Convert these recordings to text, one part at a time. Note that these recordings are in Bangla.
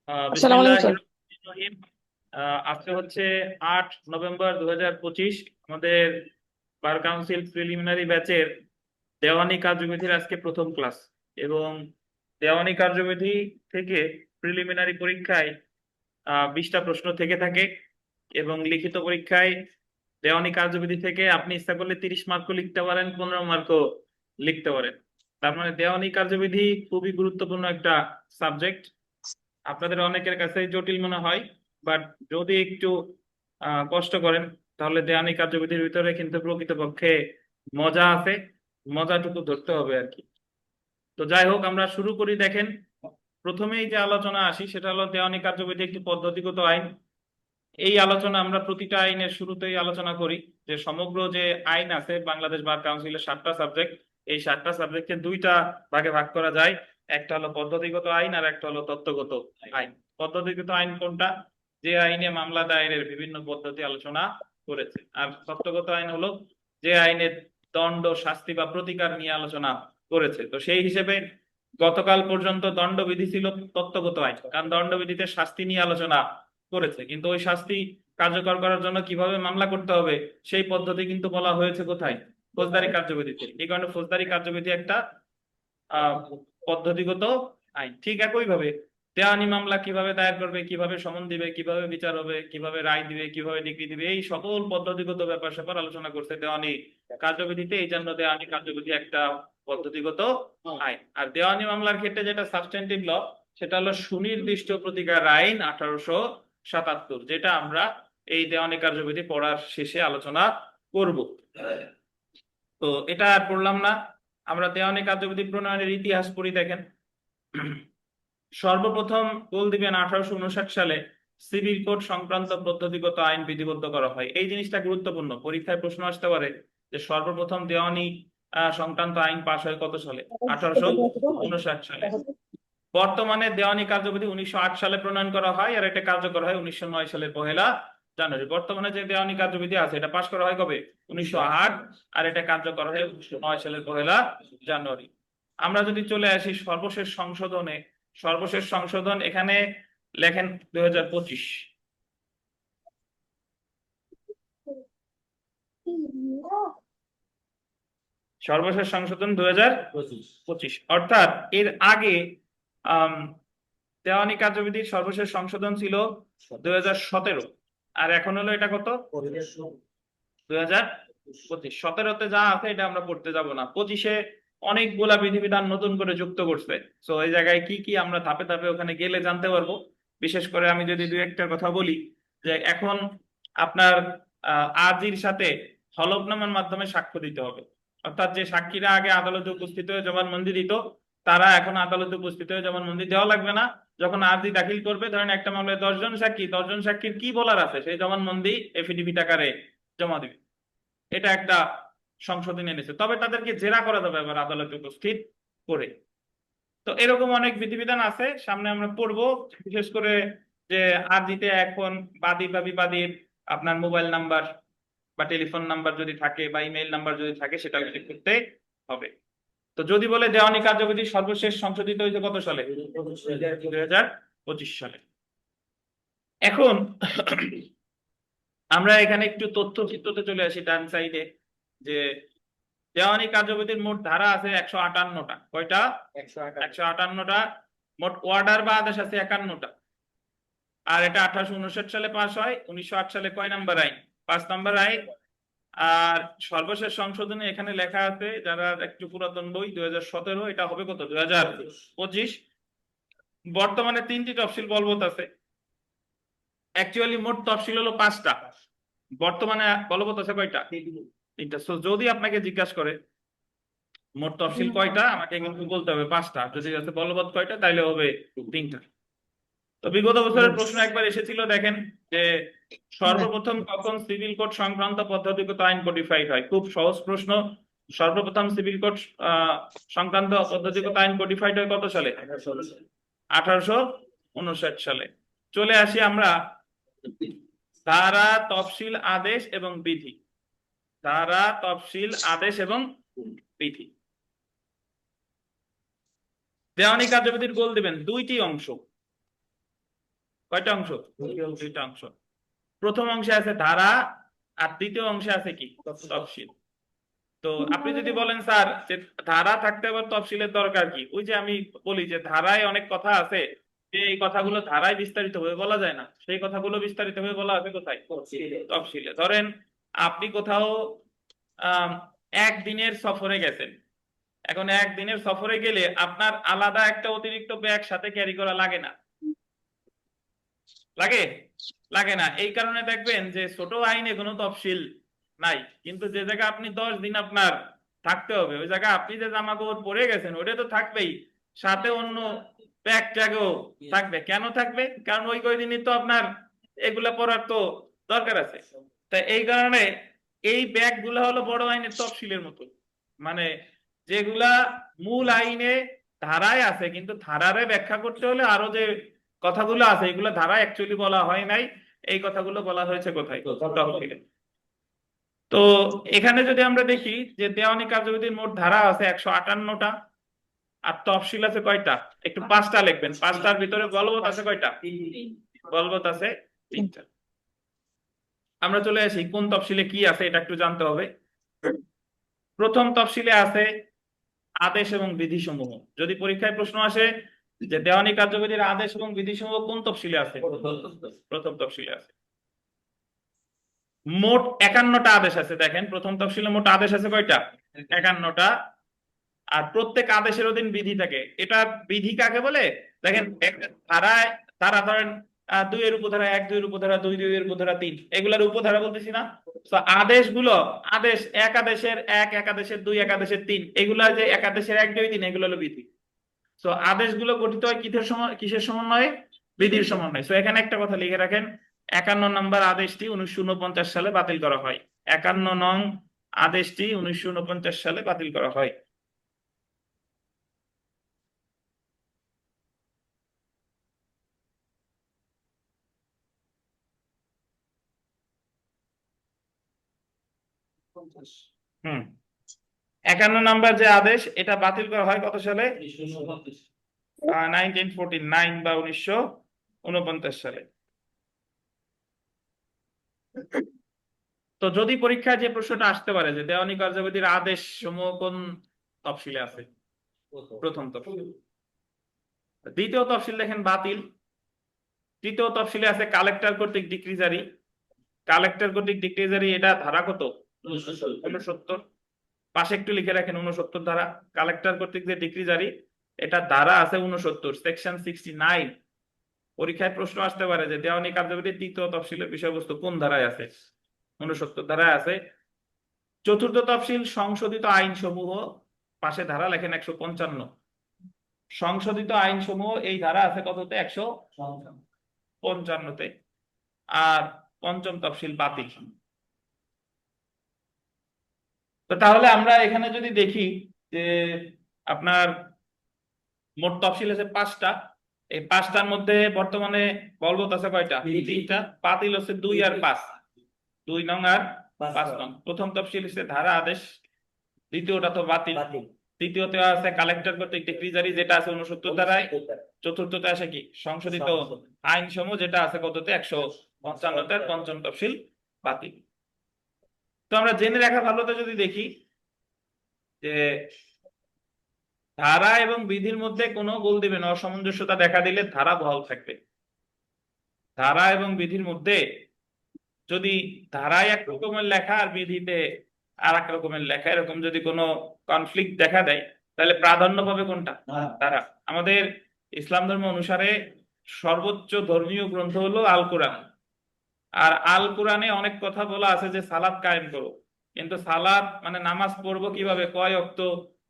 আসসালামু আলাইকুম বিসমিল্লাহির স্যার। রহমানির রহিম। আজকে হচ্ছে 8 নভেম্বর 2025। আমাদের বার কাউন্সিল প্রিলিমিনারি ব্যাচের দেওয়ানি কার্যবিধির আজকে প্রথম ক্লাস। এবং দেওয়ানি কার্যবিধি থেকে প্রিলিমিনারি পরীক্ষায় 20টা প্রশ্ন থেকে থাকে। এবং লিখিত পরীক্ষায় দেওয়ানি কার্যবিধি থেকে আপনি ইচ্ছা করলে 30 মার্কও লিখতে পারেন, 15 মার্কও লিখতে পারেন। তার মানে দেওয়ানি কার্যবিধি খুবই গুরুত্বপূর্ণ একটা সাবজেক্ট। আপনাদের অনেকের কাছে জটিল মনে হয়, বাট যদি একটু কষ্ট করেন তাহলে দেওয়ানি কার্যবিধির ভিতরে কিন্তু প্রকৃতপক্ষে মজা আছে। মজাটুকু ধরতে হবে আর কি। তো যাই হোক, আমরা শুরু করি। দেখেন, প্রথমেই যে আলোচনা আসি সেটা হলো দেওয়ানি কার্যবিধি একটি পদ্ধতিগত আইন। এই আলোচনা আমরা প্রতিটা আইনের শুরুতেই আলোচনা করি যে সমগ্র যে আইন আছে বাংলাদেশ বার কাউন্সিলের 7টা সাবজেক্ট, এই 7টা সাবজেক্টকে 2টা ভাগে ভাগ করা যায়। একটা হলো পদ্ধতিগত আইন আর একটা হলো তত্ত্বগত আইন। পদ্ধতিগত আইন কোনটা? যে আইনে মামলা দায়েরের বিভিন্ন পদ্ধতি আলোচনা করেছে। আর তত্ত্বগত আইন হলো যে আইনে দণ্ড, শাস্তি বা প্রতিকার নিয়ে আলোচনা করেছে। তো সেই হিসেবে গতকাল পর্যন্ত দণ্ডবিধি ছিল তত্ত্বগত আইন, কারণ দণ্ডবিধিতে শাস্তি নিয়ে আলোচনা করেছে, কিন্তু ওই শাস্তি কার্যকর করার জন্য কিভাবে মামলা করতে হবে সেই পদ্ধতি কিন্তু বলা হয়েছে কোথায়? ফৌজদারি কার্যবিধিতে। এই কারণে ফৌজদারি কার্যবিধি একটা আহ পদ্ধতিগত আইন। ঠিক একইভাবে দেওয়ানি মামলা কিভাবে দায়ের করবে, কিভাবে সমন দিবে, কিভাবে বিচার হবে, কিভাবে রায় দিবে, কিভাবে ডিগ্রি দিবে, এই সকল পদ্ধতিগত ব্যাপার স্যাপার আলোচনা করছে দেওয়ানি কার্যবিধিতে। এই জন্য দেওয়ানি কার্যবিধি একটা পদ্ধতিগত আইন। আর দেওয়ানি মামলার ক্ষেত্রে যেটা সাবস্টেন্টিভ ল, সেটা হলো সুনির্দিষ্ট প্রতিকার আইন 1877, যেটা আমরা এই দেওয়ানি কার্যবিধি পড়ার শেষে আলোচনা করব। তো এটা আর পড়লাম না, আমরা দেওয়ানি কার্যবিধি প্রণয়নের ইতিহাস পড়ি। দেখেন, সর্বপ্রথম গোল দিবেন 1859 সালে সিভিল কোড সংক্রান্ত পদ্ধতিগত আইন বিধিবদ্ধ করা হয়। এই জিনিসটা গুরুত্বপূর্ণ, পরীক্ষায় প্রশ্ন আসতে পারে যে সর্বপ্রথম দেওয়ানি সংক্রান্ত আইন পাশ হয় কত সালে? 1859 সালে। বর্তমানে দেওয়ানি কার্যবিধি 1908 সালে প্রণয়ন করা হয়, আর এটা কার্যকর হয় 1909 সালের 1 জানুয়ারি। বর্তমানে যে দেওয়ানি কার্যবিধি আছে এটা পাশ করা হয় কবে? 1908। আর এটা কার্যকর হয় 1909 সালের 1 জানুয়ারি। আমরা যদি চলে আসি সর্বশেষ সংশোধনে, সর্বশেষ সংশোধন এখানে লেখেন 2025। সর্বশেষ সংশোধন 2025, অর্থাৎ এর আগে আম, দেওয়ানি কার্যবিধির সর্বশেষ সংশোধন ছিল 2017। আর এখন হলো এটা কত? 2025। 17-তে যা আছে এটা আমরা পড়তে যাব না। 25-এ অনেকগুলা বিধিবিধান নতুন করে যুক্ত করছে। তো এই জায়গায় কি কি আমরা ধাপে ধাপে ওখানে গেলে জানতে পারবো। বিশেষ করে আমি যদি দুই একটা কথা বলি, যে এখন আপনার আর্জির সাথে হলফনামার মাধ্যমে সাক্ষ্য দিতে হবে। অর্থাৎ যে সাক্ষীরা আগে আদালতে উপস্থিত হয়ে জবানবন্দি দিত, তারা এখন আদালতে উপস্থিত হয়ে জবানবন্দি দেওয়া লাগবে না। যখন আর্জি দাখিল করবে, ধরেন একটা মামলায় 10 জন সাক্ষী, 10 জন সাক্ষীর কি বলার আছে সেই জবানবন্দি এফিডেভিট আকারে জমা দিবে। এটা একটা সংশোধন এনেছে। তবে তাদেরকে জেরা করা যাবে এবার আদালতে উপস্থিত করে। তো এরকম অনেক বিধিবিধান আছে, সামনে আমরা পড়বো। বিশেষ করে যে আরজিতে এখন বাদী বা বিবাদীর আপনার মোবাইল নাম্বার বা টেলিফোন নাম্বার যদি থাকে বা ইমেইল নাম্বার যদি থাকে, সেটা উল্লেখ করতে হবে। তো যদি বলে দেওয়ানি কার্যবিধি সর্বশেষ সংশোধিত হয়েছে কত সালে? 2025 সালে। এখন আমরা এখানে একটু তথ্য চিত্রতে চলে আসি ডান সাইডে, যে দেওয়ানি কার্যবিধির মোট ধারা আছে 158টা। কয়টা? 158টা। মোট অর্ডার বা আদেশ আছে 51টা। আর এটা 1859 সালে পাস হয়। 1908 সালে কয় নাম্বার আইন? 5 নম্বর আইন। আর সর্বশেষ সংশোধনে এখানে লেখা আছে, যারা একটু পুরাতন বই, 2017, এটা হবে কত? 2025। বর্তমানে 3টি তফসিল বলবৎ আছে। অ্যাকচুয়ালি মোট তফসিল হলো 5টা, বর্তমানে বলবৎ আছে কয়টা? 3টা। So, যদি আপনাকে জিজ্ঞাসা করে মোট তফসিল কয়টা, আমাকে কিন্তু বলতে হবে 5টা। যদি আছে বলবৎ কয়টা, তাইলে হবে 3টা। তো বিগত বছরের প্রশ্ন একবার এসেছিল, দেখেন, যে সর্বপ্রথম কখন সিভিল কোড সংক্রান্ত পদ্ধতিগত আইন কোডিফাইড হয়? খুব সহজ প্রশ্ন। সর্বপ্রথম সিভিল কোড সংক্রান্ত পদ্ধতিগত আইন কোডিফাইড হয় কত সালে? 1859 সালে। চলে আসি আমরা ধারা, তফসিল, আদেশ এবং বিধি। ধারা, তফসিল, আদেশ এবং বিধি। দেওয়ানি কার্যবিধির গোল দিবেন 2টি অংশ। কয়টা অংশ? দুইটা অংশ। প্রথম অংশে আছে ধারা, আর দ্বিতীয় অংশে আছে কি? তফসিল। তো আপনি যদি বলেন স্যার যে ধারা থাকতে আবার তফসিলের দরকার কি, ওই যে আমি বলি যে ধারায় অনেক কথা আছে, যে এই কথাগুলো ধারায় বিস্তারিত ভাবে বলা যায় না, সেই কথাগুলো বিস্তারিত ভাবে বলা আছে কোথায়? তফসিলে। ধরেন আপনি কোথাও আহ একদিনের সফরে গেছেন। এখন একদিনের সফরে গেলে আপনার আলাদা একটা অতিরিক্ত ব্যাগ সাথে ক্যারি করা লাগে না? লাগে? লাগে না। এই কারণে দেখবেন যে ছোট আইনে কোনো তফসিল নাই, কিন্তু যে জায়গায় আপনি 10 দিন আপনার থাকতে হবে, ওই জায়গায় আপনি যে জামা কাপড় পরে গেছেন ওটা তো থাকবেই, সাথে অন্য ব্যাগ ট্যাগও থাকবে। কেন থাকবে? কারণ ওই কয়দিনই তো আপনার এগুলা পরার তো দরকার আছে। তাই এই কারণে এই ব্যাগ গুলা হলো বড় আইনের তফসিলের মতো, মানে যেগুলা মূল আইনে ধারায় আছে, কিন্তু ধারারে ব্যাখ্যা করতে হলে আরো যে কথাগুলো আছে এগুলো ধারা অ্যাকচুয়ালি বলা হয় নাই, এই কথাগুলো বলা হয়েছে কোথায়? তফসিলে। তো এখানে যদি আমরা দেখি যে দেওয়ানি কার্যবিধির মোট ধারা আছে 158টা, আর তফসিল আছে কয়টা? একটু 5টা লিখবেন। 5টার ভিতরে বলবৎ আছে কয়টা? বলবৎ আছে 3টা। আমরা চলে আসি কোন তফসিলে কি আছে এটা একটু জানতে হবে। প্রথম তফসিলে আছে আদেশ এবং বিধিসমূহ। যদি পরীক্ষায় প্রশ্ন আসে যে দেওয়ানি কার্যবিধির আদেশ এবং বিধিসমূহ কোন তফসিলে আছে, প্রথম তফসিলে আছে। মোট 51টা আদেশ আছে। দেখেন প্রথম তফসিলে মোট আদেশ আছে কয়টা? 51টা। আর প্রত্যেক আদেশের অধীন বিধি থাকে। এটা বিধি কাকে বলে? দেখেন একটা ধারায়, ধারা ধরেন 2 এর উপধারা 1, 2 এর উপধারা 2, 2 এর উপধারা 3, এগুলার উপধারা বলতেছি না? তো আদেশগুলো, আদেশ এক আদেশের 1, এক আদেশের 2, এক আদেশের 3, এগুলা যে এক আদেশের 1, 2, 3 এগুলো হলো বিধি। তো আদেশগুলো গঠিত হয় কিসের সমন্বয়ে? বিধির সমন্বয়ে। তো এখানে একটা কথা লিখে রাখেন, 51 নম্বর আদেশটি 1949 সালে বাতিল করা হয়। 51 নং আদেশটি 1949 সালে বাতিল করা হয়। হুম, 51 নম্বর যে আদেশ এটা বাতিল করা হয় কত সালে? 1949 বা 1949 সালে। তো যদি পরীক্ষায় যে প্রশ্নটা আসতে পারে যে দেওয়ানি কার্যবিধির আদেশ সমূহ কোন তফসিলে আছে? প্রথম তফসিল। দ্বিতীয় তফসিল দেখেন বাতিল। তৃতীয় তফসিলে আছে কালেক্টর কর্তৃক ডিক্রি জারি। কালেক্টর কর্তৃক ডিক্রি জারি, এটা ধারা কত? 69। পাশে একটু লিখে রাখেন 69 ধারা। কালেক্টর কর্তৃক যে ডিক্রি জারি, এটা ধারা আছে 69, সেকশন 69। পরীক্ষায় প্রশ্ন আসতে পারে যে দেওয়ানি কার্যবিধির তৃতীয় তফসিলের বিষয়বস্তু কোন ধারায় আছে? 69 ধারায় আছে। চতুর্থ তফসিল সংশোধিত আইন সমূহ, পাশে ধারা লেখেন 155। সংশোধিত আইন সমূহ এই ধারা আছে কততে? 155তে। আর পঞ্চম তফসিল বাতিল। তো তাহলে আমরা এখানে যদি দেখি যে আপনার মোট তফসিল আছে 5টা। এই 5টার মধ্যে বর্তমানে বলবৎ আছে কয়টা? 3টা। বাতিল হচ্ছে 2 আর 5। 2 নং আর 5 নং। প্রথম তফসিল হচ্ছে ধারা আদেশ, দ্বিতীয়টা তো বাতিল। তৃতীয়তে আছে কালেক্টর কর্তৃক ডিক্রি জারি, যেটা আছে 69 ধারায়। চতুর্থতে আসে কি? সংশোধিত আইন সমূহ, যেটা আছে কততে? 155তে। পঞ্চম তফসিল বাতিল। তো আমরা জেনে রাখা ভালোতে যদি দেখি যে ধারা এবং বিধির মধ্যে কোনো গোল দিবেন, অসামঞ্জস্যতা দেখা দিলে ধারা বহাল থাকবে। ধারা এবং বিধির মধ্যে যদি ধারায় এক রকমের লেখা আর বিধিতে আর এক রকমের লেখা, এরকম যদি কোনো কনফ্লিক্ট দেখা দেয়, তাহলে প্রাধান্য পাবে কোনটা? ধারা। আমাদের ইসলাম ধর্ম অনুসারে সর্বোচ্চ ধর্মীয় গ্রন্থ হলো আল কোরআন। আর আল কোরআনে অনেক কথা বলা আছে যে সালাত কায়েম করো, কিন্তু সালাত মানে নামাজ পড়বো কিভাবে, কয় ওয়াক্ত,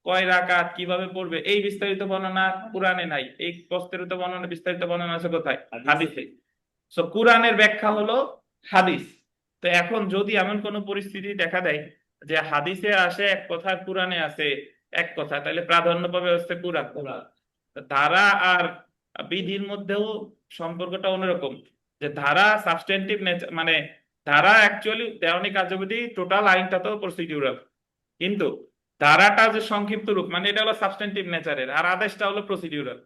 কয় রাকাত, কিভাবে পড়বে, এই বিস্তারিত বর্ণনা কোরআনে নাই। এই বিস্তারিত বর্ণনা, বিস্তারিত বর্ণনা আছে কোথায়? হাদিসে। সো কোরআনের ব্যাখ্যা হলো হাদিস। তো এখন যদি এমন কোন পরিস্থিতি দেখা দেয় যে হাদিসে আসে এক কথা, কোরআনে আছে এক কথা, তাহলে প্রাধান্য পাবে হচ্ছে কোরআন। ধারা আর বিধির মধ্যেও সম্পর্কটা অন্যরকম, যে ধারা সাবস্টেন্টিভ নেচার, মানে ধারা অ্যাকচুয়ালি দেওয়ানি কার্যবিধি টোটাল আইনটা তো প্রসিডিউরাল, কিন্তু ধারাটা যে সংক্ষিপ্ত রূপ, মানে এটা হলো সাবস্টেন্টিভ নেচারের, আর আদেশটা হলো প্রসিডিউরাল।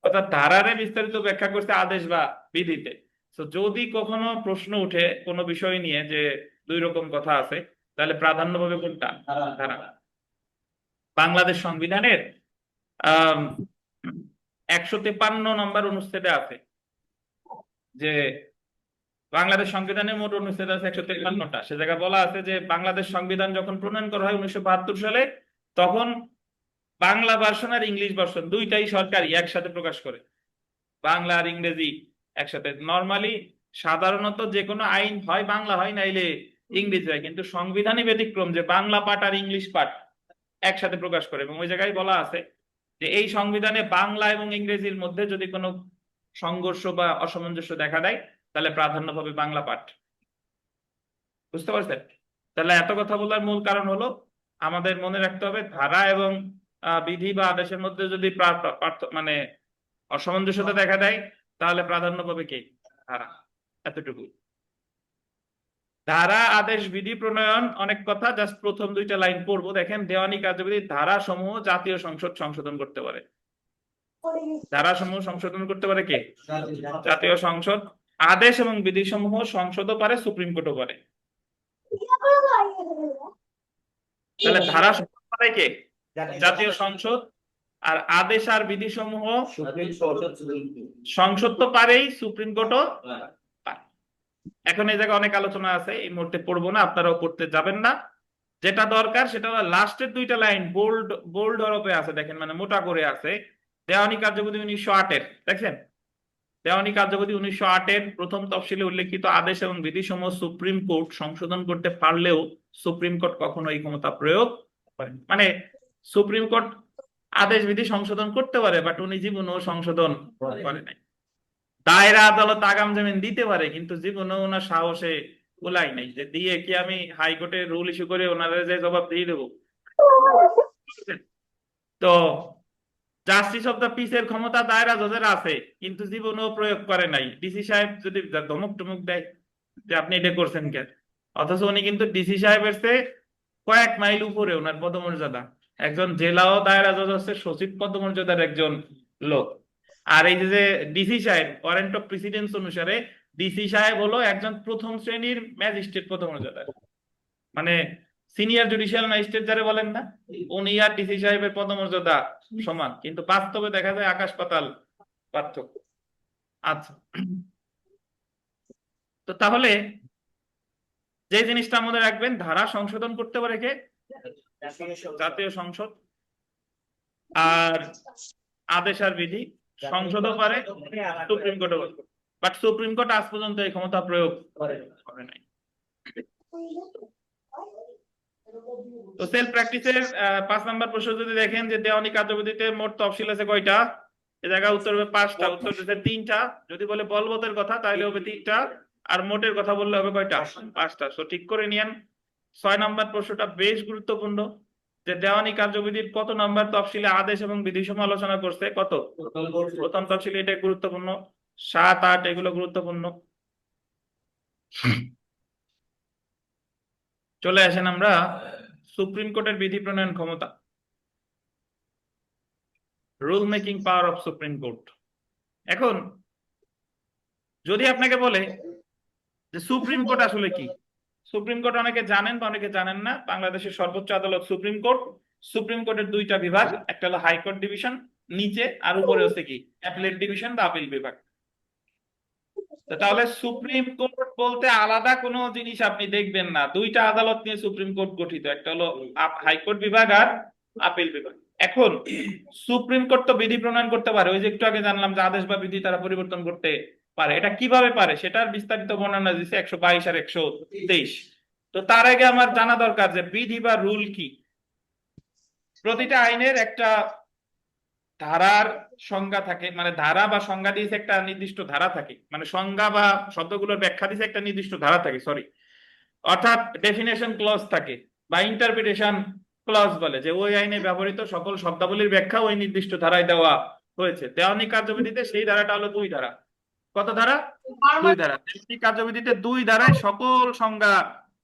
অর্থাৎ ধারারে বিস্তারিত ব্যাখ্যা করছে আদেশ বা বিধিতে। তো যদি কখনো প্রশ্ন উঠে কোনো বিষয় নিয়ে যে দুই রকম কথা আছে, তাহলে প্রাধান্য পাবে কোনটা? ধারা। বাংলাদেশ সংবিধানের আহ 153 নম্বর অনুচ্ছেদে আছে যে বাংলাদেশ সংবিধানের মোট অনুচ্ছেদ আছে 153টা। সে জায়গায় বলা আছে যে বাংলাদেশ সংবিধান যখন প্রণয়ন করা হয় 1972 সালে, তখন বাংলা ভার্সন আর ইংলিশ ভার্সন দুইটাই সরকারি একসাথে প্রকাশ করে, বাংলা আর ইংরেজি একসাথে। নর্মালি সাধারণত যে কোনো আইন হয় বাংলা হয়, নাইলে ইংরেজি হয়, কিন্তু সংবিধানই ব্যতিক্রম যে বাংলা পাঠ আর ইংলিশ পাঠ একসাথে প্রকাশ করে। এবং ওই জায়গায় বলা আছে যে এই সংবিধানে বাংলা এবং ইংরেজির মধ্যে যদি কোনো সংঘর্ষ বা অসামঞ্জস্য দেখা দেয়, তাহলে প্রাধান্য পাবে বাংলা পাঠ। বুঝতে পারছেন? তাহলে এত কথা বলার মূল কারণ হলো আমাদের মনে রাখতে হবে ধারা এবং বিধি বা আদেশের মধ্যে যদি মানে অসামঞ্জস্যতা দেখা দেয়, তাহলে প্রাধান্য পাবে কে? ধারা। এতটুকু। ধারা আদেশ বিধি প্রণয়ন অনেক কথা, জাস্ট প্রথম দুইটা লাইন পড়বো। দেখেন, দেওয়ানি কার্যবিধি ধারা সমূহ জাতীয় সংসদ সংশোধন করতে পারে। ধারা সমূহ সংশোধন করতে পারে কে? জাতীয় সংসদ। আদেশ এবং বিধি সমূহ সংসদও পারে, সুপ্রিম কোর্টও পারে। তাহলে ধারা সমূহ পারে কে? জাতীয় সংসদ। আর আদেশ আর বিধি সমূহ সংসদ তো পারেই, সুপ্রিম কোর্টও পারে। এখন এই জায়গায় অনেক আলোচনা আছে, এই মুহূর্তে পড়বো না, আপনারাও পড়তে যাবেন না। যেটা দরকার সেটা হলো লাস্টের দুইটা লাইন বোল্ড বোল্ড হরফে আছে, দেখেন, মানে মোটা করে আছে। দেওয়ানি কার্যবিধি 1908-এর, দেখছেন? দেওয়ানি কার্যবিধি 1908-এর প্রথম তফসিলে উল্লেখিত আদেশ এবং বিধি সমূহ সুপ্রিম কোর্ট সংশোধন করতে পারলেও সুপ্রিম কোর্ট কখনো এই ক্ষমতা প্রয়োগ করে না। মানে সুপ্রিম কোর্ট আদেশ বিধি সংশোধন করতে পারে, বাট উনি জীবনেও সংশোধন করে নাই। দায়রা আদালত আগাম জামিন দিতে পারে, কিন্তু জীবনেও ওনার সাহসে কুলাই নাই যে দিয়ে কি আমি হাইকোর্টে রুল ইস্যু করে ওনারা যে জবাব দিয়ে দেবো। তো জাস্টিস অফ দ্য পিসের ক্ষমতা দায়রা জজের আছে, কিন্তু জীবনেও প্রয়োগ করে নাই। ডিসি সাহেব যদি ধমক টমক দেয় যে আপনি এটা করছেন কেন, অথচ উনি কিন্তু ডিসি সাহেবের চেয়ে কয়েক মাইল উপরে ওনার পদমর্যাদা। একজন জেলাও দায়রা জজ হচ্ছে সচিব পদমর্যাদার একজন লোক। আর এই যে ডিসি সাহেব, ওয়ারেন্ট অফ প্রেসিডেন্স অনুসারে ডিসি সাহেব হলো একজন প্রথম শ্রেণীর ম্যাজিস্ট্রেট পদমর্যাদার, মানে সিনিয়র জুডিশিয়াল ম্যাজিস্ট্রেট যারা বলেন না, উনি আর ডিসি সাহেবের পদমর্যাদা সমান, কিন্তু বাস্তবে দেখা যায় আকাশ পাতাল পার্থক্য। আচ্ছা, তো তাহলে যে জিনিসটা মনে রাখবেন, ধারা সংশোধন করতে পারে কে? জাতীয় সংসদ। আর আদেশ আর বিধি সংসদও পারে, সুপ্রিম কোর্টও পারে, বাট সুপ্রিম কোর্ট আজ পর্যন্ত এই ক্ষমতা প্রয়োগ করে নাই। তো সেলফ প্র্যাকটিসের 5 নম্বর প্রশ্ন যদি দেখেন যে দেওয়ানি কার্যবিধিতে মোট তফসিল আছে কয়টা, এ জায়গায় উত্তর হবে 5টা, উত্তর দিতে 3টা। যদি বলে বলবতের কথা তাহলে হবে 3টা, আর মোটের কথা বললে হবে কয়টা? 5টা। তো ঠিক করে নিয়েন। 6 নম্বর প্রশ্নটা বেশ গুরুত্বপূর্ণ, যে দেওয়ানি কার্যবিধির কত নম্বর তফসিলে আদেশ এবং বিধি সমালোচনা করছে? কত? প্রথম তফসিলে। এটা গুরুত্বপূর্ণ। 7, 8 এগুলো গুরুত্বপূর্ণ। চলে আসেন আমরা সুপ্রিম কোর্টের বিধি প্রণয়ন ক্ষমতা, rule making power of supreme court. এখন যদি আপনাকে বলে যে সুপ্রিম কোর্ট আসলে কি, সুপ্রিম কোর্ট অনেকে জানেন বা অনেকে জানেন না। বাংলাদেশের সর্বোচ্চ আদালত সুপ্রিম কোর্ট। সুপ্রিম কোর্টের দুইটা বিভাগ, একটা হলো হাইকোর্ট ডিভিশন নিচে, আর উপরে হচ্ছে কি অ্যাপিলেট ডিভিশন বা আপিল বিভাগ। তাহলে সুপ্রিম কোর্ট বলতে আলাদা কোনো জিনিস আপনি দেখবেন না, দুইটা আদালত নিয়ে সুপ্রিম কোর্ট গঠিত, একটা হলো হাইকোর্ট বিভাগ আর আপিল বিভাগ। এখন সুপ্রিম কোর্ট তো বিধি প্রণয়ন করতে পারে, ওই যে একটু আগে জানলাম যে আদেশ বা বিধি তারা পরিবর্তন করতে পারে। এটা কিভাবে পারে সেটার বিস্তারিত বর্ণনা দিচ্ছে 122 আর 123। তো তার আগে আমার জানা দরকার যে বিধি বা রুল কি। প্রতিটা আইনের একটা ধারার সংজ্ঞা থাকে, মানে ধারা বা সংজ্ঞা দিয়েছে একটা নির্দিষ্ট ধারা থাকে, মানে সংজ্ঞা বা শব্দগুলোর ব্যাখ্যা দিয়েছে একটা নির্দিষ্ট ধারা থাকে, সরি, অর্থাৎ ডেফিনেশন ক্লজ থাকে বা ইন্টারপ্রিটেশন ক্লজ বলে, যে ওই আইনে ব্যবহৃত সকল শব্দাবলীর ব্যাখ্যা ওই নির্দিষ্ট ধারায় দেওয়া হয়েছে। দেওয়ানি কার্যবিধিতে সেই ধারাটা হলো 2 ধারা। কত ধারা? 2 ধারা। দেওয়ানি কার্যবিধিতে 2 ধারায় সকল সংজ্ঞা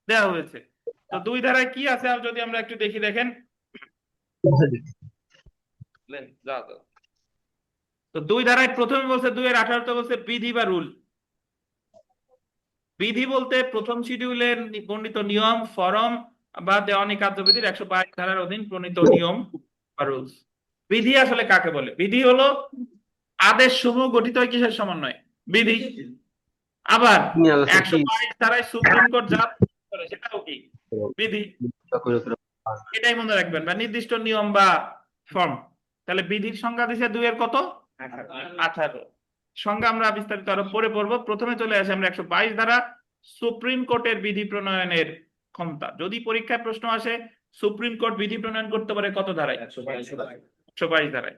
দেওয়া হয়েছে। তো 2 ধারায় কি আছে আর যদি আমরা একটু দেখি, দেখেন। যা তো 2 ধারায় প্রথমে বলছে 2-18 বলছে বিধি বা রুল। বিধি বলতে প্রথম শিডিউলের বর্ণিত নিয়ম, ফরম বা দেওয়ানি কার্যবিধির 122 ধারার অধীন প্রণীত নিয়ম বা রুলস। বিধি আসলে কাকে বলে? বিধি হলো আদেশ সমূহ গঠিত হয় কিসের সমন্বয়ে? বিধি। আবার 122 ধারায় সুপ্রিম কোর্ট যা করে সেটাও কি? বিধি। এটাই মনে রাখবেন, বা নির্দিষ্ট নিয়ম বা ফর্ম। তাহলে বিধির সংজ্ঞা দিছে 2 এর কত? 18। সংজ্ঞা আমরা বিস্তারিত আরো পরে পড়বো। প্রথমে চলে আসে আমরা 122 ধারা, সুপ্রিম কোর্টের বিধি প্রণয়নের ক্ষমতা। যদি পরীক্ষায় প্রশ্ন আসে সুপ্রিম কোর্ট বিধি প্রণয়ন করতে পারে কত ধারায়? 122 ধারায়।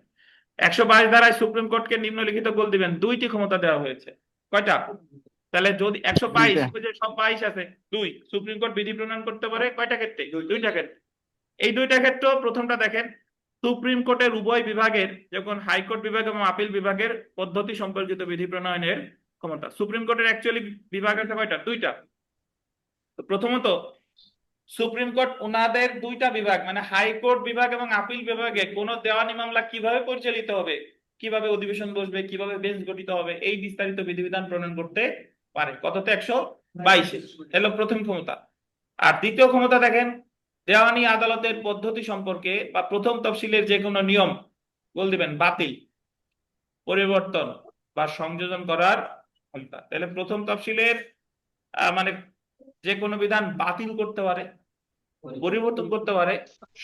122 ধারায় সুপ্রিম কোর্টকে নিম্নলিখিত গোল দিবেন 2টি ক্ষমতা দেওয়া হয়েছে। কয়টা? তাহলে যদি 122 সব 22 আছে, 2 সুপ্রিম কোর্ট বিধি প্রণয়ন করতে পারে কয়টা ক্ষেত্রে? 2টা ক্ষেত্রে। এই 2টা ক্ষেত্র প্রথমটা দেখেন, সুপ্রিম কোর্টের উভয় বিভাগের, যখন হাইকোর্ট বিভাগ এবং আপিল বিভাগের পদ্ধতি সম্পর্কিত বিধি প্রণয়নের ক্ষমতা। সুপ্রিম কোর্টের অ্যাকচুয়ালি বিভাগ আছে কয়টা? 2টা। তো প্রথমত সুপ্রিম কোর্ট ওনাদের 2টা বিভাগ মানে হাইকোর্ট বিভাগ এবং আপিল বিভাগে কোন দেওয়ানি মামলা কিভাবে পরিচালিত হবে, কিভাবে অধিবেশন বসবে, কিভাবে বেঞ্চ গঠিত হবে, এই বিস্তারিত বিধিবিধান প্রণয়ন করতে পারে। কততে? 122। এলো প্রথম ক্ষমতা। আর দ্বিতীয় ক্ষমতা দেখেন, দেওয়ানি আদালতের পদ্ধতি সম্পর্কে বা প্রথম তফসিলের যে কোনো নিয়ম বল দিবেন বাতিল, পরিবর্তন বা সংযোজন করার ক্ষমতা। তাহলে প্রথম তফসিলের মানে যে কোনো বিধান বাতিল করতে পারে, পরিবর্তন করতে পারে,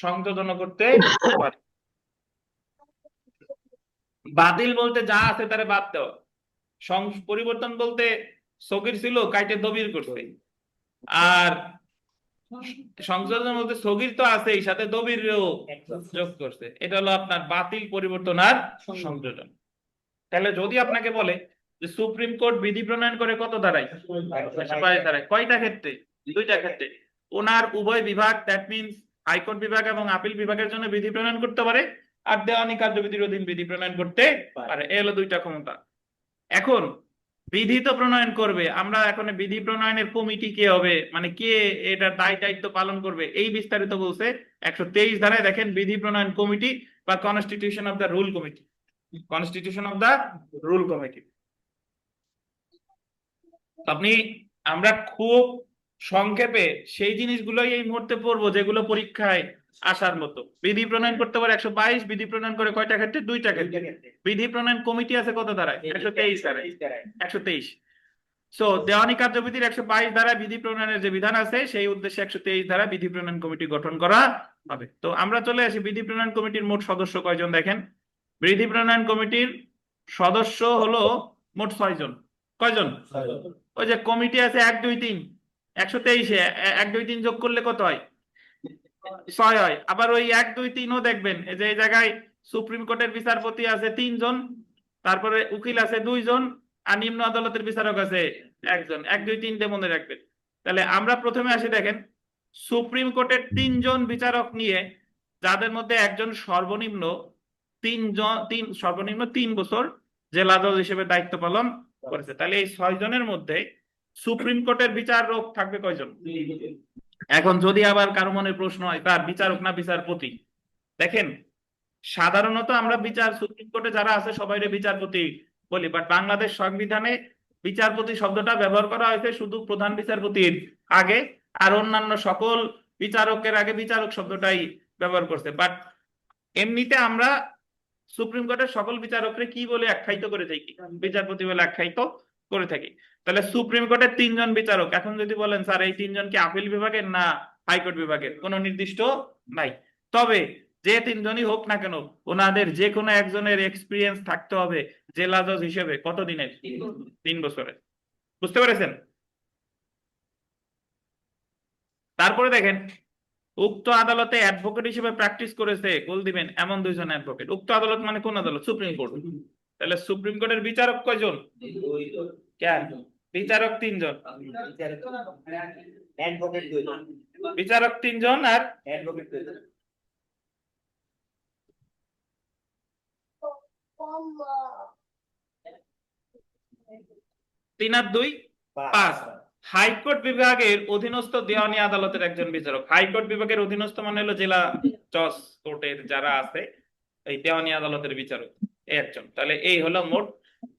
সংযোজন করতে পারে। বাতিল বলতে যা আছে তারে বাদ দেওয়া, পরিবর্তন বলতে সগির ছিল কাইটে দবির করছে, আর সংযোজন বলতে সগির তো আছেই সাথে দবিরও যোগ করছে। এটা হলো আপনার বাতিল, পরিবর্তন আর সংযোজন। তাহলে যদি আপনাকে বলে যে সুপ্রিম কোর্ট বিধি প্রণয়ন করে কত ধারায়? 122 ধারায়। কয়টা ক্ষেত্রে? 2টা ক্ষেত্রে। ওনার উভয় বিভাগ, দ্যাট মিনস হাইকোর্ট বিভাগ এবং আপিল বিভাগের জন্য বিধি প্রণয়ন করতে পারে, আর দেওয়ানি কার্যবিধির অধীন বিধি প্রণয়ন করতে পারে। এই হলো 2টা ক্ষমতা। এখন বিধি তো প্রণয়ন করবে, আমরা এখন বিধি প্রণয়নের কমিটি কে হবে, মানে কে এটা দায়িত্ব পালন করবে, এই বিস্তারিত বলছে 123 ধারায়। দেখেন, বিধি প্রণয়ন কমিটি বা constitution of the rule committee, constitution of the rule committee. আপনি আমরা খুব সংক্ষেপে সেই জিনিসগুলোই এই মুহূর্তে পড়বো যেগুলো পরীক্ষায় আসার মতো। বিধি প্রণয়ন করতে পারে 122, বিধি প্রণয়ন করে কয়টা ক্ষেত্রে? 2টা ক্ষেত্রে। বিধি প্রণয়ন কমিটি আছে কত ধারায়? 123 ধারায়। 123। সো দেওয়ানি কার্যবিধির 122 ধারায় বিধি প্রণয়নের যে বিধান আছে সেই উদ্দেশ্যে 123 ধারা বিধি প্রণয়ন কমিটি গঠন করা হবে। তো আমরা চলে আসি বিধি প্রণয়ন কমিটির মোট সদস্য কয়জন দেখেন। বিধি প্রণয়ন কমিটির সদস্য হলো মোট 6 জন। কয়জন? ওই যে কমিটি আছে 1 2 3, 123-এ 1 2 3 যোগ করলে কত হয়? 6 হয়। আবার ওই 1 2 3ও দেখবেন, এই যে এই জায়গায় সুপ্রিম কোর্টের বিচারপতি আছে 3 জন, তারপরে উকিল আছে 2 জন, আর নিম্ন আদালতের বিচারক আছে 1 জন। 1 2 3টে মনে রাখবেন। তাহলে আমরা প্রথমে আসি দেখেন, সুপ্রিম কোর্টের 3 জন বিচারক নিয়ে, যাদের মধ্যে একজন সর্বনিম্ন 3 বছর জেলা জজ হিসেবে দায়িত্ব পালন করেছে। তাহলে এই 6 জনের মধ্যে সুপ্রিম কোর্টের বিচারক থাকবে কয়জন? এখন যদি আবার কারো মনে প্রশ্ন হয় তার বিচারক না বিচারপতি, দেখেন সাধারণত আমরা সুপ্রিম কোর্টে যারা আছে সবাই বিচারপতি বলি, বাট বাংলাদেশ সংবিধানে বিচারপতি শব্দটা ব্যবহার করা হয়েছে শুধু প্রধান বিচারপতির আগে, আর অন্যান্য সকল বিচারকের আগে বিচারক শব্দটাই ব্যবহার করছে। বাট এমনিতে আমরা সুপ্রিম কোর্টের সকল বিচারককে কি বলে আখ্যায়িত করে থাকি? বিচারপতি বলে আখ্যায়িত করে থাকি। তাহলে সুপ্রিম কোর্টের 3 জন বিচারক। এখন যদি বলেন স্যার এই 3 জন কি আপিল বিভাগের না হাইকোর্ট বিভাগের, কোনো নির্দিষ্ট নাই। তবে যে 3 জনই হোক না কেন, ওনাদের যে কোনো একজনের এক্সপিরিয়েন্স থাকতে হবে জেলা জজ হিসেবে কত দিনের? 3 বছরের। বুঝতে পেরেছেন? তারপরে দেখেন, উক্ত আদালতে অ্যাডভোকেট হিসেবে প্র্যাকটিস করেছে গোল দিবেন এমন 2 জন অ্যাডভোকেট। উক্ত আদালত মানে কোন আদালত? Supreme court. তাহলে সুপ্রিম কোর্টের বিচারক কয়জন? কেন? বিচারক 3 জন, বিচারক 3 জন আর অ্যাডভোকেট 2 জন। 3 আর 2 5। হাইকোর্ট বিভাগের অধীনস্থ দেওয়ানি আদালতের একজন বিচারক। হাইকোর্ট বিভাগের অধীনস্থ মানে হলো জেলা জজ কোর্টের যারা আছে এই দেওয়ানি আদালতের বিচারক। একজন। তাহলে এই হলো মোট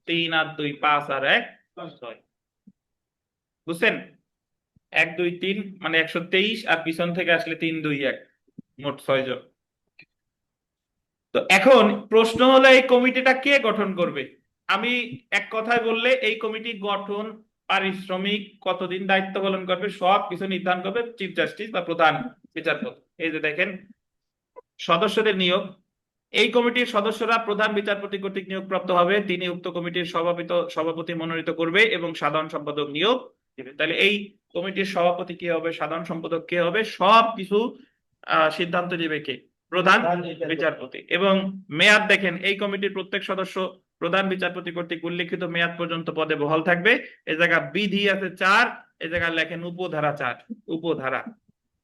3 আর 2 5 আর 1 6। বুঝছেন? 1 2 3 মানে 123, আর পিছন থেকে আসলে 3 2 1, মোট 6 জন। তো এখন প্রশ্ন হলো এই কমিটিটা কে গঠন করবে? আমি এক কথায় বললে এই কমিটি গঠন, পারিশ্রমিক, কতদিন দায়িত্ব পালন করবে, সব কিছু নির্ধারণ করবে চিফ জাস্টিস বা প্রধান বিচারপতি। এই যে দেখেন সদস্যদের নিয়োগ, এই কমিটির সদস্যরা প্রধান বিচারপতি কর্তৃক নিয়োগপ্রাপ্ত হবে, তিনি উক্ত কমিটির সভাপতি মনোনীত করবে এবং সাধারণ সম্পাদক নিয়োগ দেবে। তাহলে এই কমিটির সভাপতি কে হবে, সাধারণ সম্পাদক কে হবে, সব কিছু সিদ্ধান্ত নেবে কে? প্রধান বিচারপতি। এবং মেয়াদ দেখেন, এই কমিটির প্রত্যেক সদস্য প্রধান বিচারপতি কর্তৃক উল্লিখিত মেয়াদ পর্যন্ত পদে বহাল থাকবে। এই জায়গা বিধি আছে 4, এই জায়গায় লেখেন উপধারা 4, উপধারা।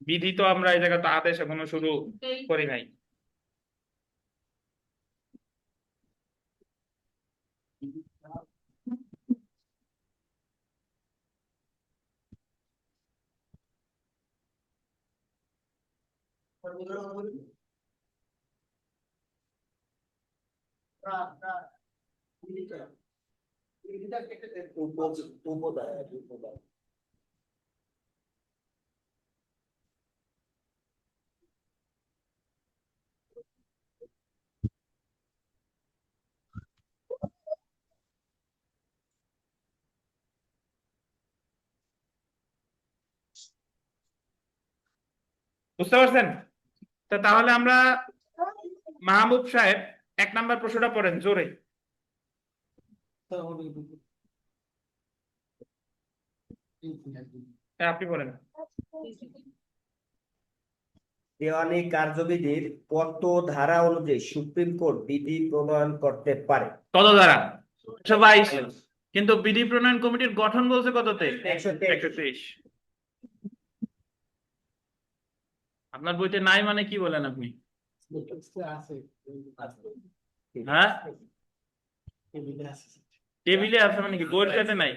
বিধি তো আমরা এই জায়গা তো আদেশ এখনো শুরু করি নাই। বুঝতে পারছেন? তাহলে আমরা, মাহবুব সাহেব 1 নাম্বার প্রশ্নটা পড়েন জোরে। হ্যাঁ, আপনি বলেন। দেওয়ানি কার্যবিধির কত ধারা অনুযায়ী সুপ্রিম কোর্ট বিধি প্রণয়ন করতে পারে? কত ধারা? 122। কিন্তু বিধি প্রণয়ন কমিটির গঠন বলছে কততে? 123। আপনার বইতে নাই মানে কি বলেন আপনি? হ্যাঁ, টেবিলে আছে মানে কি বইয়ের সাথে নাই?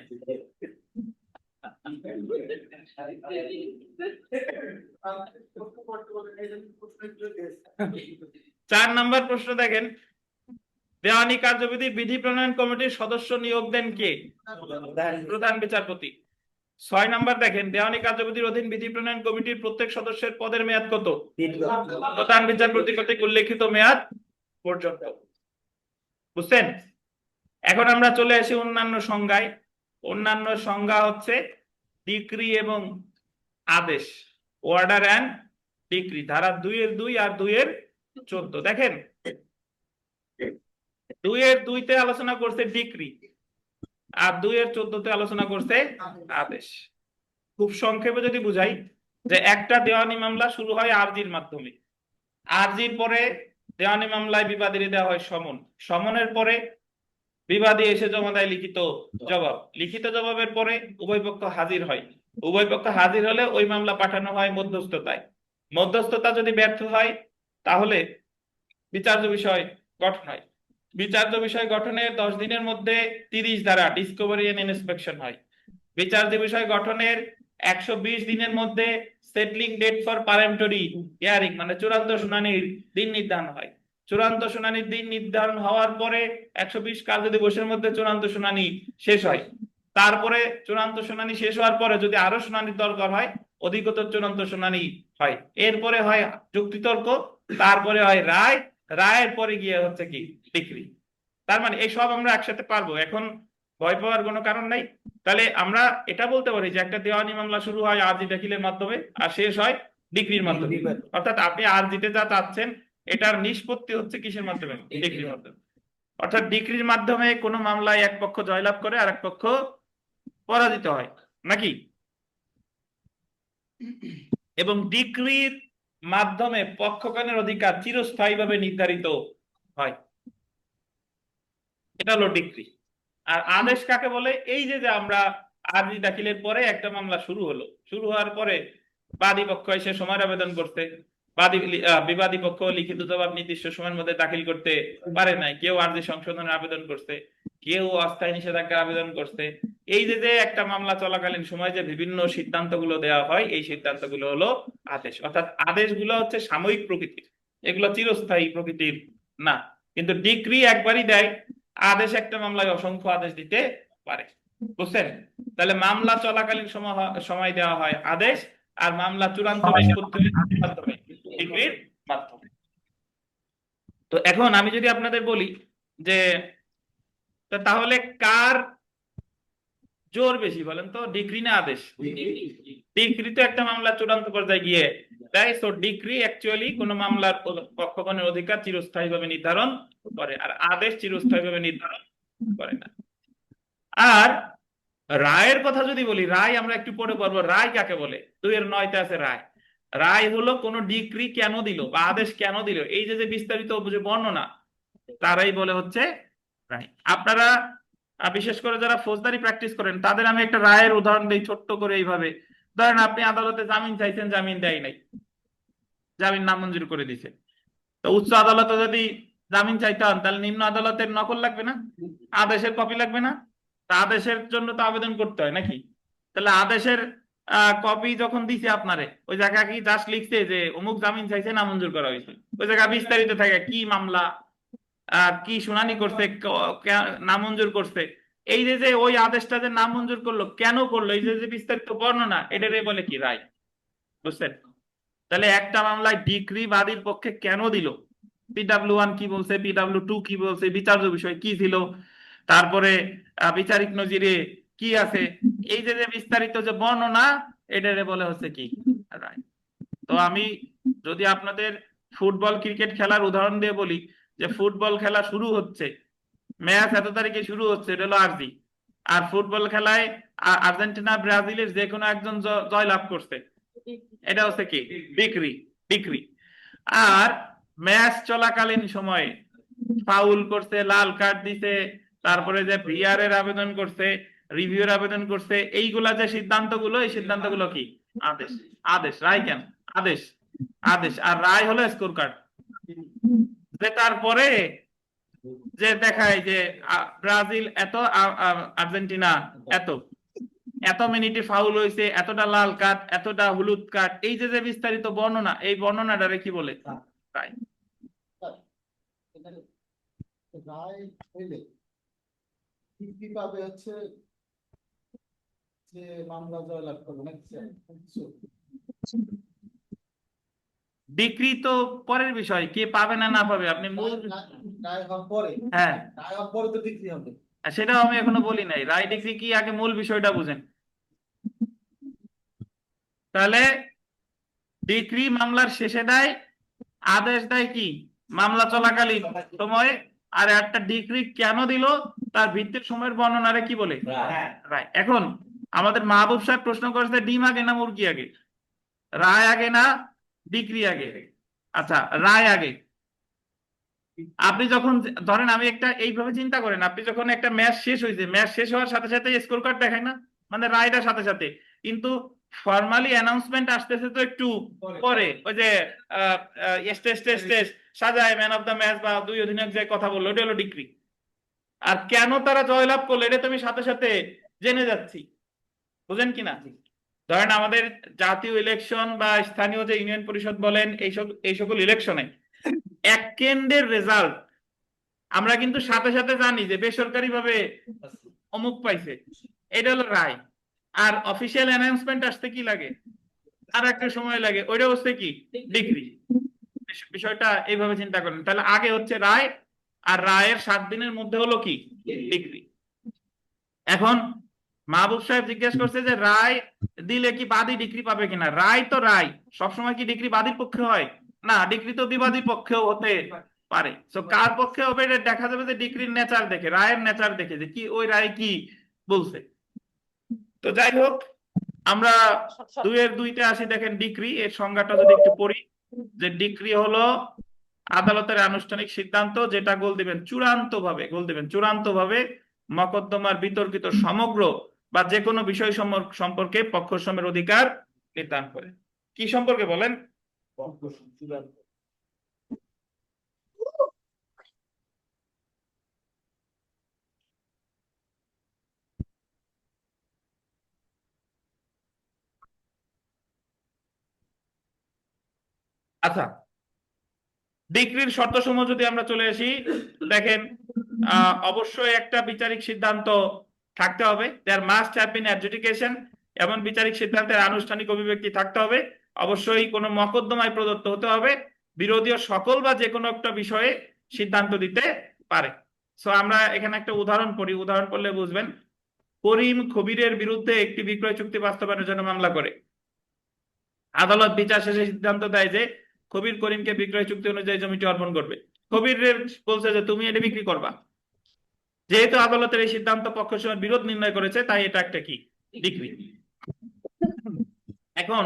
4 নাম্বার প্রশ্ন দেখেন, দেওয়ানি কার্যবিধির বিধি প্রণয়ন কমিটির সদস্য নিয়োগ দেন কে? প্রধান বিচারপতি। 6 নাম্বার দেখেন, দেওয়ানি কার্যবিধির অধীন বিধি প্রণয়ন কমিটির প্রত্যেক সদস্যের পদের মেয়াদ কত? প্রধান বিচারপতি কর্তৃক উল্লেখিত মেয়াদ পর্যন্ত। বুঝছেন? এখন আমরা চলে আসি অন্যান্য সংজ্ঞায়। অন্যান্য সংজ্ঞা হচ্ছে ডিক্রি এবং আদেশ, অর্ডার অ্যান্ড ডিক্রি। ধারা 2 এর 2 আর 2 এর 14। দেখেন 2 এর 2 তে আলোচনা করছে ডিক্রি, আর 2 এর 14 তে আলোচনা করছে আদেশ। খুব সংক্ষেপে যদি বুঝাই, যে একটা দেওয়ানি মামলা শুরু হয় আরজির মাধ্যমে, আরজির পরে দেওয়ানি মামলায় বিবাদীর দেওয়া হয় সমন, সমনের পরে বিবাদী এসে জমা দেয় লিখিত জবাব, লিখিত জবাবের পরে উভয় পক্ষ হাজির হয়, উভয় পক্ষ হাজির হলে ওই মামলা পাঠানো হয় মধ্যস্থতায়, মধ্যস্থতা যদি ব্যর্থ হয় তাহলে বিচার্য বিষয় গঠন হয়, বিচার্য বিষয় গঠনের 10 দিনের মধ্যে 30 ধারা ডিসকভারি এন্ড ইন্সপেকশন হয়, বিচার্য বিষয় গঠনের 120 দিনের মধ্যে সেটলিং ডেট ফর পারেন্টরি হিয়ারিং মানে চূড়ান্ত শুনানির দিন নির্ধারণ হয়, চূড়ান্ত শুনানির দিন নির্ধারণ হওয়ার পরে 120 কার্যদিবসের মধ্যে চূড়ান্ত শুনানি শেষ হয়, তারপরে চূড়ান্ত শুনানি শেষ হওয়ার পরে যদি আরো শুনানির দরকার হয় অধিকতর চূড়ান্ত শুনানি হয়, এরপরে হয় যুক্তিতর্ক, তারপরে হয় রায়, রায়ের পরে গিয়ে হচ্ছে কি ডিক্রি। তার মানে এই সব আমরা একসাথে পারবো, এখন ভয় পাওয়ার কোনো কারণ নাই। তাহলে আমরা এটা বলতে পারি যে একটা দেওয়ানি মামলা শুরু হয় আরজি দাখিলের মাধ্যমে আর শেষ হয় ডিক্রির মাধ্যমে। অর্থাৎ আপনি আরজিতে যা চাচ্ছেন এটার নিষ্পত্তি হচ্ছে কিসের মাধ্যমে? ডিক্রির মাধ্যমে। অর্থাৎ ডিক্রির মাধ্যমে কোনো মামলায় এক পক্ষ জয়লাভ করে আর এক পক্ষ পরাজিত হয় নাকি? এবং ডিক্রির মাধ্যমে পক্ষগণের অধিকার চিরস্থায়ীভাবে নির্ধারিত হয়, এটা হলো ডিক্রি। আর আদেশ কাকে বলে? এই যে যে আমরা আরজি দাখিলের পরে একটা মামলা শুরু হলো, শুরু হওয়ার পরে বাদী পক্ষ এসে সময়ের আবেদন করতে, বিবাদী পক্ষ লিখিত জবাব নির্দিষ্ট সময়ের মধ্যে দাখিল করতে পারে নাই, কেউ আরজি সংশোধনের আবেদন করছে, কেউ অস্থায়ী নিষেধাজ্ঞার আবেদন করছে। এই যে যে একটা মামলা চলাকালীন সময় যে বিভিন্ন সিদ্ধান্তগুলো দেওয়া হয় এই সিদ্ধান্তগুলো হলো আদেশ। অর্থাৎ আদেশগুলো হচ্ছে সাময়িক প্রকৃতির, এগুলো চিরস্থায়ী প্রকৃতির না। কিন্তু ডিক্রি একবারই দেয়, আদেশ একটা মামলায় অসংখ্য আদেশ দিতে পারে। বুঝছেন? তাহলে মামলা চলাকালীন সময় দেওয়া হয় আদেশ, আর মামলা চূড়ান্ত নিষ্পত্তি হয় কিসের মাধ্যমে? ডিক্রির মাধ্যমে। তো এখন আমি যদি আপনাদের বলি যে তাহলে কার জোর বেশি বলেন তো, ডিক্রি না আদেশ? ডিক্রি তো একটা মামলা চূড়ান্ত পর্যায়ে গিয়ে দেয়, সো ডিক্রি অ্যাকচুয়ালি কোন মামলার পক্ষগণের অধিকার চিরস্থায়ীভাবে নির্ধারণ করে, আর আদেশ চিরস্থায়ীভাবে নির্ধারণ করে না। আর রায়ের কথা যদি বলি, রায় আমরা একটু পরে পড়বো, রায় কাকে বলে? 2-9 আছে রায়। রায় হলো কোন ডিক্রি কেন দিল বা আদেশ কেন দিল, এই যে যে বিস্তারিত যে বর্ণনা, তারাই বলে হচ্ছে রায়। আপনারা বিশেষ করে যারা ফৌজদারি প্র্যাকটিস করেন তাদের আমি একটা রায়ের উদাহরণ দিই ছোট্ট করে এইভাবে। ধরেন আপনি আদালতে জামিন চাইছেন, জামিন দেয় নাই, জামিন নামঞ্জুর করে দিছে। তো উচ্চ আদালতে যদি জামিন চাইতে হন, তাহলে নিম্ন আদালতের নকল লাগবে না? আদেশের কপি লাগবে না? তা আদেশের জন্য তো আবেদন করতে হয় নাকি? তাহলে আদেশের কপি যখন দিছে আপনারে, ওই জায়গায় কি জাস্ট লিখছে যে অমুক জামিন চাইছে, নামঞ্জুর করা হয়েছে? ওই জায়গায় বিস্তারিত থাকে কি মামলা, কি শুনানি করছে, নামঞ্জুর করছে। এই যে যে ওই আদেশটা যে নামঞ্জুর করলো, কেন করলো, এই যে যে বিস্তারিত বর্ণনা, এটারে বলে কি? রায়। বুঝছেন? তাহলে একটা মামলায় ডিক্রি বাদীর পক্ষে কেন দিল, PW1 কি বলছে, PW2 কি বলছে, বিচার্য বিষয় কি ছিল, তারপরে বিচারিক নজিরে কি আছে, এই যে যে বিস্তারিত যে বর্ণনা, এটারে বলে হচ্ছে কি? রায়। তো আমি যদি আপনাদের ফুটবল ক্রিকেট খেলার উদাহরণ দিয়ে বলি, যে ফুটবল খেলা শুরু হচ্ছে, ম্যাচ এত তারিখে শুরু হচ্ছে, এটা হলো আরজি। আর ফুটবল খেলায় আর্জেন্টিনা ব্রাজিলের যে কোনো একজন জয় লাভ করছে, এটা হচ্ছে কি? ডিক্রি। ডিক্রি। আর ম্যাচ চলাকালীন সময়ে ফাউল করছে, লাল কার্ড দিছে, তারপরে যে ভিআর এর আবেদন করছে, রিভিউর আবেদন করছে, এইগুলা যে সিদ্ধান্তগুলো, এই সিদ্ধান্তগুলো কি? আদেশ। আদেশ। রায় কেন? আদেশ। আদেশ। আর রায় হলো স্কোর কার্ড, যে তারপরে যে দেখায় যে ব্রাজিল এত, আর্জেন্টিনা এত, এত মিনিটে ফাউল হয়েছে, এতটা লাল কার্ড, এতটা হলুদ কার্ড, এই যে যে বিস্তারিত বর্ণনা, এই বর্ণনাটারে কি বলে? রায়। রায় হইলে কি পাবে হচ্ছে যে মামলা জয়লাভ করবে নাকি? ডিক্রি তো পরের বিষয়, কে পাবে না না পাবে, আপনি মূল। রায় হওয়ার পরে, হ্যাঁ, রায় হওয়ার পরে তো ডিগ্রি হবে। সেটাও আমি এখনো বলি নাই, রায় ডিক্রি কি, আগে মূল বিষয়টা বুঝেন। তাহলে ডিক্রি মামলার শেষে দেয়, আদেশ দেয় কি? মামলা চলাকালীন সময়ে। আর একটা ডিক্রি কেন দিল, তার ভিত্তির সময়ের বর্ণনারে কি বলে? রায়। এখন আমাদের মাহবুব সাহেব প্রশ্ন করেছে, ডিম আগে না মুরগি আগে? রায় আগে না ডিক্রি আগে? আচ্ছা, রায় আগে। আপনি যখন ধরেন, আমি একটা এইভাবে চিন্তা করেন, আপনি যখন একটা ম্যাচ শেষ হয়েছে, ম্যাচ শেষ হওয়ার সাথে সাথে স্কোর কার্ড দেখায় না, মানে রায়টার সাথে সাথে, কিন্তু ফর্মালি অ্যানাউন্সমেন্ট আসতেছে তো একটু পরে, ওই যে স্টেজ স্টেজ স্টেজ সাজায় ম্যান অফ দ্য ম্যাচ বা দুই অধিনায়ক যে কথা বললো, ওটা হলো ডিক্রি। আর কেন তারা জয়লাভ করলো, এটা তুমি সাথে সাথে জেনে যাচ্ছি। বুঝেন কিনা? ধরেন আমাদের জাতীয় ইলেকশন বা স্থানীয় যে ইউনিয়ন পরিষদ বলেন, এই সকল ইলেকশনে এক কেন্দ্রের রেজাল্ট আমরা কিন্তু সাথে সাথে জানি যে বেসরকারি ভাবে অমুক পাইছে, এটা হলো রায়। আর অফিসিয়াল অ্যানাউন্সমেন্ট আসতে কি লাগে? আর একটা সময় লাগে, ওইটা হচ্ছে কি? ডিগ্রি। বিষয়টা এইভাবে চিন্তা করেন, তাহলে আগে হচ্ছে রায়, আর রায়ের 7 দিনের মধ্যে হলো কি? ডিগ্রি। এখন মাহবুব সাহেব জিজ্ঞেস করছে যে রায় দিলে কি বাদী ডিগ্রি পাবে কিনা। রায় তো রায়, সবসময় কি ডিগ্রি বাদীর পক্ষে হয়? না, ডিগ্রি তো বিবাদীর পক্ষেও হতে পারে। তো কার পক্ষে হবে, এটা দেখা যাবে যে ডিগ্রির নেচার দেখে, রায়ের নেচার দেখে, যে কি ওই রায় কি বলছে। তো যাই হোক, আমরা 2-এর 2-তে আসি। দেখেন ডিক্রি এর সংজ্ঞাটা যদি একটু পড়ি, যে ডিক্রি হলো আদালতের আনুষ্ঠানিক সিদ্ধান্ত, যেটা গোল দিবেন চূড়ান্ত ভাবে মকদ্দমার বিতর্কিত সমগ্র বা যে কোনো বিষয় সম্পর্কে পক্ষসমূহের অধিকার নির্ধারণ করে। কি সম্পর্কে বলেন? আচ্ছা, ডিক্রির শর্তসমূহ যদি আমরা চলে আসি, দেখেন অবশ্যই একটা বিচারিক সিদ্ধান্ত থাকতে হবে, there must have been adjudication, এমন বিচারিক সিদ্ধান্তের আনুষ্ঠানিক অভিব্যক্তি থাকতে হবে, অবশ্যই কোনো মকদ্দমায় প্রদত্ত হতে হবে, বিরোধীয় সকল বা যে কোনো একটা বিষয়ে সিদ্ধান্ত দিতে পারে। সো আমরা এখানে একটা উদাহরণ পড়ি, উদাহরণ পড়লে বুঝবেন। করিম খবিরের বিরুদ্ধে একটি বিক্রয় চুক্তি বাস্তবায়নের জন্য মামলা করে। আদালত বিচার শেষে সিদ্ধান্ত দেয় যে কবির করিমকে বিক্রয় চুক্তি অনুযায়ী জমিটি অর্পণ করবে। কবির বলছে যে তুমি এটা বিক্রি করবা। যেহেতু আদালতের এই সিদ্ধান্ত পক্ষসমূহের বিরোধ নির্ণয় করেছে, তাই এটা একটা কি ডিক্রি। এখন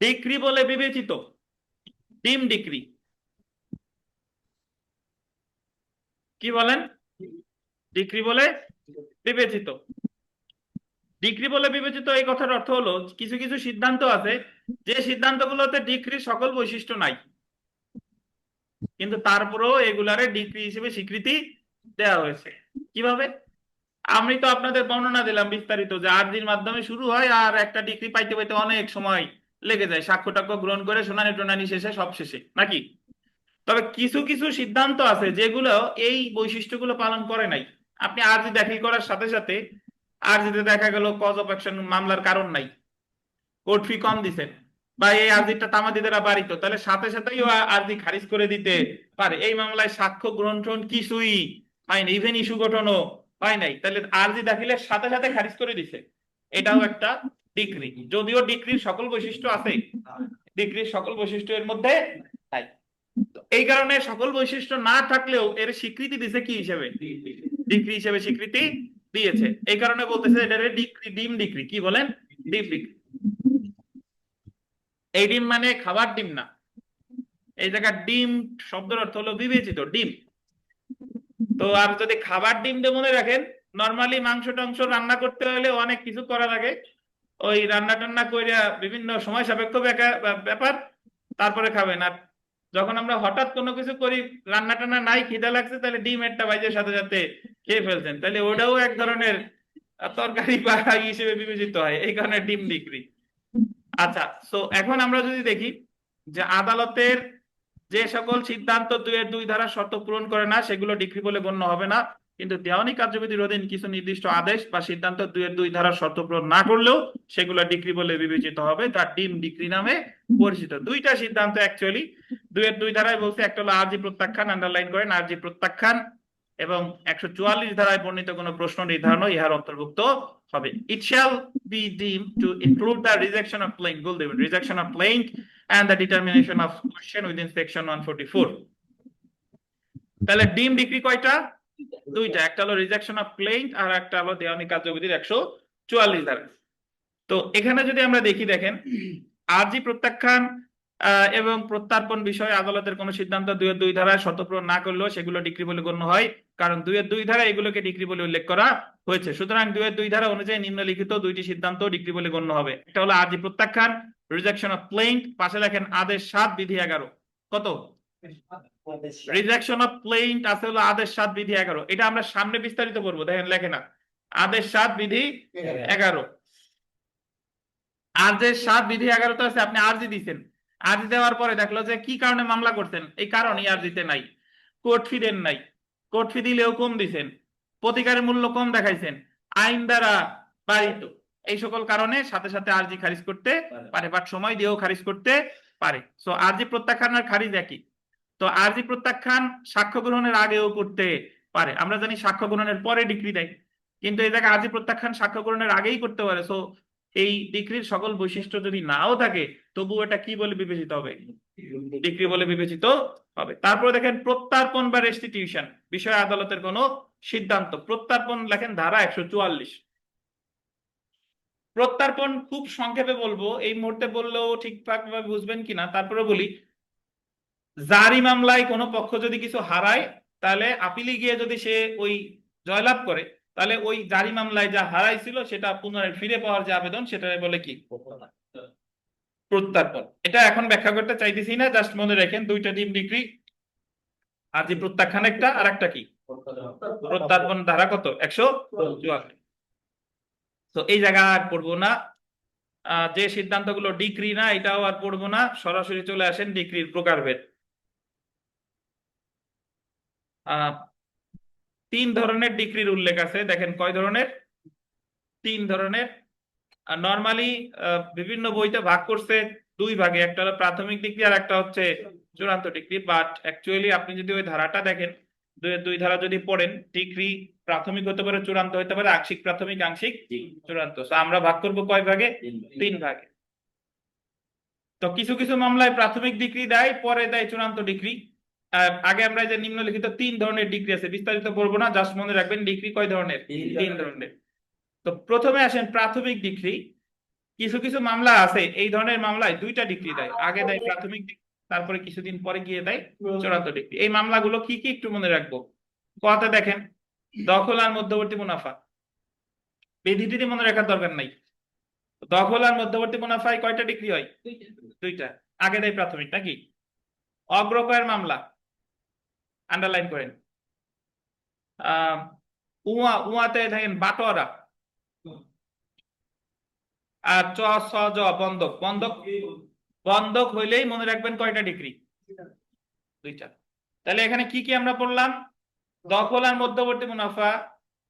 ডিক্রি বলে বিবেচিত ডিম ডিক্রি কি বলেন? ডিক্রি বলে বিবেচিত। ডিক্রি বলে বিবেচিত এই কথার অর্থ হলো কিছু কিছু সিদ্ধান্ত আছে যে সিদ্ধান্তগুলোতে ডিক্রির সকল বৈশিষ্ট্য নাই, কিন্তু তারপরেও এগুলারে ডিক্রি হিসেবে স্বীকৃতি দেওয়া হয়েছে। কিভাবে? আমি তো আপনাদের বর্ণনা দিলাম বিস্তারিত যে আর্জির মাধ্যমে শুরু হয় আর একটা ডিগ্রি পাইতে পাইতে অনেক সময় লেগে যায়, সাক্ষ্য টাক্ষ্য গ্রহণ করে শুনানি টুনানি শেষে সব শেষে নাকি। তবে কিছু কিছু সিদ্ধান্ত আছে যেগুলো এই বৈশিষ্ট্যগুলো পালন করে নাই। আপনি আর্জি দাখিল করার সাথে সাথে আর্জিতে দেখা গেল কজ অফ অ্যাকশন, মামলার কারণ নাই, কোর্ট ফি কম দিছেন, বা এই আর্জিটা তামাদি দ্বারা বাড়িত, তাহলে সাথে সাথেই আর্জি খারিজ করে দিতে পারে। এই মামলায় সাক্ষ্য গ্রহণ টন কিছুই হয়নি, ইভেন ইস্যু গঠনও হয় নাই, তাহলে আর্জি দাখিলের সাথে সাথে খারিজ করে দিছে, এটাও একটা ডিক্রি। যদিও ডিক্রির সকল বৈশিষ্ট্য আছে, ডিক্রির সকল বৈশিষ্ট্য এর মধ্যে নাই। তো এই কারণে সকল বৈশিষ্ট্য না থাকলেও এর স্বীকৃতি দিছে কি হিসেবে? ডিক্রি হিসেবে স্বীকৃতি দিয়েছে। এই কারণে বলতেছে এটা ডিক্রি, ডিম ডিক্রি। কি বলেন? ডিম ডিক্রি। এই ডিম মানে খাবার ডিম না, এই জায়গায় ডিম শব্দের অর্থ হলো বিবেচিত ডিম। তো আর যদি খাবার ডিম দিয়ে মনে রাখেন, নর্মালি মাংস টাংস রান্না করতে হলে অনেক কিছু করা লাগে, ওই রান্না টান্না কইরা বিভিন্ন সময় সাপেক্ষ ব্যাপার, তারপরে খাবেন। আর যখন আমরা হঠাৎ কোনো কিছু করি, রান্না টান্না নাই, খিদা লাগছে, তাহলে ডিম একটা বাইজের সাথে সাথে খেয়ে ফেলছেন, তাহলে ওটাও এক ধরনের তরকারি বা হিসেবে বিবেচিত হয়, এই কারণে ডিম ডিক্রি। আচ্ছা, তো এখন আমরা যদি দেখি যে আদালতের যে সকল সিদ্ধান্ত 2-2 ধারা শর্ত পূরণ করে না সেগুলো ডিক্রি বলে গণ্য হবে না, কিন্তু দেওয়ানি কার্যবিধির অধীন কিছু নির্দিষ্ট আদেশ বা সিদ্ধান্ত 2-2 ধারা শর্ত পূরণ না করলেও সেগুলো ডিক্রি বলে বিবেচিত হবে, তা ডিম ডিক্রি নামে পরিচিত। দুইটা সিদ্ধান্ত অ্যাকচুয়ালি 2-2 ধারায় বলছে, একটা হলো আর্জি প্রত্যাখ্যান, আন্ডারলাইন করেন আর্জি প্রত্যাখ্যান, এবং 144 ধারায় বর্ণিত কোনো প্রশ্ন নির্ধারণও ইহার অন্তর্ভুক্ত হবে। It shall be deemed to include the rejection of plaint, বল দেবেন, rejection of plaint and the determination of question within section 144। তাহলে ডিম ডিক্রি কয়টা? দুইটা, একটা হলো রিজেকশন অফ প্লেইন্ট আর একটা হলো দেওয়ানি কার্যবিধির 144 ধারা। তো এখানে যদি আমরা দেখি, দেখেন আর্জি প্রত্যাখ্যান এবং প্রত্যার্পণ বিষয়ে আদালতের কোন সিদ্ধান্ত 2-2 ধারায় শর্ত পূরণ না করলেও সেগুলো ডিক্রি বলে গণ্য হয়, কারণ 2-2 ধারা এগুলোকে ডিক্রি বলে উল্লেখ করা হয়েছে। সুতরাং 2-2 ধারা অনুযায়ী নিম্নলিখিত দুইটি সিদ্ধান্ত ডিক্রি বলে গণ্য হবে। একটা হলো আর্জি প্রত্যাখ্যান, রিজেকশন অফ প্লেইন্ট, পাশে লেখেন আদেশ 7 বিধি 11। কত? রিজেকশন অফ প্লেইন্ট আছে হলো আদেশ 7 বিধি 11। এটা আমরা সামনে বিস্তারিত করবো, দেখেন লেখে না আদেশ 7 বিধি 11। আদেশ 7 বিধি 11 তো আছে, আপনি আরজি দিচ্ছেন, আরজি দেওয়ার পরে দেখলো যে কি কারণে মামলা করছেন, এই কারণে আরজিতে নাই, কোর্ট ফি দেন নাই, কোর্ট ফি দিলেও কম দিছেন, প্রতিকারের মূল্য কম দেখাইছেন, আইন দ্বারা বাড়িত, এই সকল কারণে সাথে সাথে আরজি খারিজ করতে পারে, বাট সময় দিয়েও খারিজ করতে পারে। সো আরজি প্রত্যাখ্যান আর খারিজ একই। তো আরজি প্রত্যাখ্যান সাক্ষ্য গ্রহণের আগেও করতে পারে, আমরা জানি সাক্ষ্য গ্রহণের পরে ডিক্রি দেয়, কিন্তু এই জায়গায় আরজি প্রত্যাখ্যান সাক্ষ্য গ্রহণের আগেই করতে পারে। সো এই ডিক্রির সকল বৈশিষ্ট্য যদি নাও থাকে, তবু এটা কি বলে বিবেচিত হবে? ডিক্রি বলে বিবেচিত হবে। তারপরে দেখেন প্রত্যার্পণ বা রেস্টিটিউশন বিষয়ে আদালতের কোন সিদ্ধান্ত। প্রত্যার্পণ লেখেন ধারা 144। প্রত্যার্পণ খুব সংক্ষেপে বলবো, এই মুহূর্তে বললেও ঠিকঠাক ভাবে বুঝবেন কিনা, তারপরে বলি। জারি মামলায় কোনো পক্ষ যদি কিছু হারায়, তাহলে আপিলে গিয়ে যদি সে ওই জয়লাভ করে, তাহলে ওই জারি মামলায় যা হারাইছিল সেটা পুনরায় ফিরে পাওয়ার যে আবেদন, সেটা বলে কি? প্রত্যার্পণ। এটা এখন ব্যাখ্যা করতে চাইতেছি না, জাস্ট মনে রাখেন দুইটা ডিম ডিগ্রি, আরজি প্রত্যাখ্যান একটা, আর একটা কি প্রত্যার্পণ। ধারা কত? 144। তো এই জায়গা আর পড়বো না, যে সিদ্ধান্তগুলো ডিক্রি না এটাও আর পড়বো না, সরাসরি চলে আসেন ডিক্রির প্রকারভেদ। আহ 3 ধরনের ডিগ্রির উল্লেখ আছে, দেখেন কয় ধরনের, 3 ধরনের। নর্মালি বিভিন্ন বইতে ভাগ করছে 2 ভাগে, একটা হলো প্রাথমিক ডিগ্রি আর একটা হচ্ছে চূড়ান্ত ডিগ্রি। বাট অ্যাকচুয়ালি আপনি যদি ওই ধারাটা দেখেন, দুই ধারা যদি পড়েন, ডিগ্রি প্রাথমিক হতে পারে, চূড়ান্ত হতে পারে, আংশিক প্রাথমিক, আংশিক চূড়ান্ত। তো আমরা ভাগ করব কয় ভাগে? 3 ভাগে। তো কিছু কিছু মামলায় প্রাথমিক ডিগ্রি দেয়, পরে দেয় চূড়ান্ত ডিগ্রি। আগে আমরা যে নিম্নলিখিত 3 ধরনের ডিগ্রি আছে, বিস্তারিত বলবো না, জাস্ট মনে রাখবেন ডিগ্রি কয় ধরনের, 3 ধরনের। তো প্রথমে আসেন প্রাথমিক ডিগ্রি। কিছু কিছু মামলা আছে এই ধরনের মামলায় 2টা ডিগ্রি দেয়, আগে দেয় প্রাথমিক ডিগ্রি, তারপরে কিছুদিন পরে গিয়ে দেয় চূড়ান্ত ডিগ্রি। এই মামলাগুলো কি কি একটু মনে রাখবো। কথা দেখেন, দখল আর মধ্যবর্তী মুনাফা, বিধিটি মনে রাখার দরকার নাই। দখল আর মধ্যবর্তী মুনাফায় কয়টা ডিগ্রি হয়? 2টা, আগে দেয় প্রাথমিক নাকি। অগ্রকয়ের মামলা আন্ডারলাইন করেন। উয়াতে দেখেন বাটোয়ারা, আর বন্ধক, বন্ধক হইলেই মনে রাখবেন কয়টা ডিগ্রি? 2টা। তাহলে এখানে কি কি আমরা পড়লাম? দখল আর মধ্যবর্তী মুনাফা,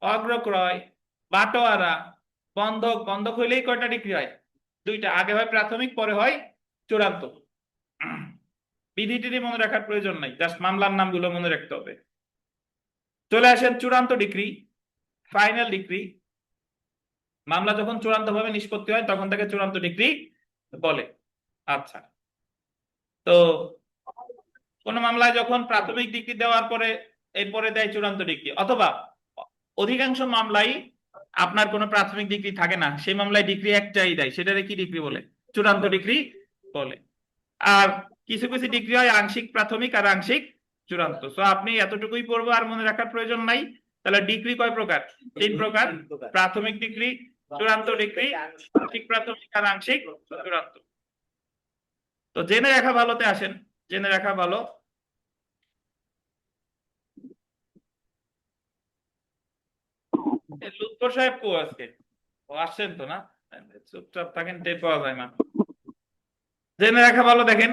অগ্রক্রয়, বাটোয়ারা, বন্ধক। বন্ধক হইলেই কয়টা ডিগ্রি হয়? 2টা, আগে হয় প্রাথমিক, পরে হয় চূড়ান্ত। বিধিটি মনে রাখার প্রয়োজন নাই, জাস্ট মামলার নামগুলো মনে রাখতে হবে। চলে আসেন চূড়ান্ত ডিগ্রি, ফাইনাল ডিগ্রি। মামলা যখন চূড়ান্ত ভাবে নিষ্পত্তি হয় তখন তাকে চূড়ান্ত ডিগ্রি বলে। আচ্ছা, তো কোন মামলায় যখন প্রাথমিক ডিগ্রি দেওয়ার পরে এরপরে দেয় চূড়ান্ত ডিগ্রি, অথবা অধিকাংশ মামলাই আপনার কোনো প্রাথমিক ডিগ্রি থাকে না, সেই মামলায় ডিগ্রি একটাই দেয়, সেটারে কি ডিগ্রি বলে? চূড়ান্ত ডিগ্রি বলে। আর কিছু কিছু ডিগ্রি হয় আংশিক প্রাথমিক আর আংশিক চূড়ান্ত। তো আপনি এতটুকুই পড়বো, আর মনে রাখার প্রয়োজন নাই। তাহলে ডিগ্রি কয় প্রকার? 3 প্রকার। প্রাথমিক ডিগ্রি, চূড়ান্ত ডিগ্রি, আংশিক প্রাথমিক আর আংশিক চূড়ান্ত। তো জেনে রাখা ভালোতে আসেন, জেনে রাখা ভালো। লুৎফর সাহেব কো আজকে? ও আসছেন তো না? চুপচাপ থাকেন, টের পাওয়া যায় না। জেনে রাখা ভালো, দেখেন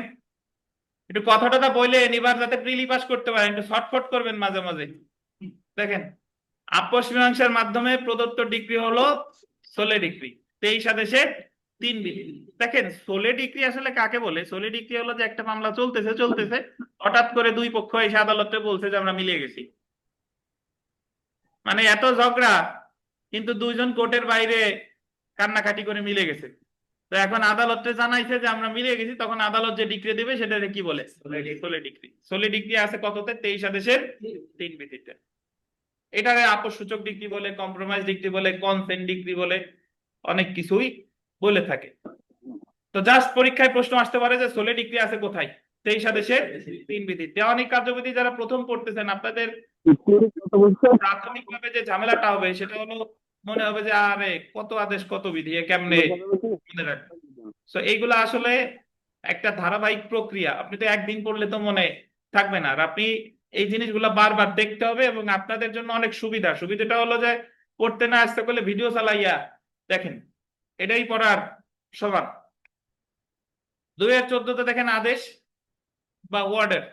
একটু কথাটা বললে এবার যাতে প্রিলি পাস করতে পারেন, একটু শর্টফট করবেন মাঝে মাঝে। দেখেন, আপস মীমাংসার মাধ্যমে প্রদত্ত ডিগ্রি হলো সোলে ডিগ্রি, 23 আদেশের 3 বিধি। দেখেন সোলে ডিগ্রি আসলে কাকে বলে? সোলে ডিগ্রি হলো যে একটা মামলা চলতেছে হঠাৎ করে 2 পক্ষ এসে আদালতে বলছে যে আমরা মিলে গেছি। মানে এত ঝগড়া, কিন্তু 2জন কোর্টের বাইরে কান্নাকাটি করে মিলে গেছে। তো এখন আদালতে জানাইছে যে আমরা মিলে গেছি, তখন আদালত যে ডিগ্রি দিবে সেটাকে কি বলে? সোলে ডিগ্রি। সোলে ডিগ্রি আছে কততে? 23 আদেশের 3 বিধিতে। এটারে আপস সূচক ডিগ্রি বলে, কম্প্রোমাইজ ডিগ্রি বলে, কনসেন্ট ডিগ্রি বলে, অনেক কিছুই বলে থাকে। তো জাস্ট পরীক্ষায় প্রশ্ন আসতে পারে যে সোলে ডিগ্রি আছে কোথায়? 23 আদেশের 3 বিধি। দেওয়ানি কার্যবিধি যারা প্রথম পড়তেছেন, আপনাদের প্রাথমিকভাবে যে ঝামেলাটা হবে সেটা হলো, মনে হবে যে আরে কত আদেশ কত বিধি, এ কেমনে মনে রাখবে। তো এইগুলা আসলে একটা ধারাবাহিক প্রক্রিয়া, আপনি তো একদিন পড়লে তো মনে থাকবে না। আর আপনি এই জিনিসগুলো বারবার দেখতে হবে, এবং আপনাদের জন্য অনেক সুবিধাটা হলো যে পড়তে না আসতে করলে ভিডিও চালাইয়া দেখেন, এটাই পড়ার সমান। 2014-তে দেখেন আদেশ বা ওয়ার্ডের,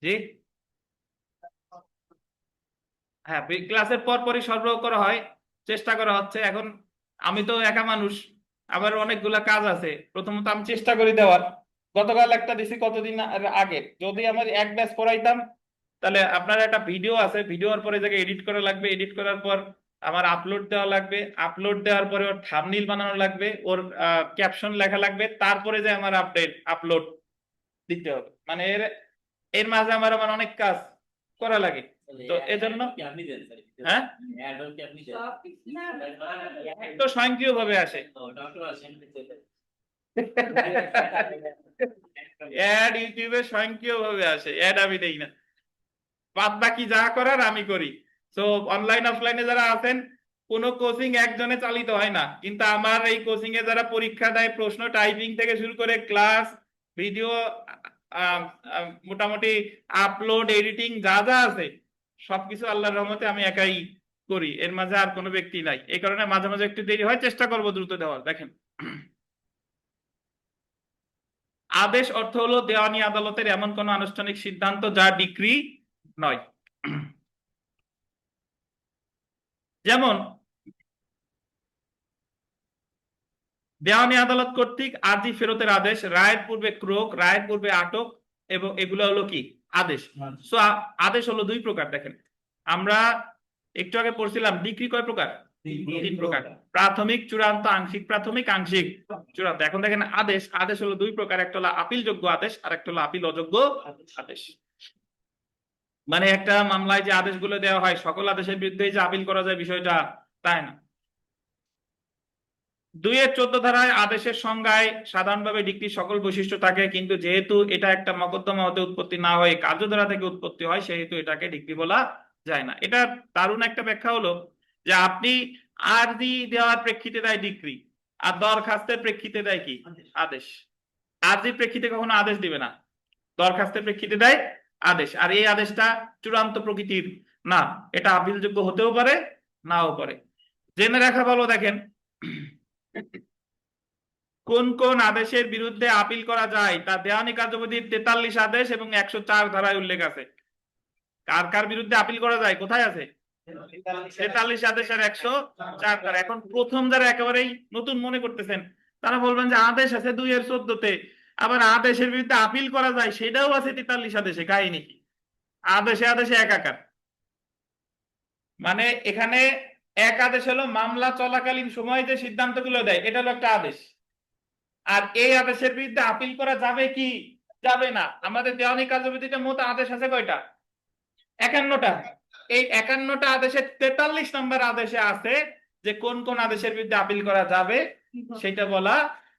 জি হ্যাঁ, ক্লাসের পর পরই সরবরাহ করা হয়, চেষ্টা করা হচ্ছে। এখন আমি তো একা মানুষ, আবার অনেকগুলা কাজ আছে। প্রথমত আমি চেষ্টা করি দেওয়ার। গতকাল একটা দিছি কতদিন আগে, যদি আমার এক ব্যাচ পড়াইতাম তাহলে আপনার একটা ভিডিও আছে, ভিডিওর পরে জায়গায় এডিট করা লাগবে, এডিট করার পর আমার আপলোড দেওয়া লাগবে, আপলোড দেওয়ার পরে ওর থাম্বনেইল বানানো লাগবে, ওর ক্যাপশন লেখা লাগবে, তারপরে যে আমার আপলোড দিতে হবে। মানে এর এর মাঝে আমার অনেক কাজ করা লাগে। তো এজন্য হ্যাঁ, তো স্বয়ংক্রিয় ভাবে আসে। অ্যাড ইউটিউবে স্বয়ংক্রিয় ভাবে আসে, অ্যাড আমি দেই না। বাদ বাকি যা করার আমি করি। তো অনলাইন অফলাইনে যারা আছেন, কোনো কোচিং একজনে চালিত হয় না, কিন্তু আমার এই কোচিং এ যারা পরীক্ষা দেয়, প্রশ্ন টাইপিং থেকে শুরু করে ক্লাস, ভিডিও, মোটামুটি আপলোড, এডিটিং যা যা আছে সবকিছু আল্লাহর রহমতে আমি একাই করি, এর মাঝে আর কোনো ব্যক্তি নাই। এই কারণে মাঝে মাঝে একটু দেরি হয়, চেষ্টা করবো দ্রুত দেওয়ার। দেখেন আদেশ অর্থ হলো দেওয়ানি আদালতের এমন কোন আনুষ্ঠানিক সিদ্ধান্ত যা ডিক্রি নয়। যেমন দেওয়ানি আদালত কর্তৃক আর্জি ফেরতের আদেশ, রায়ের পূর্বে ক্রোক, রায়ের পূর্বে আটক, এবং এগুলো হলো কি আদেশ। সো আদেশ হলো দুই প্রকার। দেখেন আমরা একটু আগে পড়ছিলাম ডিক্রি কয় প্রকার? তিন প্রকার, প্রাথমিক, চূড়ান্ত, আংশিক প্রাথমিক, আংশিক চূড়ান্ত। এখন দেখেন আদেশ, আদেশ হলো দুই প্রকার, একটা হলো আপিলযোগ্য আদেশ আর একটা হলো আপিল অযোগ্য আদেশ। মানে একটা মামলায় যে আদেশগুলো দেওয়া হয় সকল আদেশের বিরুদ্ধে যে আপিল করা যায় বিষয়টা তাই না। 2-14 ধারায় আদেশের সংজ্ঞায় সাধারণভাবে ডিক্রির সকল বৈশিষ্ট্য থাকে, কিন্তু যেহেতু এটা একটা মকদ্দমা হতে উৎপত্তি না হয়ে কার্যধারা থেকে উৎপত্তি হয় সেহেতু এটাকে ডিক্রি বলা যায় না। এটা দারুণ একটা ব্যাখ্যা হলো যে আপনি আরজি দেওয়ার প্রেক্ষিতে দেয় ডিক্রি, আর দরখাস্তের প্রেক্ষিতে দেয় কি আদেশ। আরজির প্রেক্ষিতে কখনো আদেশ দিবে না, দরখাস্তের প্রেক্ষিতে দেয় আদেশ। আর এই আদেশটা চূড়ান্ত প্রকৃতির না, এটা আপিলযোগ্য হতেও পারে নাও পারে। জেনে রাখা ভালো। দেখেন কোন কোন আদেশের বিরুদ্ধে আপিল করা যায় তা দেওয়ানি কার্যবিধির 43 আদেশ এবং 104 ধারায় উল্লেখ আছে। কার কার বিরুদ্ধে আপিল করা যায় কোথায় আছে? 43 আদেশ আর 104 ধারা। এখন প্রথম যারা একেবারেই নতুন মনে করতেছেন তারা বলবেন যে আদেশ আছে 2-14-তে, আবার আদেশের বিরুদ্ধে আপিল করা যায় সেটাও আছে 43 আদেশে। কাহিনী কি? আদেশে আদেশে একাকার। মানে এখানে এক আদেশ হলো মামলা চলাকালীন সময়ে যে সিদ্ধান্তগুলো দেয় এটা হলো একটা আদেশ, আর এই আদেশের বিরুদ্ধে আপিল করা যাবে কি যাবে না। আমাদের দেওয়ানি কার্যবিধিতে মোট আদেশ আছে কয়টা? 51টা। এই 51টা আদেশের 43 নম্বর আদেশে আছে যে কোন কোন আদেশের বিরুদ্ধে আপিল করা যাবে সেটা বলা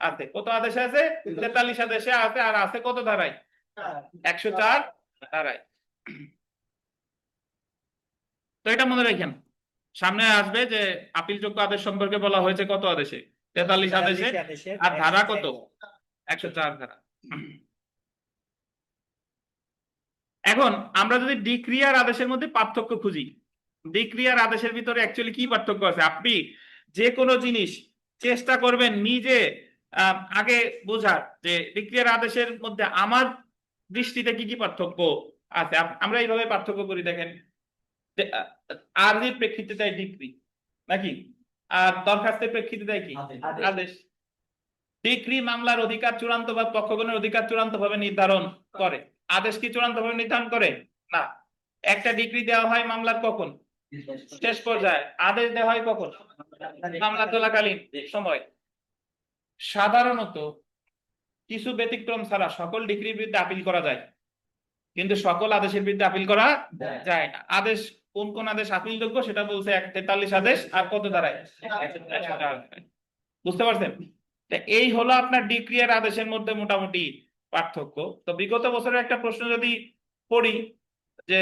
আছে। কত আদেশে আছে? 43 আদেশে আছে। আর আছে কত ধারায়? 104 ধারায়। তো এটা মনে রাখেন, সামনে আসবে যে আপিলযোগ্য আদেশ সম্পর্কে বলা হয়েছে কত আদেশে? 43 আদেশে। আর ধারা কত? 104 ধারা। এখন আমরা যদি ডিক্রি আর আদেশের মধ্যে পার্থক্য খুঁজি, ডিক্রি আর আদেশের ভিতরে অ্যাকচুয়ালি কি পার্থক্য আছে? আপনি যে কোনো জিনিস চেষ্টা করবেন নিজে আগে বোঝার যে ডিক্রি আর আদেশের মধ্যে আমার দৃষ্টিতে কি কি পার্থক্য আছে। আমরা এইভাবে পার্থক্য করি। দেখেন আরজির প্রেক্ষিতে দেয় ডিক্রি নাকি, আর দরখাস্তের প্রেক্ষিতে দেয় কি আদেশ। ডিক্রি মামলার অধিকার চূড়ান্ত বা পক্ষগণের অধিকার চূড়ান্ত ভাবে নির্ধারণ করে, আদেশ কি চূড়ান্ত ভাবে নির্ধারণ করে না। একটা ডিক্রি দেওয়া হয় মামলার কখন? শেষ পর্যায়ে। আদেশ দেওয়া হয় কখন? মামলা চলাকালীন সময়। সাধারণত কিছু ব্যতিক্রম ছাড়া সকল ডিক্রির বিরুদ্ধে আপিল করা যায়, কিন্তু সকল আদেশের বিরুদ্ধে আপিল করা যায় না। আদেশ কোন কোন আদেশ আপিলযোগ্য সেটা বলছে 43 আদেশ আর কত ধারায়? 104 ধারায়। বুঝতে পারছেন? এই হলো আপনার ডিক্রি আর আদেশের মধ্যে মোটামুটি পার্থক্য। তো বিগত বছরের একটা প্রশ্ন যদি পড়ি যে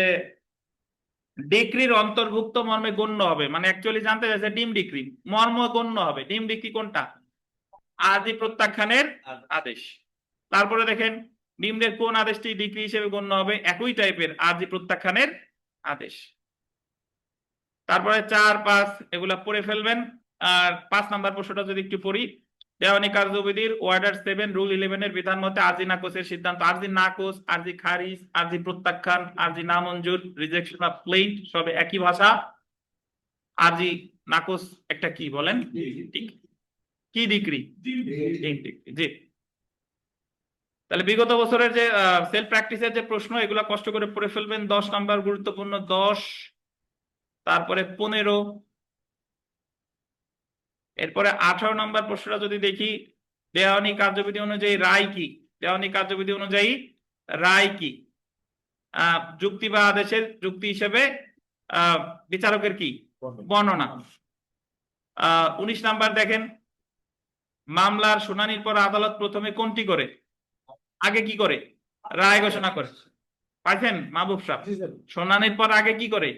ডিক্রির অন্তর্ভুক্ত মর্মে গণ্য হবে, মানে অ্যাকচুয়ালি জানতে চাইছে ডিম ডিক্রি মর্ম গণ্য হবে। ডিম ডিক্রি কোনটা? আরজি প্রত্যাখ্যানের আদেশ। তারপরে দেখেন নিম্নের কোন আদেশটি ডিক্রি হিসেবে গণ্য হবে? একই টাইপের আরজি প্রত্যাখ্যানের আদেশ। তারপরে 4-5 এগুলা পড়ে ফেলবেন। আর 5 নাম্বার প্রশ্নটা যদি একটু পড়ি, দেওয়ানি কার্যবিধির ওয়ার্ডার 7 রুল 11 এর বিধান মতে আরজি নাকচের সিদ্ধান্ত, আরজি নাকচ, আরজি খারিজ, আরজি প্রত্যাখ্যান, আরজি নামঞ্জুর, রিজেকশন অফ প্লেইন্ট সবে একই ভাষা। আরজি নাকচ একটা কি বলেন? কি ডিক্রি? জি। তাহলে বিগত বছরের যে সেলফ প্র্যাকটিসের যে প্রশ্ন এগুলো কষ্ট করে পড়ে ফেলবেন। 10 নাম্বার গুরুত্বপূর্ণ 10, তারপরে 15, এরপরে 18 নম্বর প্রশ্নটা যদি দেখি, দেওয়ানি কার্যবিধি অনুযায়ী রায় কি? দেওয়ানি কার্যবিধি অনুযায়ী রায় কি? যুক্তি বা আদেশের যুক্তি হিসেবে বিচারকের কি বর্ণনা। 19 নাম্বার দেখেন, মামলার শুনানির পর আদালত প্রথমে কোনটি করে? আগে কি করে? রায় ঘোষণা করে। পাইছেন মাহবুব সাহেব? শুনানির পর আগে কি করে?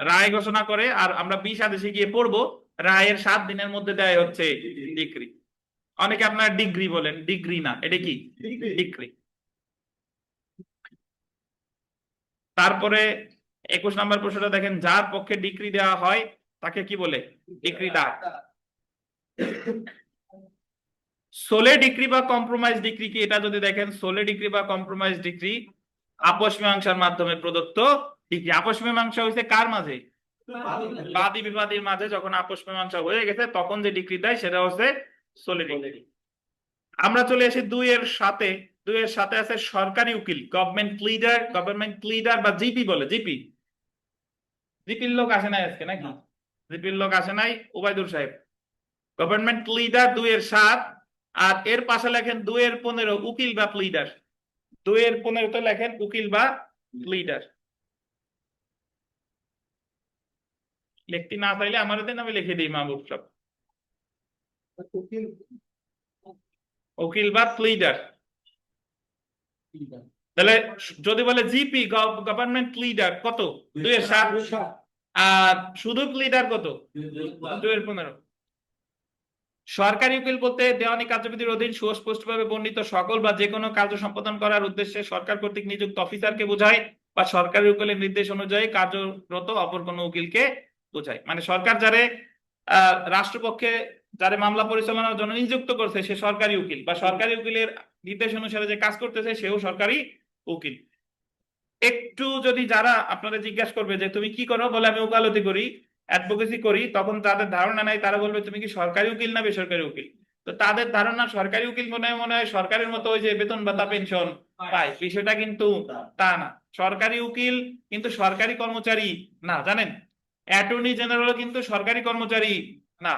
রায় ঘোষণা করে। আর আমরা 20 আদেশে গিয়ে পড়বো রায়ের 7 দিনের মধ্যে দেয় হচ্ছে ডিক্রি। অনেকে আপনার ডিগ্রি বলেন, ডিগ্রি না, এটা কি ডিক্রি। তারপরে 21 নম্বর প্রশ্নটা দেখেন, যার পক্ষে ডিক্রি দেওয়া হয় তাকে কি বলে? ডিক্রিদার। সোলে ডিক্রি বা কম্প্রোমাইজ ডিক্রি কি, এটা যদি দেখেন সোলে ডিক্রি বা কম্প্রোমাইজ ডিক্রি আপস মীমাংসার মাধ্যমে প্রদত্ত ডিক্রি। আপস মীমাংসা হয়েছে কার মাঝে? বাদী বিবাদীর মাঝে। যখন আপস মীমাংসা হয়ে গেছে তখন যে ডিক্রি দেয় সেটা হচ্ছে সোলে ডিক্রি। আমরা চলে আসি 2-এর সাথে। 2-এর সাথে আছে সরকারি উকিল, গভর্নমেন্ট প্লিডার বা জিপি বলে। জিপির লোক আসে নাই আজকে নাকি? জিপির লোক আসে নাই, ওবায়দুর সাহেব। গভর্নমেন্ট প্লিডার 2-এর-7, আর এর পাশে লেখেন 2-এর-15 উকিল বা প্লিডার। 2-এর-15 লেখেন উকিল বা প্লিডার। লিখতে না চাইলে আমার দিন, আমি লিখে দিই মাহবুব সাহেব। উকিল উকিল বা প্লিডার। তাহলে যদি বলে জিপি গভর্নমেন্ট প্লিডার কত? 2-এর-7। আর শুধু প্লিডার কত? 2-এর-15। সরকারি উকিল বলতে দেওয়ানি কার্যবিধির অধীন সুস্পষ্টভাবে বর্ণিত সকল বা যে কোনো কার্য সম্পাদন করার উদ্দেশ্যে সরকার কর্তৃক নিযুক্ত অফিসারকে বোঝায়, বা সরকারি উকিলের নির্দেশ অনুযায়ী কার্যরত অপর কোনো উকিলকে বোঝায়। মানে সরকার যারে রাষ্ট্রপক্ষে যারে মামলা পরিচালনার জন্য নিযুক্ত করছে সে সরকারি উকিল, বা সরকারি উকিলের নির্দেশ অনুসারে যে কাজ করতেছে সেও সরকারি উকিল। একটু যদি যারা আপনারা জিজ্ঞাসা করবে যে তুমি কি করো, বলে আমি ওকালতি করি, অ্যাডভোকেসি করি, তখন তাদের ধারণা নাই, তারা বলবে তুমি কি সরকারি উকিল না বেসরকারি উকিল। তো তাদের ধারণা সরকারি উকিল মনে হয় সরকারের মতো ওই যে বেতন ভাতা পেনশন পায়, বিষয়টা কিন্তু তা না। সরকারি উকিল কিন্তু সরকারি কর্মচারী না, জানেন? অ্যাটর্নি জেনারেলও কিন্তু সরকারি কর্মচারী না।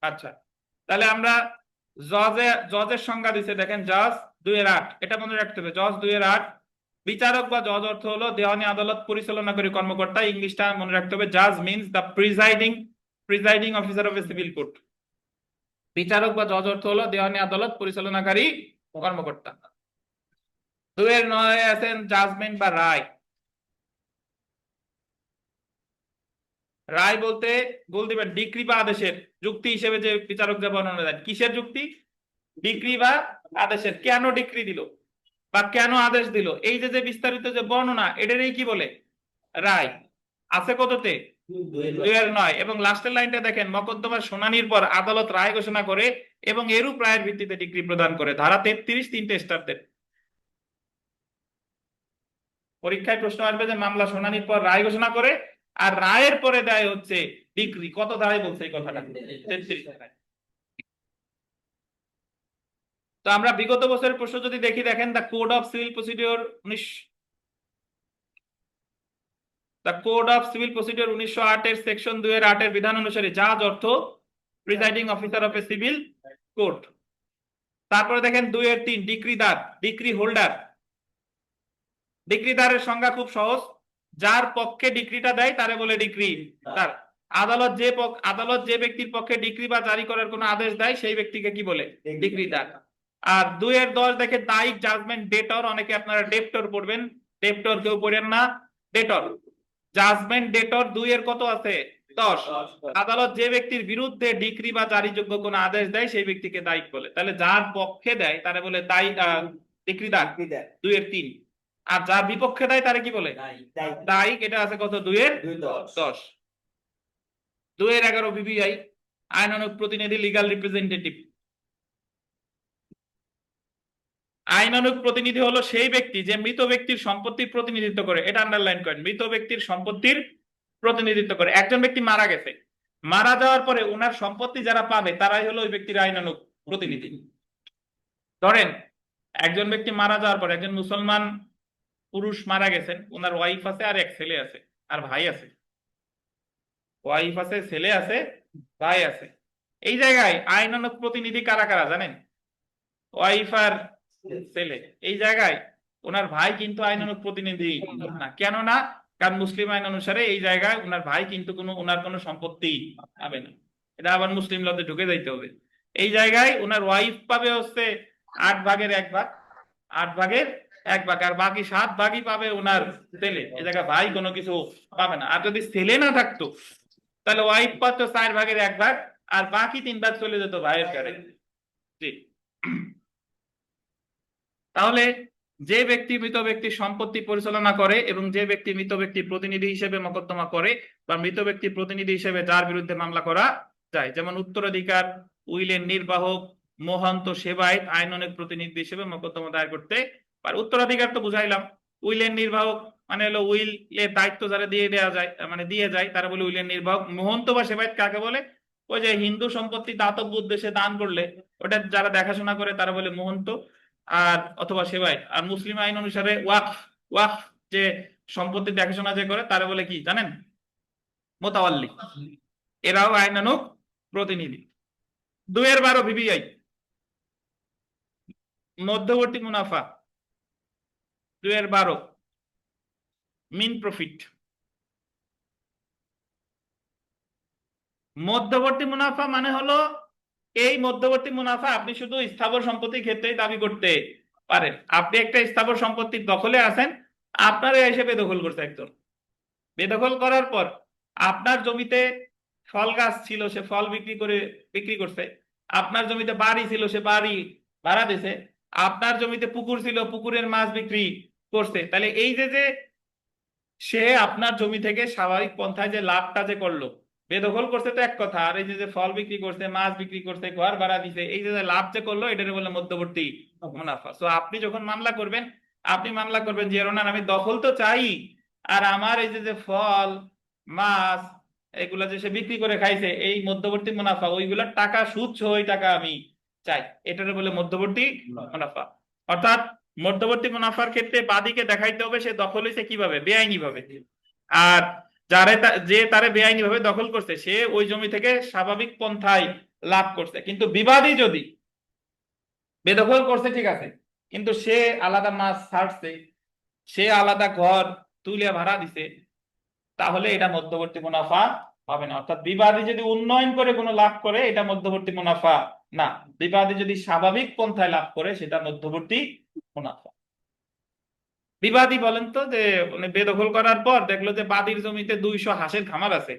আচ্ছা, তাহলে আমরা জজের সংজ্ঞা দিছে, দেখেন জজ 2-এর-8, এটা মনে রাখতে হবে। জজ 2-এর-8, বিচারক বা জজ অর্থ হলো দেওয়ানি আদালত পরিচালনাকারী কর্মকর্তা। ইংলিশটা মনে রাখতে হবে, জাজ means the presiding officer of a civil court. বিচারক বা জজ অর্থ হলো দেওয়ানি আদালত পরিচালনাকারী কর্মকর্তা। 2-এর-9 আছেন জাজমেন্ট বা রায়। রায় বলতে গোল দিবেন ডিক্রি বা আদেশের যুক্তি হিসেবে যে বিচারক যে বর্ণনা দেন। কিসের যুক্তি? ডিক্রি বা আদেশের। কেন ডিক্রি দিল বা কেন আদেশ দিল, এই যে যে বিস্তারিত যে বর্ণনা, এটারই কি বলে? রায়। আছে কততে? 2-এর-9। এবং লাস্টের লাইনটা দেখেন, মকদ্দমার শুনানির পর আদালত রায় ঘোষণা করে এবং এরূপ রায়ের ভিত্তিতে ডিক্রি প্রদান করে। ধারা 33, 3টে স্টার দেন। পরীক্ষায় প্রশ্ন আসবে যে মামলা শুনানির পর রায় ঘোষণা করে আর রায়ের পরে দেয় হচ্ছে ডিক্রি। কত ধারায় বলছে এই কথাটা? 33 ধারায়। তো আমরা বিগত বছরের প্রশ্ন যদি দেখি, দেখেন the code of civil procedure 1908 এর সেকশন 2-এর-8 এর বিধান অনুসারে জাজ অর্থ presiding officer of a civil court. তারপরে দেখেন 2-এর-3 ডিক্রিদার, ডিক্রি হোল্ডার। ডিক্রিদারের সংজ্ঞা খুব সহজ, যার পক্ষে ডিক্রিটা দেয় তারে বলে ডিক্রিদার। আদালত যে ব্যক্তির পক্ষে ডিক্রি বা জারি করার কোনো আদেশ দেয় সেই ব্যক্তিকে কি বলে? ডিক্রিদার। আর 2-এর-10 দেখে দায়িক, জাজমেন্ট, ডেটর। অনেকে আপনারা ডেপ্টর পড়বেন, ডেপ্টর কেউ পড়েন না, ডেটর। জাজমেন্ট, ডেটর 2-এর কত আছে? 10। আদালত যে ব্যক্তির বিরুদ্ধে ডিক্রি বা জারিযোগ্য কোনো আদেশ দেয় সেই ব্যক্তিকে দায়িক বলে। তাহলে যার পক্ষে দেয় তারে বলে দায়িক, ডিক্রিদার 2-এর-3। আর যার বিপক্ষে দেয় তারে কি বলে? দায়িক। এটা আছে কত? 2-এর-10। 2-এর-11 বিবিআই, আইনানুগ প্রতিনিধি, লিগ্যাল রিপ্রেজেন্টেটিভ। আইনানুগ প্রতিনিধি হলো সেই ব্যক্তি যে মৃত ব্যক্তির সম্পত্তির প্রতিনিধিত্ব করে। এটা আন্ডারলাইন করেন, মৃত ব্যক্তির সম্পত্তির প্রতিনিধিত্ব করে। একজন ব্যক্তি মারা গেছে, মারা যাওয়ার পরে ওনার সম্পত্তি যারা পাবে তারাই হলো ওই ব্যক্তির আইনানুগ প্রতিনিধি। ধরেন একজন ব্যক্তি মারা যাওয়ার পরে, একজন মুসলমান পুরুষ মারা গেছেন, ওনার ওয়াইফ আছে আর এক ছেলে আছে আর ভাই আছে। ওয়াইফ আছে, ছেলে আছে, ভাই আছে। এই জায়গায় আইনানুগ প্রতিনিধি কারা কারা জানেন? ওয়াইফ আর ছেলে। এই জায়গায় ওনার ভাই কিন্তু আইনানুগ প্রতিনিধি না। কেন না? কারণ মুসলিম আইন অনুসারে এই জায়গায় ওনার ভাই কিন্তু ওনার কোনো সম্পত্তি পাবে না। এটা আবার মুসলিম লতে ঢুকে যাইতে হবে। এই জায়গায় ওনার ওয়াইফ পাবে হচ্ছে 8/1 ভাগ, 8/1 আর বাকি 7 ভাগই পাবে ওনার ছেলে। এই জায়গায় ভাই কোনো কিছু পাবে না। আর যদি ছেলে না থাকতো তাহলে ওয়াইফ পাতো 4/1 আর বাকি 3 ভাগ চলে যেত ভাইয়ের কাছে। জি। তাহলে যে ব্যক্তি মৃত ব্যক্তির সম্পত্তি পরিচালনা করে এবং যে ব্যক্তি মৃত ব্যক্তির প্রতিনিধি হিসেবে মোকদ্দমা করে বা মৃত ব্যক্তির প্রতিনিধি হিসেবে যার বিরুদ্ধে মামলা করা যায়, যেমন উত্তরাধিকার, উইলের নির্বাহক, মহান্ত সেবায়েত আইনানুগ প্রতিনিধি হিসেবে মোকদ্দমা দায়ের করতে পারে। উত্তরাধিকার তো বুঝাইলাম, উইলের নির্বাহক মানে হলো উইলের দায়িত্ব যারা দিয়ে দেওয়া যায় মানে দিয়ে যায় তারা বলে উইলের নির্বাহক। মহন্ত বা সেবায়েত কাকে বলে? ওই যে হিন্দু সম্পত্তি দাতব্য উদ্দেশ্যে দান করলে ওটা যারা দেখাশোনা করে তারা বলে মহন্ত আর অথবা সেবায়েত। আর মুসলিম আইন অনুসারে ওয়াকফ, ওয়াকফ যে সম্পত্তি দেখাশোনা যে করে তারা বলে কি জানেন? মোতাওয়াল্লি। এরাও আইনানুগ প্রতিনিধি। 2-12 ভিভিআই মধ্যবর্তী মুনাফা, 2-12 মিন প্রফিট। মধ্যবর্তী মুনাফা মানে হলো এই মধ্যবর্তী মুনাফা আপনি শুধু স্থাবর সম্পত্তির ক্ষেত্রেই দাবি করতে পারেন। আপনি একটা স্থাবর সম্পত্তির দখলে আছেন, আপনার এসে বেদখল করছে একজন। বেদখল করার পর আপনার জমিতে ফল গাছ ছিল, সে ফল বিক্রি করছে। আপনার জমিতে বাড়ি ছিল, সে বাড়ি ভাড়া দিছে। আপনার জমিতে পুকুর ছিল, পুকুরের মাছ বিক্রি করছে। তাহলে এই যে সে আপনার জমি থেকে স্বাভাবিক পন্থায় যে লাভটা যে করলো, বেদখল করছে তো এক কথা, আর এই যে ফল বিক্রি করছে, মাছ বিক্রি করছে, ঘর ভাড়া দিছে, এই যে লাভ যে করলো এটাকে বলে মধ্যবর্তী মুনাফা। তো আপনি যখন মামলা করবেন, আপনি মামলা করবেন যে ওনার আমি দখল তো চাই, আর আমার এই যে ফল মাছ এগুলা যে সে বিক্রি করে খাইছে, এই মধ্যবর্তী মুনাফা ওইগুলার টাকা সুদ সহ ওই টাকা আমি চাই, এটাকে বলে মধ্যবর্তী মুনাফা। অর্থাৎ মধ্যবর্তী মুনাফার ক্ষেত্রে বাদীকে দেখাইতে হবে সে দখল হয়েছে কিভাবে? বেআইনি ভাবে। আর যে তারে বেআইনি ভাবে দখল করছে সে ওই জমি থেকে স্বাভাবিক পন্থায় লাভ করছে। কিন্তু বিবাদী যদি বেদখল করছে ঠিক আছে, কিন্তু সে আলাদা মাছ ছাড়ছে, সে আলাদা ঘর তুলে ভাড়া দিছে, তাহলে এটা মধ্যবর্তী মুনাফা হবে না। অর্থাৎ বিবাদী যদি উন্নয়ন করে কোনো লাভ করে এটা মধ্যবর্তী মুনাফা না। বিবাদী যদি স্বাভাবিক পন্থায় লাভ করে সেটা মধ্যবর্তী মুনাফা। বিবাদী বলেন তো যে বেদখল করার পর দেখলো যে বাদীর জমিতে 200 হাঁসের খামার আছে,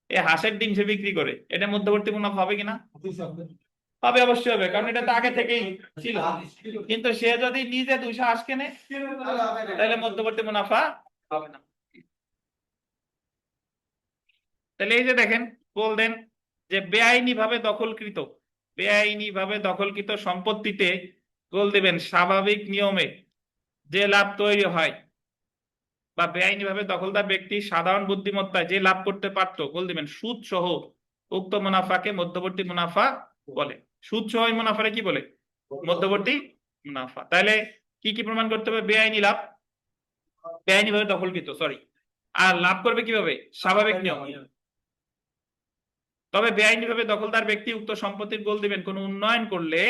এই হাঁসের ডিম সে বিক্রি করে, এটা মধ্যবর্তী মুনাফা হবে কিনা? হবে, অবশ্যই হবে, কারণ এটা তো আগে থেকেই ছিল। কিন্তু সে যদি নিজে 200 হাঁস কেনে তাহলে মধ্যবর্তী মুনাফা হবে না। তাহলে এই যে দেখেন বললেন যে বেআইনি ভাবে দখলকৃত সম্পত্তিতে গোল দিবেন স্বাভাবিক নিয়মে যে লাভ তৈরি হয়, বা বেআইনি ভাবে দখলদার ব্যক্তি সাধারণ বুদ্ধিমত্তায় যে লাভ করতে পারত গোল দিবেন সুদ সহ উক্ত মুনাফাকে মধ্যবর্তী মুনাফা বলে। সুদ সহ এই মুনাফারে কি বলে? মধ্যবর্তী মুনাফা। তাহলে কি কি প্রমাণ করতে হবে? বেআইনি লাভ, বেআইনি ভাবে দখলকৃত, সরি। আর লাভ করবে কিভাবে? স্বাভাবিক নিয়ম। তবে বেআইনি ভাবে দখলদার ব্যক্তি উক্ত সম্পত্তির গোল দিবেন কোন উন্নয়ন করলে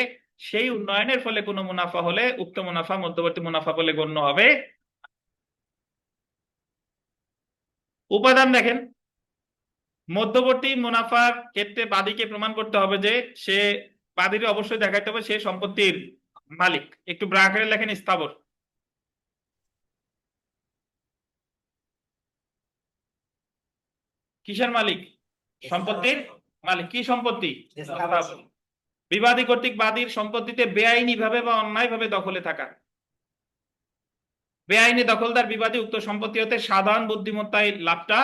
সেই উন্নয়নের ফলে কোনো মুনাফা হলে উক্ত মুনাফা মধ্যবর্তী মুনাফা বলে গণ্য হবে। উপাদান দেখেন, মধ্যবর্তী মুনাফার ক্ষেত্রে বাদীকে প্রমাণ করতে হবে যে সে, বাদীকে অবশ্যই দেখাইতে হবে সে সম্পত্তির মালিক। একটু ব্রাকেটে লেখেন স্থাবর। কিসের মালিক? সম্পত্তির মালিক। কি সম্পত্তি? বিবাদী কর্তৃক বাদীর সম্পত্তিতে বেআইনি ভাবে বা অন্যায় ভাবে দখলে থাকা। বেআইনি দখলদার বিবাদী উক্ত সম্পত্তি হতে সাধারণ বুদ্ধিমত্তায় লাভটা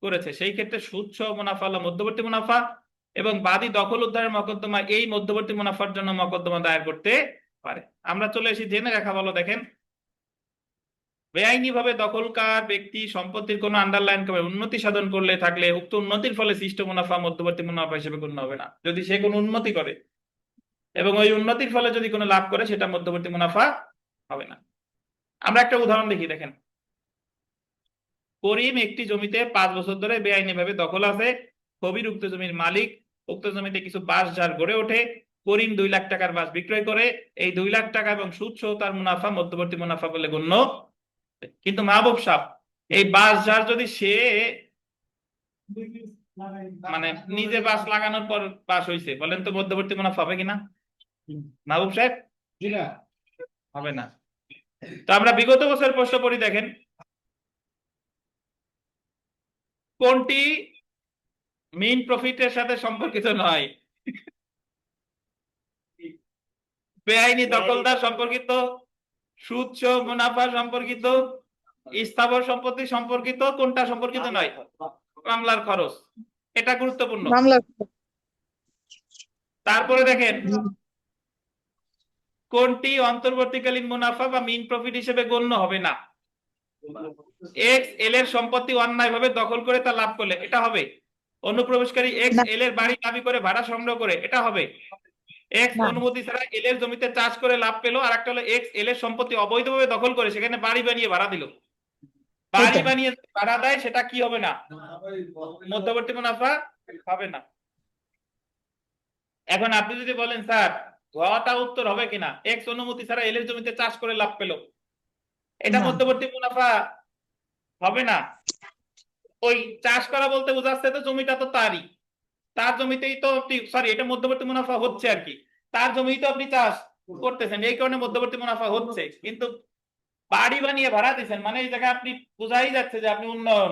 করেছে, সেই ক্ষেত্রে সুদ সহ মুনাফা হলো মধ্যবর্তী মুনাফা, এবং বাদী দখল উদ্ধারের মকদ্দমা এই মধ্যবর্তী মুনাফার জন্য মকদ্দমা দায়ের করতে পারে। আমরা চলে এসে জেনে রাখা ভালো। দেখেন, বেআইনি ভাবে দখলকার ব্যক্তি সম্পত্তির কোনো আন্ডারলাইন করে উন্নতি সাধন করলে থাকলে উক্ত উন্নতির ফলে সৃষ্ট মুনাফা মধ্যবর্তী মুনাফা হিসেবে গণ্য হবে না। যদি সে কোনো উন্নতি করে এবং ওই উন্নতির ফলে যদি কোনো লাভ করে সেটা মধ্যবর্তী মুনাফা হবে না। আমরা একটা উদাহরণ দেখি। দেখেন, করিম একটি জমিতে 5 বছর ধরে বেআইনি ভাবে দখল আছে। কবির উক্ত জমির মালিক। উক্ত জমিতে কিছু বাঁশঝাড় গড়ে ওঠে। করিম 2 লাখ টাকার বাঁশ বিক্রয় করে। এই 2 লাখ টাকা এবং সুদ সহ তার মুনাফা মধ্যবর্তী মুনাফা বলে গণ্য। কিন্তু মাহবুব সাহেব, এই বাঁশঝাড় যদি সে মানে নিজে বাঁশ লাগানোর পর বাঁশ হয়েছে, বলেন তো মধ্যবর্তী মুনাফা হবে কিনা? মাহবুব সাহেব, হবে না। তো আমরা বিগত বছর প্রশ্ন পড়ি। দেখেন, কোনটি মেইন প্রফিটের সাথে সম্পর্কিত নয়? বেআইনি দখলদার সম্পর্কিত, সুদ সহ মুনাফা সম্পর্কিত, স্থাবর সম্পত্তি সম্পর্কিত, কোনটা সম্পর্কিত নয়? মামলার খরচ। এটা গুরুত্বপূর্ণ। মামলা। তারপরে দেখেন, কোনটি অন্তর্বর্তীকালীন মুনাফা বা মিন প্রফিট হিসেবে গণ্য হবে না? এক্স এল এর সম্পত্তি অন্যায়ভাবে দখল করে তা লাভ করলে এটা হবে। অনুপ্রবেশকারী এক্স না। এল এর বাড়ি দাবি করে ভাড়া সংগ্রহ করে এটা হবে। এক্স না। অনুমতি ছাড়া এল এর জমিতে চাষ করে লাভ পেলো, আর একটা হলো এক্স এল এর সম্পত্তি অবৈধভাবে দখল করে সেখানে বাড়ি বানিয়ে ভাড়া দিল। বাড়ি এইটাই। বানিয়ে ভাড়া দেয় সেটা কি হবে না? মধ্যবর্তী মুনাফা হবে না। এখন আপনি যদি বলেন স্যার ঘটা উত্তর হবে কিনা, এক্স অনুমতি ছাড়া এল এর জমিতে চাষ করে লাভ পেলো, এটা না। মধ্যবর্তী মুনাফা হবে না। ওই চাষ করা বলতে বোঝাচ্ছে তো জমিটা তো তারই, তার জমিতেই তো সরি এটা মধ্যবর্তী মুনাফা হচ্ছে আর কি, তার জমিই তো আপনি চাষ করতেছেন, এই কারণে মধ্যবর্তী মুনাফা হচ্ছে। কিন্তু বাড়ি বানিয়ে ভাড়া দিচ্ছেন মানে এই জায়গায় আপনি বোঝাই যাচ্ছে যে আপনি উন্নয়ন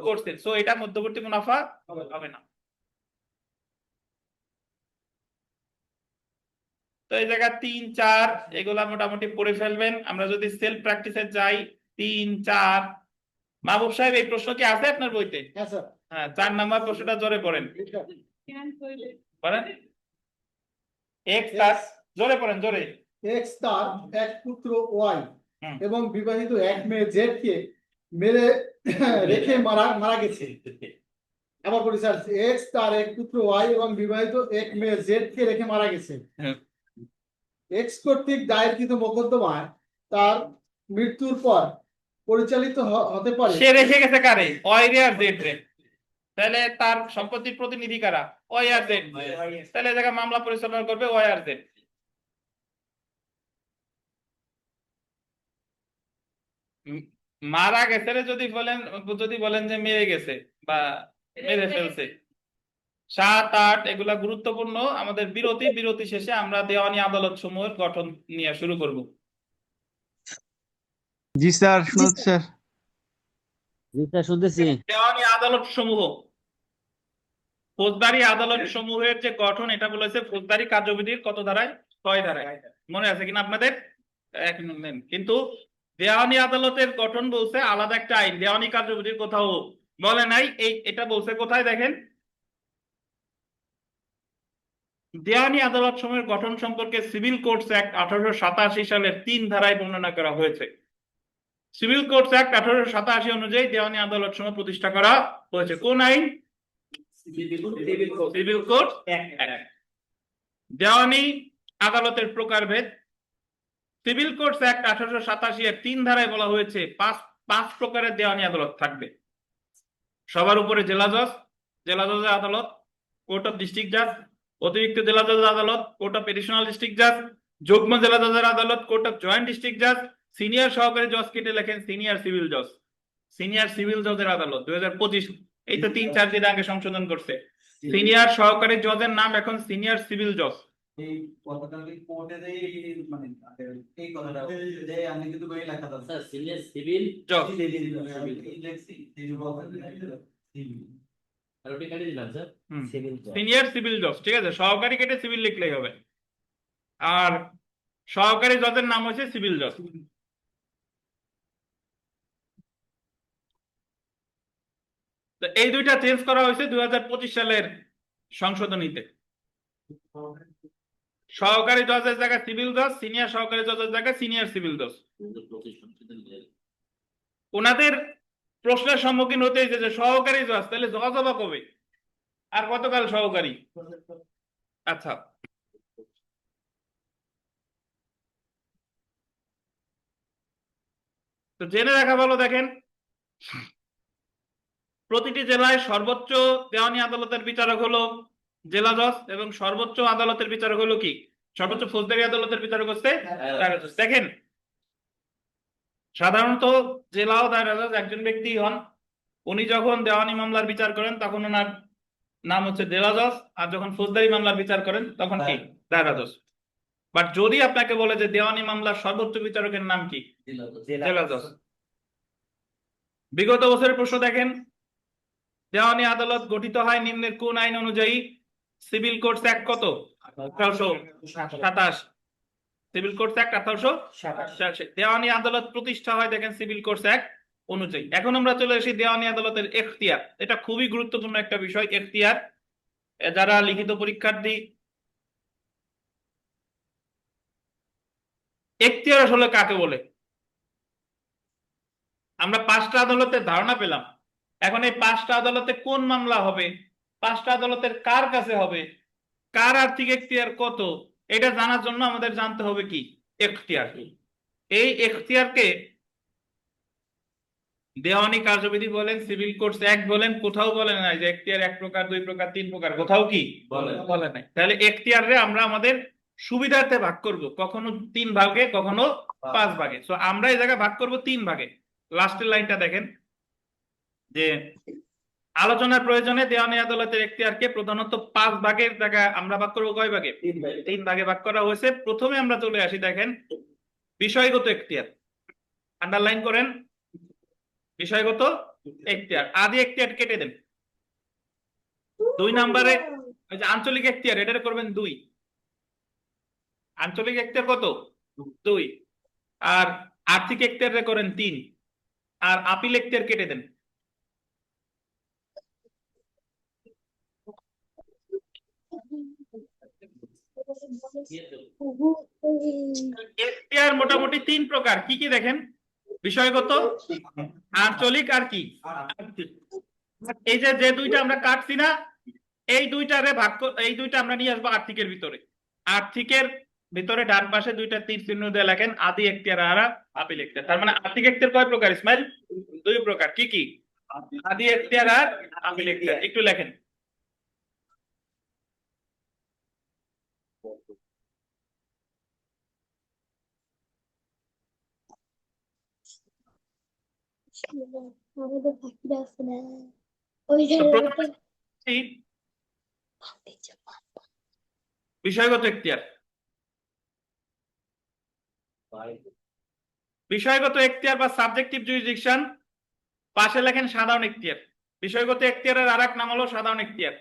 করছেন, সো এটা মধ্যবর্তী মুনাফা হবে না। তো এই জায়গায় 3, 4 এগুলা মোটামুটি পড়ে ফেলবেন। আমরা যদি সেলফ প্র্যাকটিসে যাই 3, 4 মাহবুব সাহেব এই প্রশ্ন কি আছে আপনার বইতে? হ্যাঁ স্যার। হ্যাঁ 4 নাম্বার প্রশ্নটা জোরে পড়েন। পড়েন এক্স তার জোরে পড়েন জোরে। এক্স তার এক পুত্র ওয়াই হুম। এবং বিবাহিত এক মেয়ে জেড কে মেরে রেখে মারা গেছে। আবার বলি স্যার, এক্স তার এক পুত্র ওয়াই এবং বিবাহিত এক মেয়ে জেড কে রেখে মারা গেছে। হ্যাঁ। এক্স কর্তৃক দায়েরকৃত মোকদ্দমায় তার মৃত্যুর পর পরিচালিত হতে পারে। সে রেখে গেছে কারে? ওয়াই রে আর জেড রে। তাহলে তার সম্পত্তির প্রতিনিধি কারা? ওয়াই আর জেড। তাহলে এই জায়গায় মামলা পরিচালনা করবে ওয়াই আর জেড। মারা গেছে রে যদি বলেন যে মেরে গেছে বা মেরে ফেলছে, 7, 8 এগুলা গুরুত্বপূর্ণ। আমাদের বিরতি শেষে আমরা দেওয়ানি আদালত সমূহের গঠন নিয়ে শুরু করব। জি স্যার, শুনুন স্যার। জি স্যার শুনতেছি। দেওয়ানি আদালত সমূহ, ফৌজদারি আদালত সমূহের যে গঠন এটা বলেছে ফৌজদারি কার্যবিধির কত ধারায়? 6 ধারায়। মনে আছে কিনা আপনাদের? কিন্তু দেওয়ানি আদালতের গঠন বলছে আলাদা একটা আইন, দেওয়ানি কার্যবিধির কোথাও বলে নাই। এটা বলছে কোথায় দেখেন, দেওয়ানি আদালত সমূহের গঠন সম্পর্কে সিভিল কোর্টস অ্যাক্ট 1887 সালের 3 ধারায় বর্ণনা করা হয়েছে। সিভিল কোর্টস অ্যাক্ট 1887 অনুযায়ী দেওয়ানি আদালত সমূহ প্রতিষ্ঠা করা হয়েছে। কোন আইন? Civil code act. দেওয়ানি আদালতের প্রকারভেদ, সিভিল কোর্টস অ্যাক্ট 1887 এর 3 ধারায় বলা হয়েছে পাঁচ প্রকারের দেওয়ানি আদালত থাকবে। সবার উপরে জেলা জজ, জেলা জজের আদালত, কোর্ট অফ ডিস্ট্রিক্ট জাজ, অতিরিক্ত জেলা জজের আদালত, কোর্ট অফ এডিশনাল ডিস্ট্রিক্ট জাজ, যুগ্ম জেলা জজের আদালত, কোর্ট অফ জয়েন্ট ডিস্ট্রিক্ট জাজ, সিনিয়র সহকারী জজ কেটে লেখেন সিনিয়র সিভিল জজ, সিনিয়র সিভিল জজের আদালত 2025, এই তো 3-4 দিন আগে সংশোধন করছে। সিনিয়র সহকারী জজের নাম এখন সিনিয়র সিভিল জজ। এই কথাটা কি কোর্টে মানে এই কথাটা যে আমি কিন্তু বই লেখা আছে স্যার সিনিয়র সিভিল জজ লেখছি এই যে বলতে আর ওটা কেটে দিলাম স্যার। সিনিয়র সিভিল জজ, ঠিক আছে, সহকারী কেটে সিভিল লিখলেই হবে। আর সহকারী জজের নাম হচ্ছে সিভিল জজ। তো এই দুইটা চেঞ্জ করা হয়েছে 2025 সালের সংশোধনীতে। সহকারী জজের জায়গায় সিভিল জজ, সিনিয়র সহকারী জজের জায়গায় সিনিয়র সিভিল জজ। ওনাদের প্রশ্নের সম্মুখীন হতে হয়েছে যে সহকারী জজ, তাহলে জজ হবা কবে আর কতকাল সহকারী? আচ্ছা, তো জেনে রাখা ভালো। দেখেন প্রতিটি জেলায় সর্বোচ্চ দেওয়ানি আদালতের বিচারক হলো জেলা জজ এবং সর্বোচ্চ আদালতের বিচারক হলো কি? সর্বোচ্চ ফৌজদারি আদালতের বিচারক হচ্ছে দায়রা জজ। দেখেন সাধারণত জেলা ও দায়রা জজ একজন ব্যক্তি হন, উনি যখন দেওয়ানি মামলার বিচার করেন তখন ওনার নাম হচ্ছে জেলা জজ, আর যখন ফৌজদারি মামলার বিচার করেন তখন কি? দায়রা জজ। বাট যদি আপনাকে বলে যে দেওয়ানি মামলার সর্বোচ্চ বিচারকের নাম কি? জেলা জজ। বিগত বছরের প্রশ্ন দেখেন, দেওয়ানি আদালত গঠিত হয় নিম্নের কোন আইন অনুযায়ী? সিভিল কোর্টস অ্যাক্ট কত? 1827। Civil courts act 1827। দেওয়ানি আদালত প্রতিষ্ঠা হয় দেখেন সিভিল কোর্টস অ্যাক্ট অনুযায়ী। এখন আমরা চলে আসি দেওয়ানি আদালতের এখতিয়ার। এটা খুবই গুরুত্বপূর্ণ একটা বিষয়, এখতিয়ার। যারা লিখিত পরীক্ষার্থী এখতিয়ার আসলে কাকে বলে? আমরা 5টা আদালতের ধারণা পেলাম, এখন এই 5টা আদালতে কোন মামলা হবে, 5টা আদালতের কার কাছে হবে, কার আর্থিক এখতিয়ার কত, এটা জানার জন্য আমাদের জানতে হবে কি এখতিয়ার। এই এখতিয়ারকে দেওয়ানি কার্যবিধি বলেন, সিভিল কোর্টস অ্যাক্ট বলেন, কোথাও বলে নাই যে এখতিয়ার 1 প্রকার 2 প্রকার 3 প্রকার, কোথাও কি বলে নাই। তাহলে এখতিয়ারে আমরা আমাদের সুবিধার্থে ভাগ করব, কখনো 3 ভাগে কখনো 5 ভাগে। সো আমরা এই জায়গায় ভাগ করব 3 ভাগে। লাস্টের লাইনটা দেখেন যে আলোচনার প্রয়োজনে দেওয়ানি আদালতের এখতিয়ারকে প্রধানত 5 ভাগের জায়গায় আমরা ভাগ করব কয় ভাগে? 3 ভাগে ভাগ করা হয়েছে। প্রথমে আমরা চলে আসি, দেখেন বিষয়গত এখতিয়ার, আন্ডারলাইন করেন বিষয়গত এখতিয়ার। আদি এখতিয়ার কেটে দেন। 2 নম্বরে ওই যে আঞ্চলিক এখতিয়ার, এটা করবেন 2, আঞ্চলিক এখতিয়ার কত? 2। আর আর্থিক এখতিয়ার করেন 3, আর আপিল এখতিয়ার কেটে দেন। এখতিয়ার মোটামুটি 3 প্রকার, কি কি দেখেন? বিষয়গত, আঞ্চলিক, আর কি আর্থিক। এই যে যে দুইটা আমরা কাটছি না, এই দুইটারে এই দুইটা আমরা নিয়ে আসবো আর্থিকের ভিতরে। আর্থিকের ভিতরে ডান পাশে 2টা তীর চিহ্ন দিয়ে লেখেন আদি এখতিয়ার আর আপিল এখতিয়ার। তার মানে আর্থিক এখতিয়ার কয় প্রকার ইসমাইল? 2 প্রকার, কি কি? আদি এখতিয়ার আর আপিল এখতিয়ার। একটু লেখেন। আমাদের পাখিরা আছে না ওই তো প্রথমে বিষয়গত এখতিয়ার। বিষয়গত এখতিয়ার বা সাবজেক্টিভ জুরিসডিকশন, পাশে লেখেন সাধারণ এখতিয়ার। বিষয়গত এখতিয়ারের আরেক নাম হলো সাধারণ এখতিয়ার।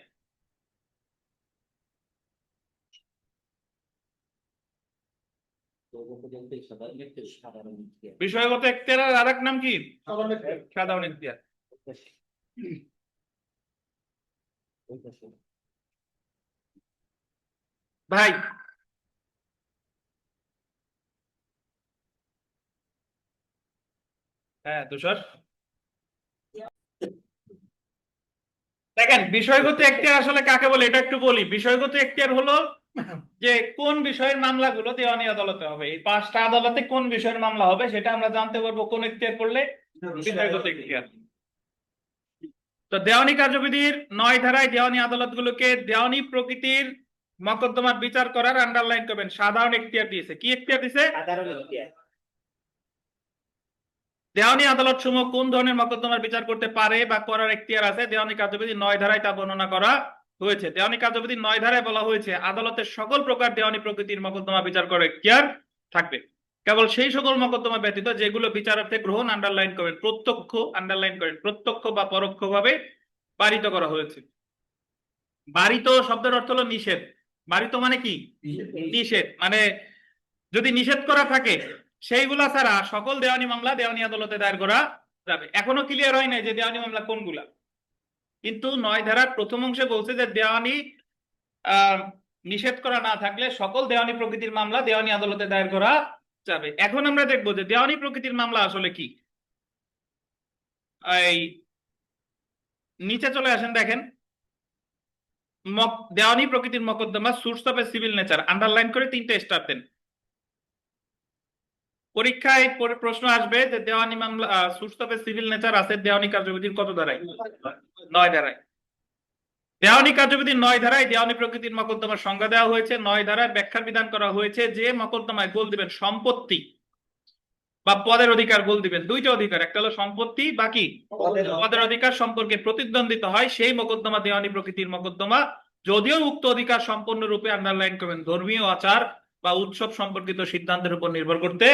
বিষয়গত এখতিয়ারের আরেক নাম কি? সাধারণ এখতিয়ার। ভাই হ্যাঁ তুষার, দেখেন বিষয়গত এখতিয়ার আসলে কাকে বলে এটা একটু বলি। বিষয়গত এখতিয়ার হলো যে কোন বিষয়ের মামলাগুলো দেওয়ানি আদালতে হবে, এই 5টা আদালতে কোন বিষয়ের মামলা হবে সেটা আমরা জানতে পারবো কোন এখতিয়ার পড়লে? বিষয়গত এখতিয়ার। তো দেওয়ানি কার্যবিধির 9 ধারায় দেওয়ানি আদালতগুলোকে দেওয়ানি প্রকৃতির মকদ্দমার বিচার করার আন্ডারলাইন করবেন সাধারণ এখতিয়ার দিয়েছে। কি এখতিয়ার দিয়েছে? সাধারণ এখতিয়ার। দেওয়ানি আদালত সমূহ কোন ধরনের মকদ্দমার বিচার করতে পারে বা করার এখতিয়ার আছে দেওয়ানি কার্যবিধি 9 ধারায় তা বর্ণনা করা হয়েছে। দেওয়ানি কার্যবিধি 9 ধারায় বলা হয়েছে আদালতের সকল প্রকার দেওয়ানি প্রকৃতির মকদ্দমা বিচার করার এখতিয়ার থাকবে, কেবল সেই সকল মকদ্দমা ব্যতীত যেগুলো বিচারার্থে গ্রহণ, আন্ডারলাইন করেন প্রত্যক্ষ, আন্ডারলাইন করেন প্রত্যক্ষ বা পরোক্ষভাবে বারিত করা হয়েছে। বারিত শব্দের অর্থ হলো নিষেধ। বারিত মানে কি? নিষেধ। মানে যদি নিষেধ করা থাকে সেইগুলা ছাড়া সকল দেওয়ানি মামলা দেওয়ানি আদালতে দায়ের করা যাবে। এখনো ক্লিয়ার হয় নাই যে দেওয়ানি মামলা কোনগুলা, কিন্তু 9 ধারার প্রথম অংশে বলছে যে দেওয়ানি নিষেধ করা না থাকলে সকল দেওয়ানি প্রকৃতির মামলা দেওয়ানি আদালতে দায়ের করা যাবে। এখন আমরা দেখবো যে দেওয়ানি প্রকৃতির মামলা আসলে কি। এই নিচে চলে আসেন, দেখেন দেওয়ানি প্রকৃতির মকদ্দমা source of a civil nature, underline করে 3টে স্টার দেন। পরীক্ষায় প্রশ্ন আসবে যে দেওয়ানি মামলা source of a civil nature আছে দেওয়ানি কার্যবিধির কত ধারায়? 9 ধারায়। দেওয়ানি কার্যবিধির 9 ধারায় দেওয়ানি প্রকৃতির মকদ্দমার সংজ্ঞা দেওয়া হয়েছে। 9 ধারায় ব্যাখ্যার বিধান করা হয়েছে যে মকদ্দমায় গোল দিবেন সম্পত্তি বা পদের অধিকার, গোল দিবেন 2টা অধিকার, একটা হলো সম্পত্তি, বাকি পদের অধিকার সম্পর্কে প্রতিদ্বন্দ্বিতা হয় সেই মকদ্দমা দেওয়ানি প্রকৃতির মকদ্দমা, যদিও উক্ত অধিকার সম্পূর্ণরূপে আন্ডারলাইন করবেন ধর্মীয় আচার বা উৎসব সম্পর্কিত সিদ্ধান্তের উপর নির্ভর করতে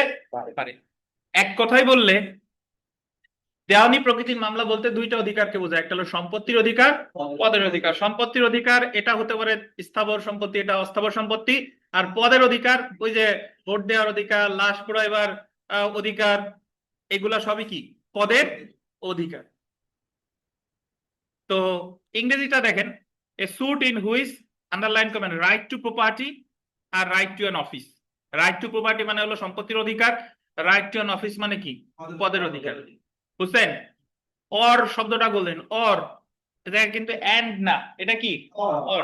পারে। এক কথাই বললে দেওয়ানি প্রকৃতির মামলা বলতে 2টা অধিকারকে বোঝায়, একটা হলো সম্পত্তির অধিকার, পদের অধিকার। সম্পত্তির অধিকার এটা হতে পারে স্থাবর সম্পত্তি, এটা অস্থাবর সম্পত্তি। আর পদের অধিকার ওই যে ভোট দেওয়ার অধিকার, লাশ পোড়াইবার অধিকার, এগুলা সবই কি পদের অধিকার। তো ইংরেজিটা দেখেন, a suit in which, underline করবেন রাইট টু প্রপার্টি আর right to an office. Right to property মানে হলো সম্পত্তির অধিকার, রাইট টু অ্যান অফিস মানে কি পদের অধিকার। বুঝছেন? অর শব্দটা বললেন, অর, এটা কিন্তু এন্ড না, এটা কি অর।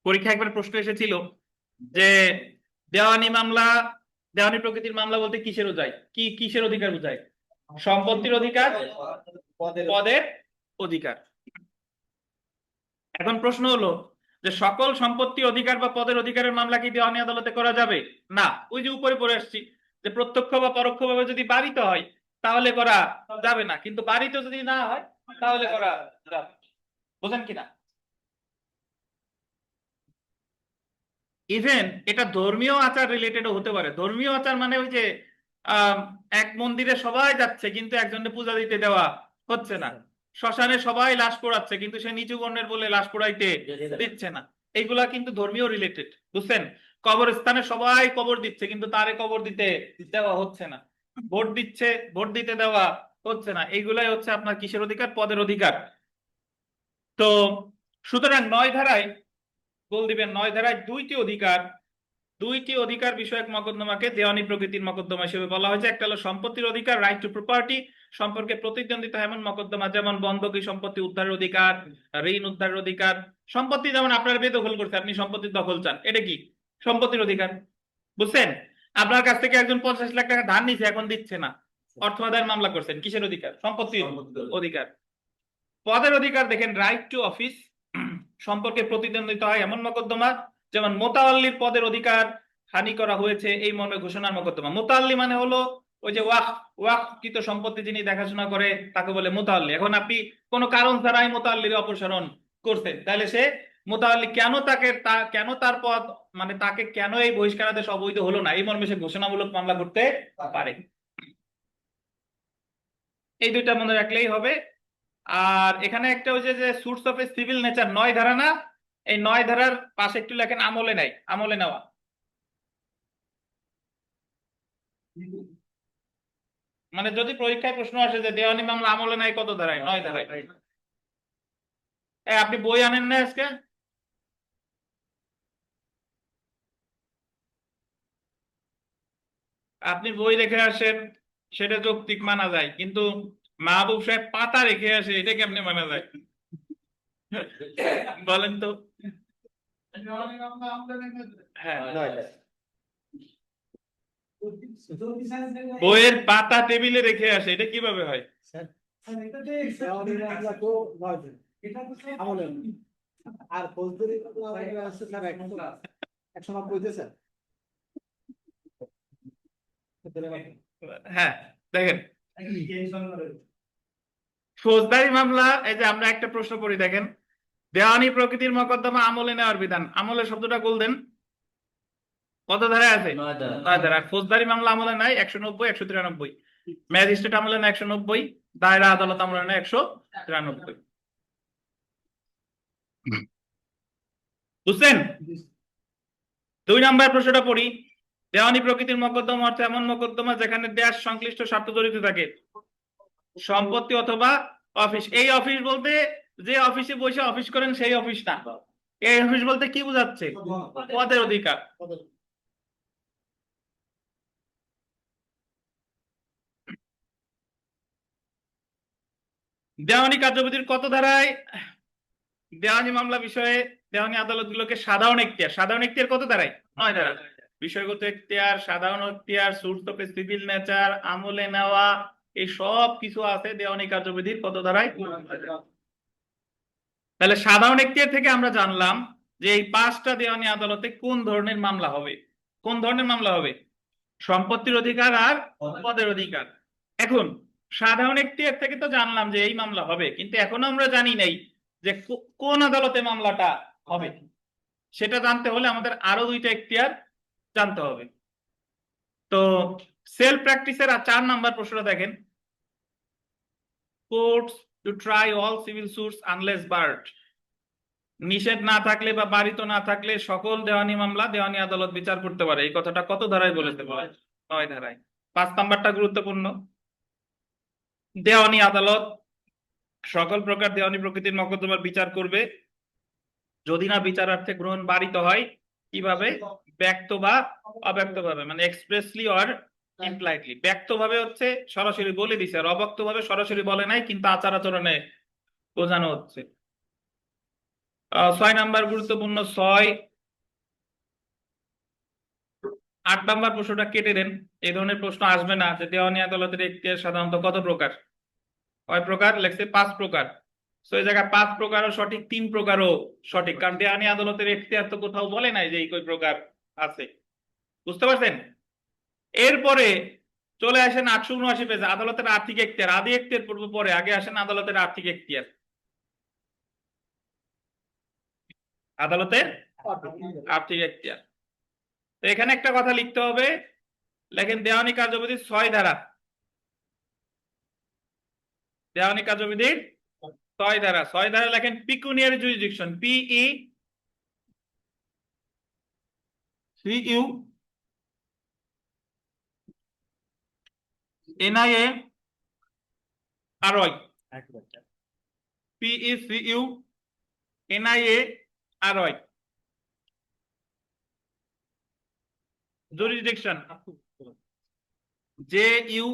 পরীক্ষা একবার প্রশ্ন এসেছিল যে দেওয়ানি মামলা, দেওয়ানি প্রকৃতির মামলা বলতে কিসের বোঝায়, কি কিসের অধিকার বোঝায়? সম্পত্তির অধিকার, পদের অধিকার। এখন প্রশ্ন হলো যে সকল সম্পত্তি অধিকার বা পদের অধিকারের মামলা কি দেওয়ানি আদালতে করা যাবে? না। ওই যে উপরে পড়ে আসছি যে প্রত্যক্ষ বা পরোক্ষভাবে যদি বাড়িতে হয় তাহলে করা যাবে না, কিন্তু বাড়িতে যদি না হয় তাহলে করা যাবে। বুঝেন কিনা? ইভেন এটা ধর্মীয় আচার রিলেটেডও হতে পারে। ধর্মীয় আচার মানে ওই যে আহ এক মন্দিরে সবাই যাচ্ছে কিন্তু একজনকে পূজা দিতে দেওয়া হচ্ছে না, শ্মশানে সবাই লাশ পোড়াচ্ছে কিন্তু সে নিচু বর্ণের বলে লাশ পোড়াইতে দিচ্ছে না, এইগুলা কিন্তু ধর্মীয় রিলেটেড। বুঝছেন? কবরস্থানে সবাই কবর দিচ্ছে কিন্তু তারে কবর দিতে দেওয়া হচ্ছে না, ভোট দিচ্ছে ভোট দিতে দেওয়া হচ্ছে না, এইগুলাই হচ্ছে আপনার কিসের অধিকার? পদের অধিকার। তো সুতরাং 9 ধারায় বল দিবেন, 9 ধারায় দুইটি অধিকার বিষয়ক মকদ্দমাকে দেওয়ানি প্রকৃতির মকদ্দমা হিসেবে বলা হয়েছে। একটা হলো সম্পত্তির অধিকার, রাইট টু প্রপার্টি, সম্পর্কে প্রতিদ্বন্দ্বিতা এমন মকদ্দমা যেমন বন্ধকি সম্পত্তি উদ্ধারের অধিকার, ঋণ উদ্ধারের অধিকার। সম্পত্তি যেমন আপনার বেদখল করছে, আপনি সম্পত্তির দখল চান, এটা কি সম্পত্তির অধিকার। বুঝছেন? আপনার কাছ থেকে একজন 50 লাখ টাকা ধার নিছে, এখন দিচ্ছে না, অর্থ আদায়ের মামলা করছেন, কিসের অধিকার? সম্পত্তির অধিকার। পদের অধিকার দেখেন, রাইট টু অফিস, সম্পর্কে প্রতিদ্বন্দ্বিতা হয় এমন মকদ্দমা যেমন মোতাওয়াল্লির পদের অধিকার হানি করা হয়েছে এই মর্মে ঘোষণার মকদ্দমা। মোতাওয়াল্লি মানে হলো ওই যে ওয়াকফকৃত সম্পত্তি যিনি দেখাশোনা করে তাকে বলে মোতাওয়াল্লি। এখন আপনি কোনো কারণ ছাড়াই মোতাওয়াল্লির অপসারণ করছেন, তাহলে সে মোতাওয়াল্লি কেন তার পদ মানে তাকে কেন এই বহিষ্কারাদেশ অবৈধ হলো না এই মর্মে সে ঘোষণামূলক মামলা করতে পারে। এই দুইটা মনে রাখলেই হবে। আর এখানে একটা হচ্ছে যে suits of a civil nature, 9 ধারা না, এই 9 ধারার পাশে একটু লেখেন আমলে নাই, আমলে নেওয়া। মানে যদি পরীক্ষায় প্রশ্ন আসে যে দেওয়ানি মামলা আমলে নাই কত ধারায়? 9 ধারায়। আপনি বই আনেন না আজকে? আপনি বই রেখে আসেন, সেটা যৌক্তিক মানা যায়, কিন্তু মাহবুব সাহেব পাতা রেখে আসে, এটা কেমনে মানা যায়? বলেন তো। হ্যাঁ, বইয়ের পাতা টেবিলে রেখে আসে, এটা কিভাবে হয়? আর ফৌজদারি আছে স্যার 190 স্যার। হ্যাঁ দেখেন, ফৌজদারি মামলা, এই যে আমরা একটা প্রশ্ন পড়ি দেখেন, দেওয়ানি প্রকৃতির মকদ্দমা আমলে নেওয়ার বিধান, আমলে শব্দটা বলতেন কত ধারায় আছে? 9 ধারা। ফৌজদারি মামলা আমলে নাই 190, 193, ম্যাজিস্ট্রেট আমলে নেয় 190, দায়রা আদালত আমলে নেয় 193। বুঝছেন? 2 নম্বর প্রশ্নটা পড়ি, দেওয়ানি প্রকৃতির মকদ্দমা অর্থ এমন মকদ্দমা যেখানে দেশ সংশ্লিষ্ট স্বার্থ জড়িত থাকে, সম্পত্তি অথবা অফিস। এই অফিস বলতে যে অফিসে বসে অফিস করেন সেই অফিস না, এই অফিস বলতে কি বোঝাচ্ছে? পদের অধিকার। দেওয়ানি কার্যবিধির কত ধারায় দেওয়ানি মামলা বিষয়ে দেওয়ানি আদালতগুলোকে সাধারণ এখতিয়ার কত ধারায়? 9 ধারা। বিষয়গত এখতিয়ার, সাধারণ এখতিয়ার, suits of a civil nature, আমলে নেওয়া, এই সব কিছু আছে দেওয়ানি কার্যবিধির কত ধারায়? তাহলে সাধারণ এখতিয়ার থেকে আমরা জানলাম যে এই 5টা দেওয়ানি আদালতে কোন ধরনের মামলা হবে। কোন ধরনের মামলা হবে? সম্পত্তির অধিকার আর পদের অধিকার। এখন সাধারণ এখতিয়ার থেকে তো জানলাম যে এই মামলা হবে, কিন্তু এখনো আমরা জানি নাই যে কোন আদালতে মামলাটা হবে। সেটা জানতে হলে আমাদের আরো 2টা এখতিয়ার জানতে হবে। তো সেলফ প্র্যাকটিসের 4 নাম্বার প্রশ্নটা দেখেন, courts to try all civil suits unless barred, নিষেধ না থাকলে বা বারিত না থাকলে সকল দেওয়ানি মামলা দেওয়ানি আদালত বিচার করতে পারে। এই কথাটা কত ধারায় বলেছে? 9 ধারায়। 5 নাম্বারটা গুরুত্বপূর্ণ, দেওয়ানি আদালত সকল প্রকার দেওয়ানি প্রকৃতির মকদ্দমার বিচার করবে যদি না বিচারার্থে গ্রহণ বারিত হয় কিভাবে? ব্যক্ত বা অব্যক্তভাবে, মানে এক্সপ্রেসলি অর ইমপ্লাইডলি। ব্যক্তভাবে হচ্ছে সরাসরি বলে দিছে, আর অব্যক্তভাবে সরাসরি বলে নাই কিন্তু আচার আচরণে বোঝানো হচ্ছে। 6 নাম্বার গুরুত্বপূর্ণ 6। 8 নাম্বার প্রশ্নটা কেটে দেন, এই ধরনের প্রশ্ন আসবে না যে দেওয়ানি আদালতের এখতিয়ার সাধারণত কত প্রকার, কয় প্রকার লেখছে? 5 প্রকার। তো এই জায়গায় 5 প্রকারও সঠিক, 3 প্রকারও সঠিক, কারণ দেওয়ানি আদালতের এখতিয়ার তো কোথাও বলে নাই যে এই কয় প্রকার আছে। বুঝতে পারছেন? এরপরে চলে আসেন 879 পেজে, আদালতের আর্থিক এখতিয়ার। আদি এখতিয়ার পূর্ব পরে, আগে আসেন আদালতের আর্থিক এখতিয়ার। আদালতের আর্থিক এখতিয়ার। তো এখানে একটা কথা লিখতে হবে, লেখেন দেওয়ানি কার্যবিধির 6 ধারা। দেওয়ানি কার্যবিধির 6 ধারা। 6 ধারা লেখেন পিকুনিয়ারি jurisdiction, PECU, NIA, ROI। PECU, NIA, ROI। jurisdiction, JU,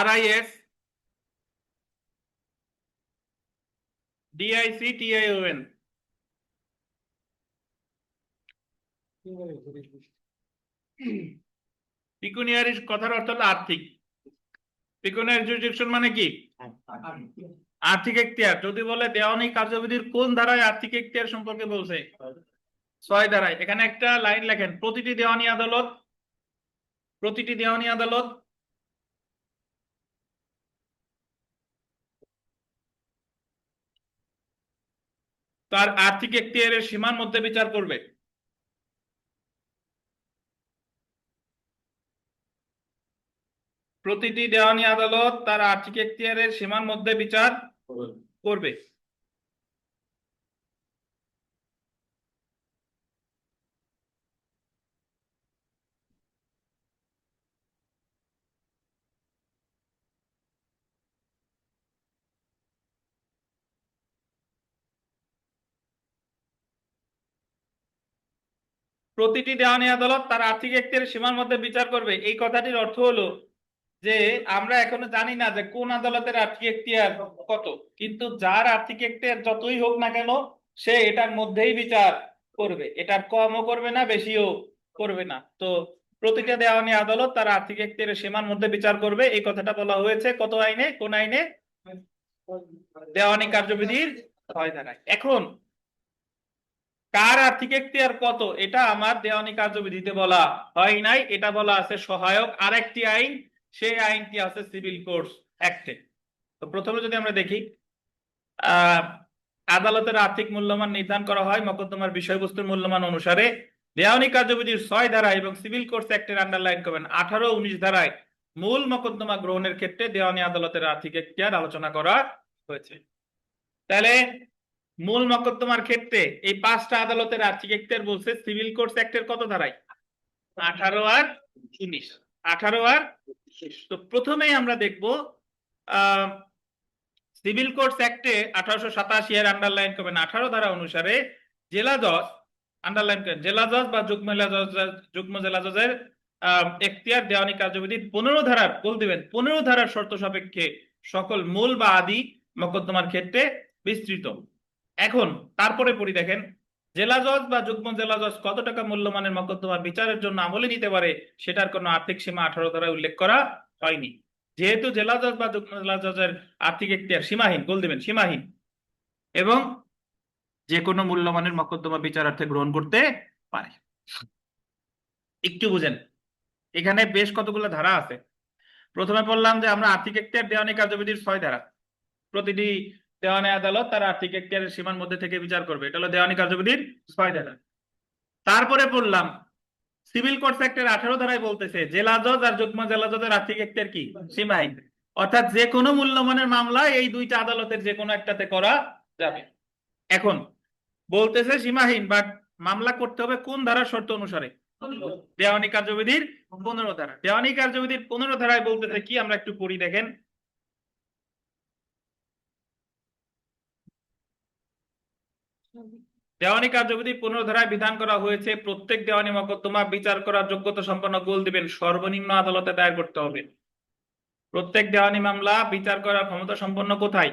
RIS, DIC, TION। পিকুনিয়ারি কথার অর্থ হলো আর্থিক। পিকুনিয়ারি জুরিসডিকশন মানে কি? আর্থিক এখতিয়ার। যদি বলে দেওয়ানি কার্যবিধির কোন ধারায় আর্থিক এখতিয়ার সম্পর্কে বলছে? 6 ধারায়। এখানে একটা লাইন লেখেন, প্রতিটি দেওয়ানি আদালত তার আর্থিক এখতিয়ারের সীমার মধ্যে বিচার করবে। প্রতিটি দেওয়ানি আদালত তার আর্থিক এখতিয়ারের সীমার মধ্যে বিচার করবে। প্রতিটি দেওয়ানি আদালত তার আর্থিক এখতিয়ারের সীমার মধ্যে বিচার করবে, এই কথাটির অর্থ হলো যে আমরা এখনো জানি না যে কোন আদালতের আর্থিক এখতিয়ার কত, কিন্তু যার আর্থিক এখতিয়ার যতই হোক না কেন সে এটার মধ্যেই বিচার করবে, এটার কমও করবে না বেশিও করবে না। তো প্রতিটা দেওয়ানি আদালত তার আর্থিক এখতিয়ারের সীমার মধ্যে বিচার করবে, এই কথাটা বলা হয়েছে কত আইনে? কোন আইনে? দেওয়ানি কার্যবিধির 6 ধারায়। এখন কার আর্থিক এখতিয়ার কত এটা আমার দেওয়ানি কার্যবিধিতে বলা হয় নাই, এটা বলা আছে সহায়ক আরেকটি আইন, সেই আইনটি আছে সিভিল কোর্টস অ্যাক্টে। তো প্রথমে যদি আমরা দেখি, আদালতের আর্থিক মূল্যমান নির্ধারণ করা হয় মোকদ্দমার বিষয়বস্তুর মূল্যমান অনুসারে। দেওয়ানি কার্যবিধির 6 ধারা এবং সিভিল কোর্টস অ্যাক্টের আন্ডারলাইন করবেন 18 ও 19 ধারায় মূল মোকদ্দমা গ্রহণের ক্ষেত্রে দেওয়ানি আদালতের আর্থিক এখতিয়ার আলোচনা করা হয়েছে। তাহলে মূল মোকদ্দমার ক্ষেত্রে এই 5টা আদালতের আর্থিক এখতিয়ার বলছে সিভিল কোর্টস অ্যাক্টের কত ধারায়? 18 আর 19। 18 আর 19। তো প্রথমেই আমরা দেখব সিভিল কোর্টস অ্যাক্টে 1887 এর আন্ডারলাইন করবেন 18 ধারা অনুসারে জেলা জজ, আন্ডারলাইন করেন, জেলা জজ বা যুগ্ম জেলা জজের এখতিয়ার দেওয়ানি কার্যবিধির 15 ধারার বল দিবেন 15 ধারার শর্ত সাপেক্ষে সকল মূল বা আদি মোকদ্দমার ক্ষেত্রে বিস্তৃত। এখন তারপরে পড়ি, দেখেন জেলা জজ বা যুগ্ম জেলা জজ কত টাকা মূল্যমানের মোকদ্দমার বিচারের জন্য আমলে নিতে পারে সেটার কোনো আর্থিক সীমা 18 ধারায় উল্লেখ করা হয়নি। যেহেতু জেলা জজ বা যুগ্ম জেলা জজের আর্থিক এখতিয়ার সীমাহীন, বল দিবেন সীমাহীন, এবং যে কোনো মূল্যমানের মোকদ্দমা বিচারার্থে গ্রহণ করতে পারে। একটু বুঝেন, এখানে বেশ কতগুলো ধারা আছে। প্রথমে বললাম যে আমরা আর্থিক এখতিয়ার দেওয়ানি কার্যবিধির 6 ধারা, প্রতিটি দেওয়ানি আদালত তার আর্থিক এখতিয়ারের সীমার মধ্যে থেকে বিচার করবে, এটা হলো দেওয়ানি কার্যবিধির 6 ধারা। তারপরে বললাম সিভিল কোর্টস অ্যাক্টের 18 ধারায় বলতেছে জেলা জজ আর যুগ্ম জেলা জজের আর্থিক এখতিয়ার কি? সীমাহীন, অর্থাৎ যে কোনো মূল্যমানের মামলা এই দুইটা আদালতের যে কোনো একটাতে করা যাবে। এখন বলতেছে সীমাহীন, বাট মামলা করতে হবে কোন ধারার শর্ত অনুসারে? দেওয়ানি কার্যবিধির 15 ধারা। দেওয়ানি কার্যবিধির 15 ধারায় বলতেছে কি, আমরা একটু পড়ি, দেখেন দেওয়ানি কার্যবিধি 15 ধারায় বিধান করা হয়েছে প্রত্যেক দেওয়ানি মোকদ্দমা বিচার করার যোগ্যতা সম্পন্ন গোল দিবেন সর্বনিম্ন আদালতে দায়ের করতে হবে। প্রত্যেক দেওয়ানি মামলা বিচার করার ক্ষমতা সম্পন্ন কোথায়?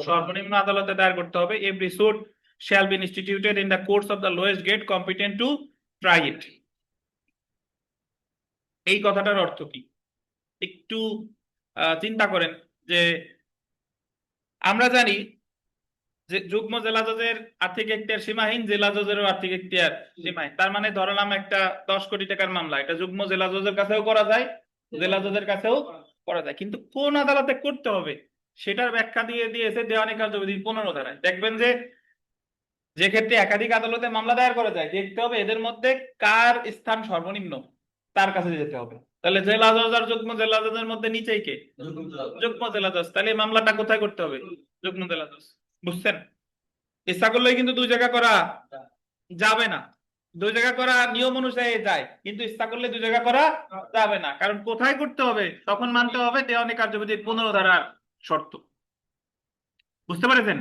সর্বনিম্ন আদালতে দায়ের করতে হবে। Every suit shall be instituted in the courts of the lowest grade competent to try it. এই কথাটার অর্থ কি একটু চিন্তা করেন যে আমরা জানি যে যুগ্ম জেলা জজের আর্থিক এখতিয়ার সীমাহীন, জেলা জজেরও আর্থিক এখতিয়ার সীমাহীন। তার মানে ধরলাম একটা 10 কোটি টাকার মামলা, এটা যুগ্ম জেলা জজের কাছেও করা যায়, জেলা জজের কাছেও করা যায়, কিন্তু কোন আদালতে করতে হবে সেটার ব্যাখ্যা দিয়ে দিয়েছে দেওয়ানি কার্যবিধি 15 ধারায়। দেখবেন যে ক্ষেত্রে একাধিক আদালতে মামলা দায়ের করা যায়, দেখতে হবে এদের মধ্যে কার স্থান সর্বনিম্ন, তার কাছে যেতে হবে। তাহলে জেলা জজ আর যুগ্ম জেলা জজের মধ্যে নিচেই কে? যুগ্ম জেলা জজ। তাহলে এই মামলাটা কোথায় করতে হবে? যুগ্ম জেলা জজ। বুঝছেন? ইচ্ছা করলেই কিন্তু দুই জায়গা করা যাবে না। দুই জায়গা করা নিয়ম অনুযায়ী যায়, কিন্তু ইচ্ছা করলে দুই জায়গা করা যাবে না। কারণ কোথায় করতে হবে তখন মানতে হবে দেওয়ানি কার্যবিধির 15 ধারার শর্ত। বুঝতে পেরেছেন?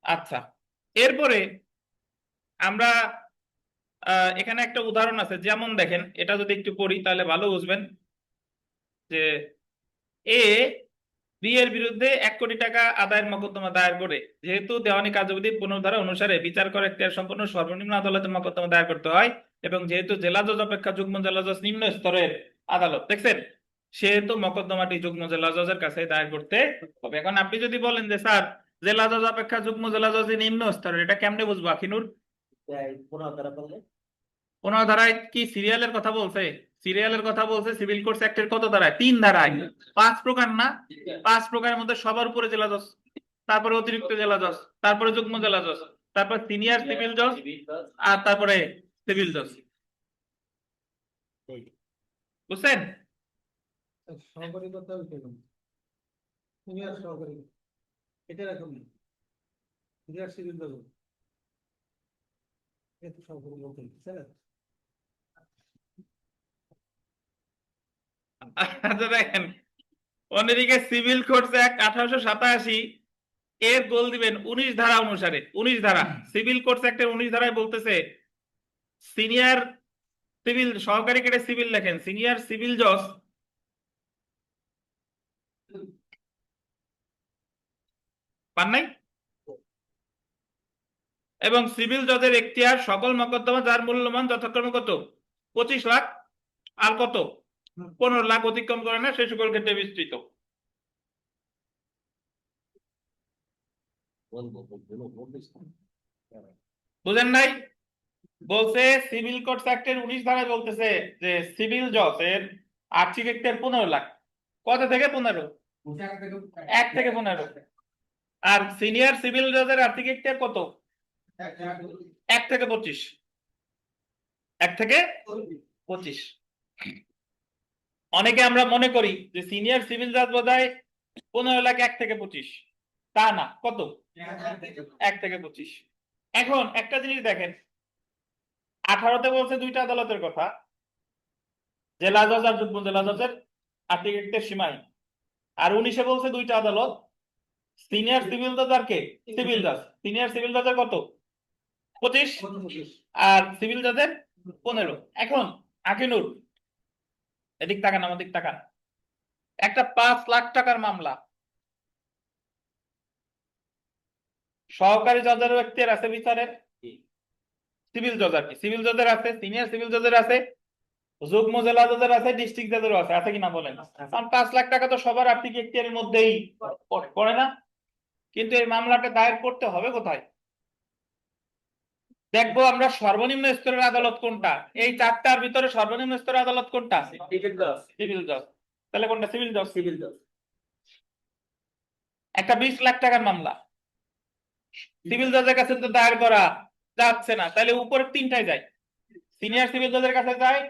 আচ্ছা, এরপরে আমরা এখানে একটা উদাহরণ আছে, যেমন দেখেন, এটা যদি একটু পড়ি তাহলে ভালো বুঝবেন যে এ বি এর বিরুদ্ধে 1 কোটি টাকা আদায়ের মোকদ্দমা দায়ের করে, যেহেতু দেওয়ানি কার্যবিধির 15 ধারা অনুসারে বিচার করার এখতিয়ার সম্পন্ন সর্বনিম্ন আদালতে মোকদ্দমা দায়ের করতে হয়, এবং যেহেতু জেলা জজ অপেক্ষা যুগ্ম জেলা জজ নিম্ন স্তরের আদালত, দেখছেন, সেহেতু মোকদ্দমাটি যুগ্ম জেলা জজের কাছে দায়ের করতে হবে। এখন আপনি যদি বলেন যে স্যার জেলা জজ অপেক্ষা যুগ্ম জেলা জজ নিম্ন স্তরের, এটা কেমনে বুঝবো আখিনুর? 15 ধারায় কি সিরিয়ালের কথা বলছে? সিরিয়ালের কথা বলছে সিভিল কোর্টস অ্যাক্টের কত ধারায়? 3 ধারায়। 5 প্রকার না? 5 প্রকারের মধ্যে সবার উপরে জেলা জজ, তারপরে অতিরিক্ত জেলা জজ, তারপরে যুগ্ম জেলা জজ, তারপর সিনিয়র সিভিল জজ, আর তারপরে সিভিল জজ। বুঝছেন? সহকারী করতে হবে কেন? সিনিয়র সহকারী এটা রাখুন, সিনিয়র সিভিল দেবো, এটা সহকারী বলতে স্যার। আচ্ছা দেখেন, অন্যদিকে সিভিল কোর্টস অ্যাক্ট 1887 এর গোল দিবেন 19 ধারা অনুসারে। 19 ধারা সিভিল কোর্টস অ্যাক্টের 19 ধারায় বলতেছে সিনিয়র সিভিল সহকারী কেটে সিভিল লেখেন, সিনিয়র সিভিল জজ পান নাই? এবং সিভিল জজের এখতিয়ার সকল মোকদ্দমা যার মূল্যমান যথাক্রমে কত? 25 লাখ আর কত? 15 লাখ অতিক্রম করে না সে সকল ক্ষেত্রে বিস্তৃত। বুঝেন নাই? বলছে সিভিল কোর্টস অ্যাক্টের 19 ধারায় বলতেছে যে সিভিল জজের আর্থিক এখতিয়ার 15 লাখ। কত থেকে 15? 1 থেকে 15। আর সিনিয়র সিভিল জজের আর্থিক এখতিয়ার কত? 1 থেকে 25। 1 থেকে 25। অনেকে আমরা মনে করি যে সিনিয়র সিভিল জজ বোধহয় 15 লাখ 1 থেকে 25, তা না। কত? 1 থেকে 25। এখন একটা জিনিস দেখেন, 18তে বলছে দুইটা আদালতের কথা, জেলা জজ আর যুগ্ম জেলা জজের আর্থিক এখতিয়ার সীমাহীন। আর 19-এ বলছে দুইটা আদালত, সিনিয়র সিভিল জজ আর কে? সিভিল জজ। সিনিয়র সিভিল জজের কত? 25, আর সিভিল জজের 15। এখন আকিনুর এদিক তাকান, আমাদের তাকান, একটা 5 লাখ টাকার মামলা, সহকারী জজেরও এখতিয়ার আছে বিচারের, সিভিল জজ আর কি, সিভিল জজের আছে, সিনিয়র সিভিল জজের আছে, যুগ্ম জেলা জজের আছে, ডিস্ট্রিক্ট জজেরও আছে। আছে কিনা বলেন? কারণ 5 লাখ টাকা তো সবার আর্থিক এখতিয়ারের মধ্যেই পড়ে না? কিন্তু এই মামলাটা দায়ের করতে হবে কোথায়? দেখবো আমরা সর্বনিম্ন স্তরের আদালত কোনটা। এই 4টার ভিতরে সর্বনিম্ন স্তরের আদালত কোনটা? সিভিল জজ। তাহলে কোনটা? সিভিল জজ। সিভিল জজ। একটা 20 লাখ টাকার মামলা সিভিল জজের কাছে তো দায়ের করা যাচ্ছে না, তাহলে উপরে 3টায় যায়, সিনিয়র সিভিল জজের কাছে যায়,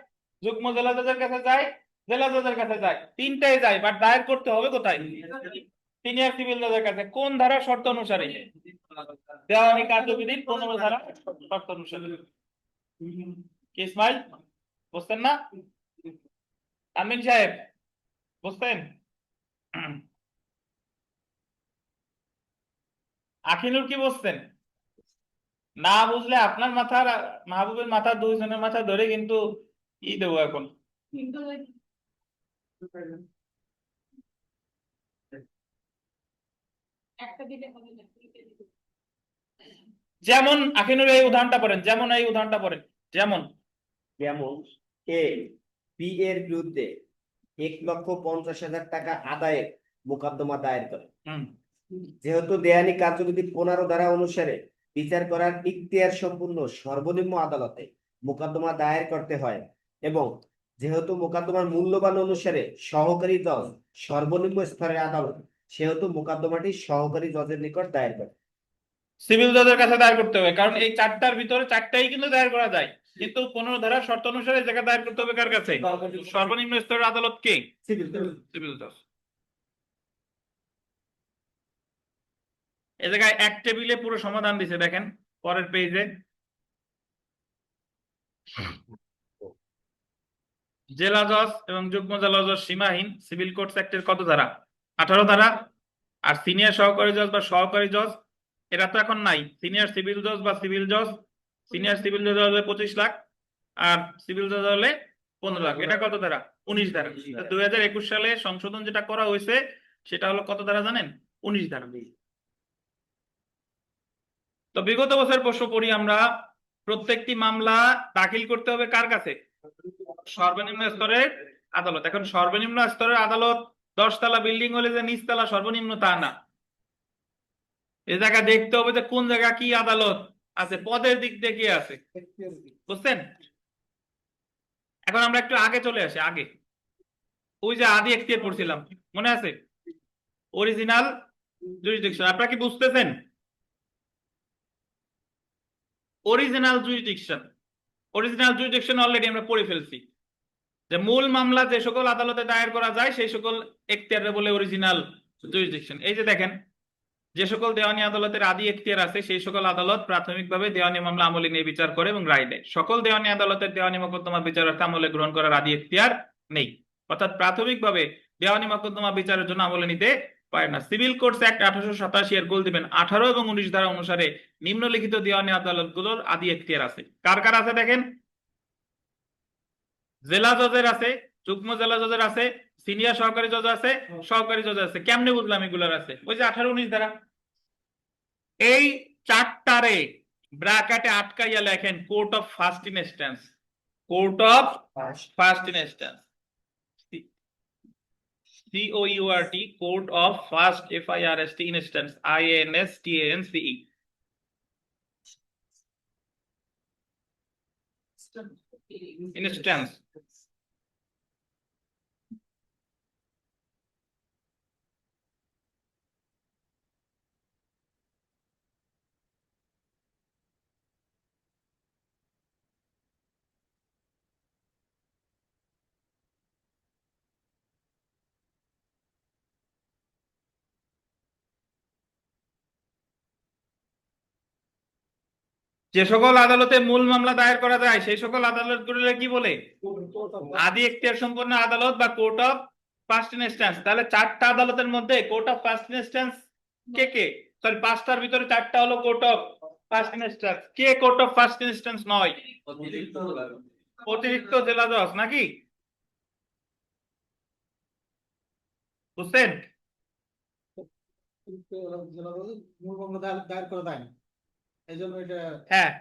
যুগ্ম জেলা জজের কাছে যায়, জেলা জজের কাছে যায়, 3টায় যায়, বাট দায়ের করতে হবে কোথায়? সিনিয়র সিভিল জজের কাছে। কোন ধারা শর্ত অনুসারে? দেওয়ানি কার্যবিধির 15 ধারা শর্ত অনুসারে। কি ইসমাইল বুঝতেন না? আমিন সাহেব বুঝতেন? আখিনুর কি বুঝতেন? না বুঝলে আপনার মাথার মাহবুবের মাথা দুইজনের মাথা ধরে কিন্তু ই দেবো এখন। যেমন আখিনুর এই উদাহরণটা পড়েন, যেমন এই উদাহরণটা পড়েন, যেমন যেমন এ বি এর বিরুদ্ধে 1,50,000 টাকা আদায়ের মোকদ্দমা দায়ের করে। হুম যেহেতু দেওয়ানি কার্যবিধি 15 ধারা অনুসারে বিচার করার ইখতিয়ার সম্পূর্ণ সর্বনিম্ন আদালতে মোকদ্দমা দায়ের করতে হয় এবং যেহেতু মোকদ্দমার মূল্যবান অনুসারে সহকারী জজ সর্বনিম্ন স্তরের আদালত, সেহেতু মোকদ্দমাটি সহকারী জজের নিকট দায়ের করে। সিভিল জজের কাছে দায়ের করতে হবে, কারণ এই চারটার ভিতরে চারটাই কিন্তু দায়ের করা যায়, কিন্তু 15 ধারার শর্ত অনুসারে জায়গা দায়ের করতে হবে কার কাছে? সর্বনিম্ন স্তরের আদালত কে? সিভিল জজ। এই জায়গায় এক টেবিলে পুরো সমাধান দিছে, দেখেন পরের পেজে। জেলা জজ এবং যুগ্ম জেলা জজ সীমাহীন সিভিল কোর্টস অ্যাক্টের কত ধারা? 18 ধারা। আর সিনিয়র সহকারী জজ বা সহকারী জজ এরা তো এখন নাই। সিনিয়র সিভিল জজ বা সিভিল জজ, সিনিয়র সিভিল জজ হলে 25 লাখ আর সিভিল জজ হলে 15 লাখ। এটা কত ধারা? 19 ধারা। 2021 সালে সংশোধন যেটা করা হয়েছে সেটা হলো কত ধারা জানেন? 19 ধারা। তো বিগত বছর প্রশ্ন পড়ি আমরা, প্রত্যেকটি মামলা দাখিল করতে হবে কার কাছে? সর্বনিম্ন স্তরের আদালত। এখন সর্বনিম্ন স্তরের আদালত 10 তলা বিল্ডিং হলে যে নিচতলা সর্বনিম্ন তা না। এই জায়গা দেখতে হবে যে কোন জায়গা কি আদালত আছে, পদের দিক দিয়ে কি আছে, বুঝছেন? এখন আমরা একটু আগে চলে আসি, আগে ওই যে আদি এখতিয়ার পড়ছিলাম, মনে আছে? অরিজিনাল জুরিসডিকশন, আপনারা কি বুঝতেছেন? Original jurisdiction, original jurisdiction already আমরা পড়ে ফেলছি, যে মূল মামলা যে সকল আদালতে দায়ের করা যায় সেই সকল এখতিয়ারে বলে অরিজিনাল জুরিসডিকশন। এই যে দেখেন, যে সকল দেওয়ানি আদালতের আদি এখতিয়ার আছে সেই সকল আদালত প্রাথমিকভাবে দেওয়ানি মামলা আমলে নিয়ে বিচার করে এবং রায় দেয়। সকল দেওয়ানি আদালতের দেওয়ানি মোকদ্দমা বিচারার্থে আমলে গ্রহণ করার আদি এখতিয়ার নেই, অর্থাৎ প্রাথমিকভাবে দেওয়ানি মোকদ্দমা বিচারের জন্য আমলে নিতে পারে না। সিভিল কোর্টস অ্যাক্ট 1887 এর গোল দিবেন 18 এবং 19 ধারা অনুসারে নিম্নলিখিত দেওয়ানি আদালতগুলোর আদি এখতিয়ার আছে। কার কার আছে দেখেন? জেলা জজের আছে, যুগ্ম জেলা জজের আছে, সিনিয়র সহকারী জজ আছে, সহকারী জজ আছে। কেমনে বুঝলাম এগুলার আছে? ওই যে 18 19 ধারা। এই চারটারে ব্র্যাকেটে আটকাইয়া লেখেন court of first instance, court of first instance, COURT, court of first FIRST instance, INSTANCE। Instance. যে সকল আদালতে মূল মামলা দায়ের করা যায় সেই সকল আদালতগুলো কি বলে? আদি এখতিয়ার সম্পন্ন আদালত বা কোর্ট অফ ফার্স্ট ইনস্ট্যান্স। তাহলে চারটা আদালতের মধ্যে court of first instance K K? Sorry, পাঁচটার ভিতরে চারটা হলো court of first instance. K court of first instance নয়? অতিরিক্ত জেলা জজ, নাকি? বুঝছেন? মূল মামলা দায়ের করা যায় না, এই জন্য এটা হ্যাঁ,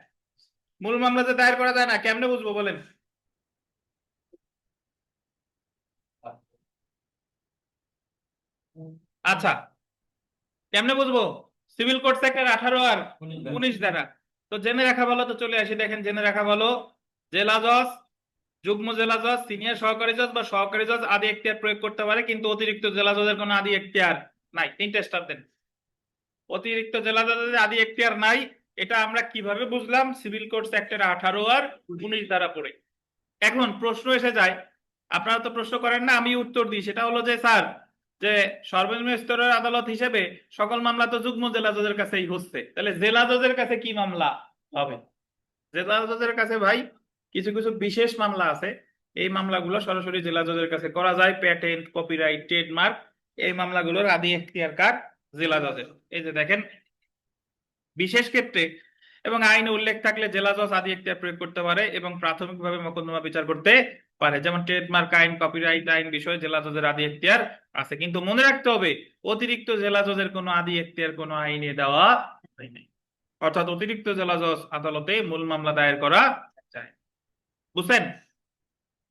মূল মামলাতে দায়ের করা যায় না। কেমনে বুঝবো বলেন? আচ্ছা, কেমনে বুঝবো? সিভিল কোড সেক্টর 18 আর 19 ধারা। তো জেনে রাখা ভালো, তো চলে আসি। দেখেন, জেনে রাখা ভালো, জেলা জজ, যুগ্ম জেলা জজ, সিনিয়র সহকারী জজ বা সহকারী জজ আদি এখতিয়ার প্রয়োগ করতে পারে, কিন্তু অতিরিক্ত জেলা জজের কোনো আদি এখতিয়ার নাই। তিনটে স্টার দেন। অতিরিক্ত জেলা জজের আদি এখতিয়ার নাই, এটা আমরা কিভাবে বুঝলাম? সিভিল কোড সেক্টর 18 আর 19 ধারা পড়ে। এখন প্রশ্ন এসে যায়, আপনারা তো প্রশ্ন করেন না, আমি উত্তর দিই। সেটা হলো যে স্যার, যে সর্বনিম্ন স্তরের আদালত হিসেবে সকল মামলা তো যুগ্ম জেলা জজের কাছেই হচ্ছে, তাহলে জেলা জজের কাছে কি মামলা হবে? জেলা জজের কাছে ভাই কিছু কিছু বিশেষ মামলা আছে, এই মামলাগুলো সরাসরি জেলা জজের কাছে করা যায়। প্যাটেন্ট, কপিরাইট, ট্রেডমার্ক, এই মামলাগুলোর আদি এখতিয়ার কার? জেলা জজের। এই যে দেখেন, বিশেষ ক্ষেত্রে এবং আইনে উল্লেখ থাকলে জেলা জজ আদি এখতিয়ার প্রয়োগ করতে পারে এবং প্রাথমিকভাবে মোকদ্দমা বিচার করতে পারে, যেমন ট্রেডমার্ক আইন, কপিরাইট আইন বিষয়ে জেলা জজের আদি এখতিয়ার আছে। কিন্তু মনে রাখতে হবে অতিরিক্ত জেলা জজের কোনো আদি এখতিয়ার কোনো আইনে দেওয়া হয় নাই, অর্থাৎ অতিরিক্ত জেলা জজ আদালতে মূল মামলা দায়ের করা যায়। বুঝছেন?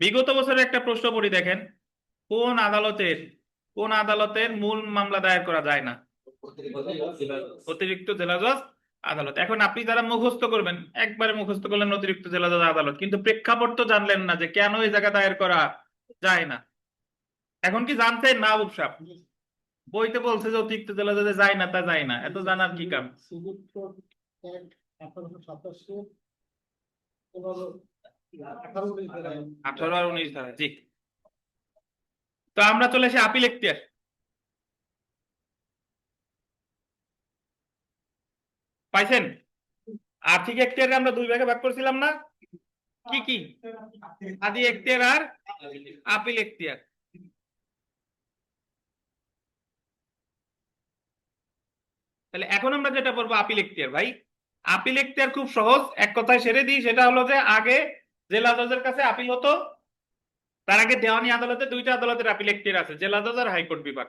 বিগত বছরের একটা প্রশ্ন পড়ি, দেখেন কোন আদালতের মূল মামলা দায়ের করা যায় না? অতিরিক্ত জেলা জজ আদালত। এখন আপনি যারা মুখস্থ করবেন, একবারে মুখস্থ করলেন অতিরিক্ত জেলা জজ আদালত, কিন্তু প্রেক্ষাপট তো জানলেন না যে কেন এই জায়গা দায়ের করা যায় না। এখন কি জানতেন? না সাহেব বইতে বলছে যে অতিরিক্ত জেলা জজে যায় না, তা যায় না, এত জানার কি কাম? সিভিল কোড অ্যাক্ট 1887 18 18 আর 19 ধারা, জি। তো আমরা চলে আসি আপিল এখতিয়ার। পাইছেন? আর্থিক এখতিয়ারে আমরা দুই ভাগে ভাগ করছিলাম না? কি কি? আদি এখতিয়ার আর আপিল এখতিয়ার। তাহলে এখন আমরা যেটা বলবো আপিল এখতিয়ার। ভাই আপিল এখতিয়ার খুব সহজ, এক কথায় সেরে দিই, সেটা হলো যে আগে জেলা জজের কাছে আপিল হতো, তার আগে দেওয়ানি আদালতে দুইটা আদালতের আপিল এখতিয়ার আছে, জেলা জজ আর হাইকোর্ট বিভাগ।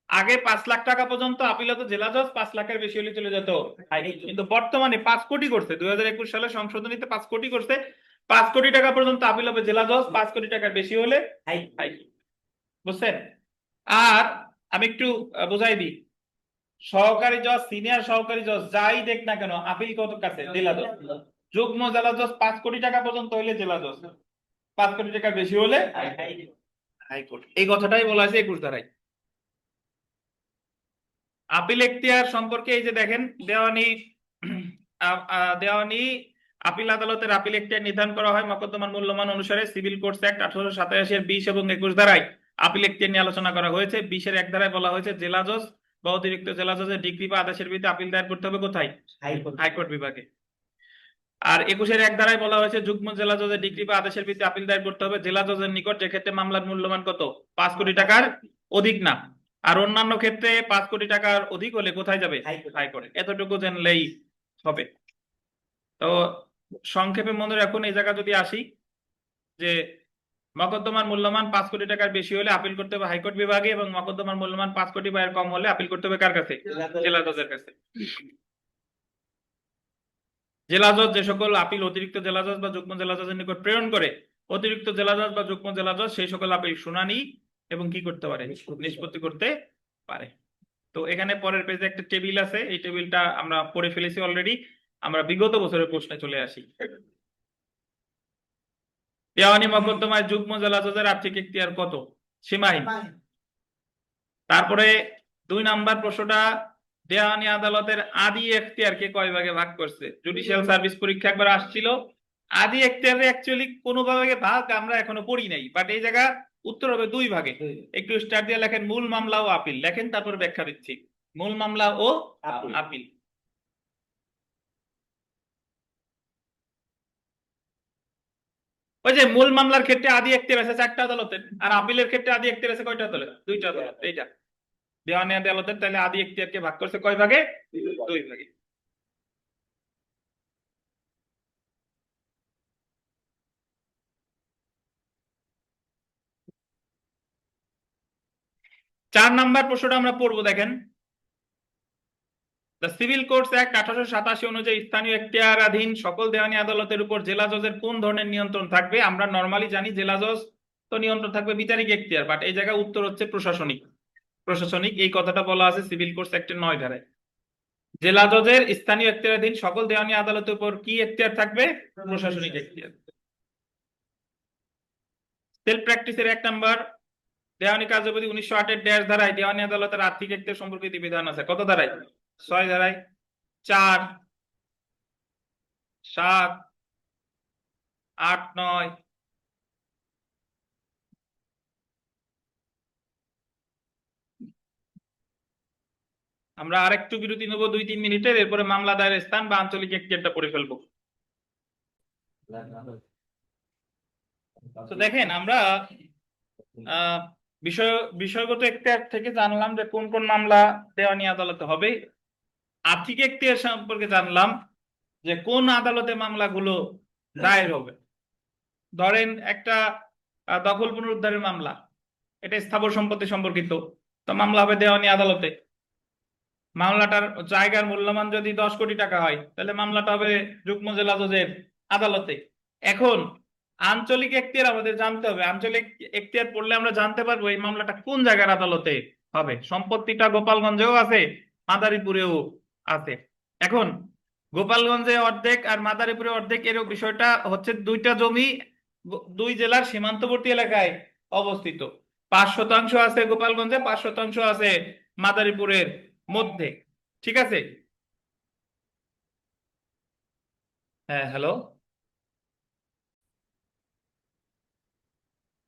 আগে 5 লাখ টাকা পর্যন্ত আপিল হতো জেলা জজ, 5 লাখের বেশি হলে চলে যেত হাইকোর্ট। কিন্তু বর্তমানে 5 কোটি করছে, 2021 সালে সংশোধনীতে 5 কোটি করছে, 5 কোটি টাকা পর্যন্ত আপিল হবে জেলা জজ, 5 কোটি টাকার বেশি হলে হাইকোর্ট। বুঝছেন? আর আমি একটু বুঝাই দিই, সহকারী জজ, সিনিয়র সহকারী জজ যাই দেখ না কেন আপিল কত কাছে? জেলা জজ। যুগ্ম জেলা জজ 5 কোটি টাকা পর্যন্ত হইলে জেলা জজ, 5 কোটি টাকার বেশি হলে হাইকোর্ট। এই কথাটাই বলা আছে 21 ধারায়। আপিল এখতিয়ার সম্পর্কে এই যে দেখেন, দেওয়ানি আপিল আদালতের আপিল এখতিয়ার নির্ধারণ করা হয় মোকদ্দমার মূল্যমান অনুসারে। সিভিল কোর্টস অ্যাক্ট 1887 এর 20 এবং 21 ধারায় আপিল এখতিয়ার নিয়ে আলোচনা করা হয়েছে। 20 এর 1 ধারায় বলা হয়েছে জেলা জজ বা অতিরিক্ত জেলা জজের ডিগ্রি বা আদেশের বিরুদ্ধে আপিল দায়ের করতে হবে কোথায়? হাইকোর্ট বিভাগে। আর 21 এর 1 ধারায় বলা হয়েছে যুগ্ম জেলা জজের ডিগ্রি বা আদেশের বিরুদ্ধে আপিল দায়ের করতে হবে জেলা জজের নিকট, যে ক্ষেত্রে মামলার মূল্যমান কত? 5 কোটি টাকার অধিক না। আর অন্যান্য ক্ষেত্রে 5 কোটি টাকার অধিক হলে কোথায় যাবে? হাইকোর্টে। এতটুকু জানলেই হবে। তো সংক্ষেপে মনে রাখুন, এই জায়গা যদি আসি যে মোকদ্দমার মূল্যমান 5 কোটি টাকার বেশি হলে আপিল করতে হবে হাইকোর্ট বিভাগে, এবং মোকদ্দমার মূল্যমান 5 কোটি বা এর কম হলে আপিল করতে হবে কার কাছে? জেলা জজের কাছে। জেলা জজ যে সকল আপিল অতিরিক্ত জেলা জজ বা যুগ্ম জেলা জজের নিকট প্রেরণ করে, অতিরিক্ত জেলা জজ বা যুগ্ম জেলা জজ সেই সকল আপিল শুনানি এবং কি করতে পারে? নিষ্পত্তি করতে পারে। তো এখানে পরের পেজে একটা টেবিল আছে, এই টেবিলটা আমরা পড়ে ফেলেছি অলরেডি। আমরা বিগত বছরের প্রশ্নে চলে আসি। দেওয়ানি মোকদ্দমায় যুগ্ম জেলা জজের আর্থিক এখতিয়ার কত? সীমাহীন। তারপরে 2 নাম্বার প্রশ্নটা, দেওয়ানি আদালতের আদি এখতিয়ারকে কয় ভাগে ভাগ করছে? জুডিশিয়াল সার্ভিস পরীক্ষা একবার আসছিল, আদি এখতিয়ারে অ্যাকচুয়ালি কোন ভাগে ভাগ আমরা এখনো পড়ি নাই, বাট এই জায়গা উত্তর হবে 2 ভাগে। একটু স্টার দিয়ে লেখেন মূল মামলা ও আপিল, লেখেন তারপর ব্যাখ্যা দিচ্ছি। মূল মামলা ও আপিল। ওই যে মূল মামলার ক্ষেত্রে আদি এখতিয়ার আছে 4টা আদালতের, আর আপিলের ক্ষেত্রে আদি এখতিয়ার আছে কয়টা আদালত? 2টা আদালত। এইটা দেওয়ানি আদালতের, তাহলে আদি এখতিয়ারকে ভাগ করছে কয় ভাগে? 2 ভাগে। চার নাম্বার প্রশ্নটা আমরা পড়বো, দেখেন। দ্য সিভিল কোর্টস অ্যাক্ট 1887 অনুযায়ী স্থানীয় এখতিয়ারাধীন সকল দেওয়ানি আদালতের উপর জেলা জজের কোন ধরনের নিয়ন্ত্রণ থাকবে? আমরা নরমালি জানি জেলা জজ তো নিয়ন্ত্রণ থাকবে বিচারিক এখতিয়ার, বাট এই জায়গায় উত্তর হচ্ছে প্রশাসনিক। প্রশাসনিক এই কথাটা বলা আছে সিভিল কোর্টস অ্যাক্টের 9 ধারায়। জেলা জজের স্থানীয় এখতিয়ারাধীন সকল দেওয়ানি আদালতের উপর কি এখতিয়ার থাকবে? প্রশাসনিক এখতিয়ার। সেলফ প্র্যাকটিসের 1 নাম্বার, দেওয়ানি কার্যবিধি 1908 এর ড্যাশ ধারায় দেওয়ানি আদালতের আর্থিক এখতিয়ার সম্পর্কিত বিধান আছে। কত ধারায়? 6 ধারায়। 4, 7, 8, 9। আমরা আরেকটু বিরতি নেবো 2-3 মিনিটের, এরপরে মামলা দায়েরের স্থান বা আঞ্চলিক এখতিয়ারটা পড়ে ফেলবো। তো দেখেন, আমরা বিষয়গত এখতিয়ার থেকে জানলাম যে কোন কোন মামলা দেওয়ানি আদালতে হবে। আর্থিক এখতিয়ার সম্পর্কে জানলাম যে কোন আদালতে মামলাগুলো দায়ের হবে। ধরেন একটা দখল পুনরুদ্ধারের মামলা, এটা স্থাবর সম্পত্তি সম্পর্কিত, তো মামলা হবে দেওয়ানি আদালতে। মামলাটার জায়গার মূল্যমান যদি 10 কোটি টাকা হয় তাহলে মামলাটা হবে যুগ্ম জেলা জজের আদালতে। এখন আঞ্চলিক এখতিয়ার আমাদের জানতে হবে, আঞ্চলিক এখতিয়ার পড়লে আমরা জানতে পারবো এই মামলাটা কোন জায়গার আদালতে হবে। সম্পত্তিটা গোপালগঞ্জেও আছে, মাদারীপুরেও আছে। এখন গোপালগঞ্জে অর্ধেক আর মাদারীপুরে অর্ধেক, এর বিষয়টা হচ্ছে দুইটা জমি দুই জেলার সীমান্তবর্তী এলাকায় অবস্থিত। 5% আছে গোপালগঞ্জে, 5% আছে মাদারীপুরের মধ্যে। ঠিক আছে? হ্যাঁ, হ্যালো।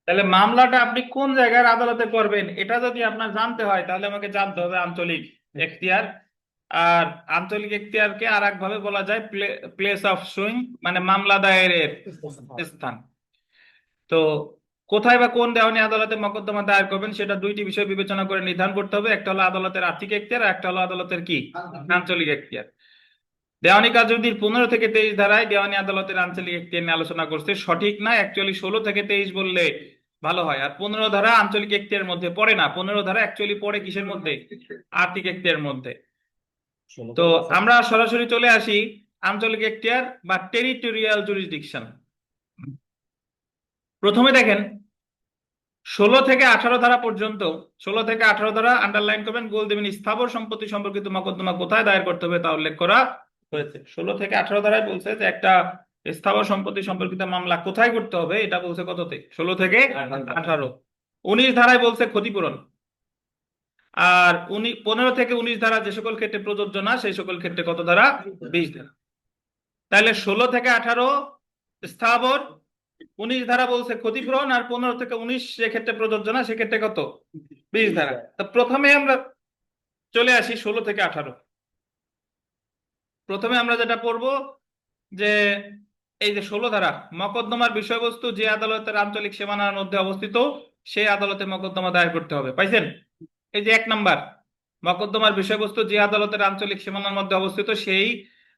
তাহলে মামলাটা আপনি কোন জায়গার আদালতে করবেন এটা যদি আপনার জানতে হয় তাহলে আমাকে জানতে হবে আঞ্চলিক এখতিয়ার। আর আঞ্চলিক এখতিয়ারকে আর এক ভাবে বলা যায় প্লেস অফ সুইং, মানে মামলা দায়েরের স্থান। তো কোথায় বা কোন দেওয়ানি আদালতে মকদ্দমা দায়ের করবেন সেটা দুইটি বিষয় বিবেচনা করে নির্ধারণ করতে হবে। একটা হলো আদালতের আর্থিক এখতিয়ার, আর একটা হলো আদালতের কি আঞ্চলিক এখতিয়ার। দেওয়ানি কার্যবিধির 15 থেকে 23 ধারায় দেওয়ানি আদালতের আঞ্চলিক এখতিয়ার নিয়ে আলোচনা করছে, সঠিক না। অ্যাকচুয়ালি 16 থেকে 23 বললে ভালো হয়। আর 15 ধারা আঞ্চলিক এখতিয়ারের মধ্যে পড়ে না, 15 ধারা অ্যাকচুয়ালি পড়ে কিসের মধ্যে? আর্থিক এখতিয়ারের মধ্যে। তো আমরা সরাসরি চলে আসি আঞ্চলিক এখতিয়ার বা টেরিটোরিয়াল জুরিসডিকশন। প্রথমে দেখেন 16 থেকে 18 ধারা পর্যন্ত, 16 থেকে 18 ধারা আন্ডারলাইন করবেন, গোল দেবেন, স্থাবর সম্পত্তি সম্পর্কিত মকদ্দমা কোথায় দায়ের করতে হবে তা উল্লেখ করা হয়েছে। 16 থেকে 18 ধারায় বলছে যে একটা স্থাবর সম্পত্তি সম্পর্কিত মামলা কোথায় করতে হবে, এটা বলছে কততে? 16 থেকে 18। 19 ধারায় বলছে ক্ষতিপূরণ। আর 15 থেকে 19 ধারা যে সকল ক্ষেত্রে প্রযোজ্য না সেই সকল ক্ষেত্রে কত ধারা? 20 ধারা। তাহলে 16 থেকে 18 স্থাবর, 19 ধারা বলছে ক্ষতিপূরণ, আর 15 থেকে 19 যে ক্ষেত্রে প্রযোজ্য না সেক্ষেত্রে কত? 20 ধারা। তো প্রথমে আমরা চলে আসি 16 থেকে 18। প্রথমে আমরা যেটা পড়বো যে এই যে 16 ধারা, মকদ্দমার বিষয়বস্তু যে আদালতের আঞ্চলিক সীমানার মধ্যে অবস্থিত সেই আদালতে মকদ্দমা দায়ের করতে হবে। পাইছেন? এই যে 1 নাম্বার, মকদ্দমার বিষয়বস্তু যে আদালতের আঞ্চলিক সীমানার মধ্যে অবস্থিত সেই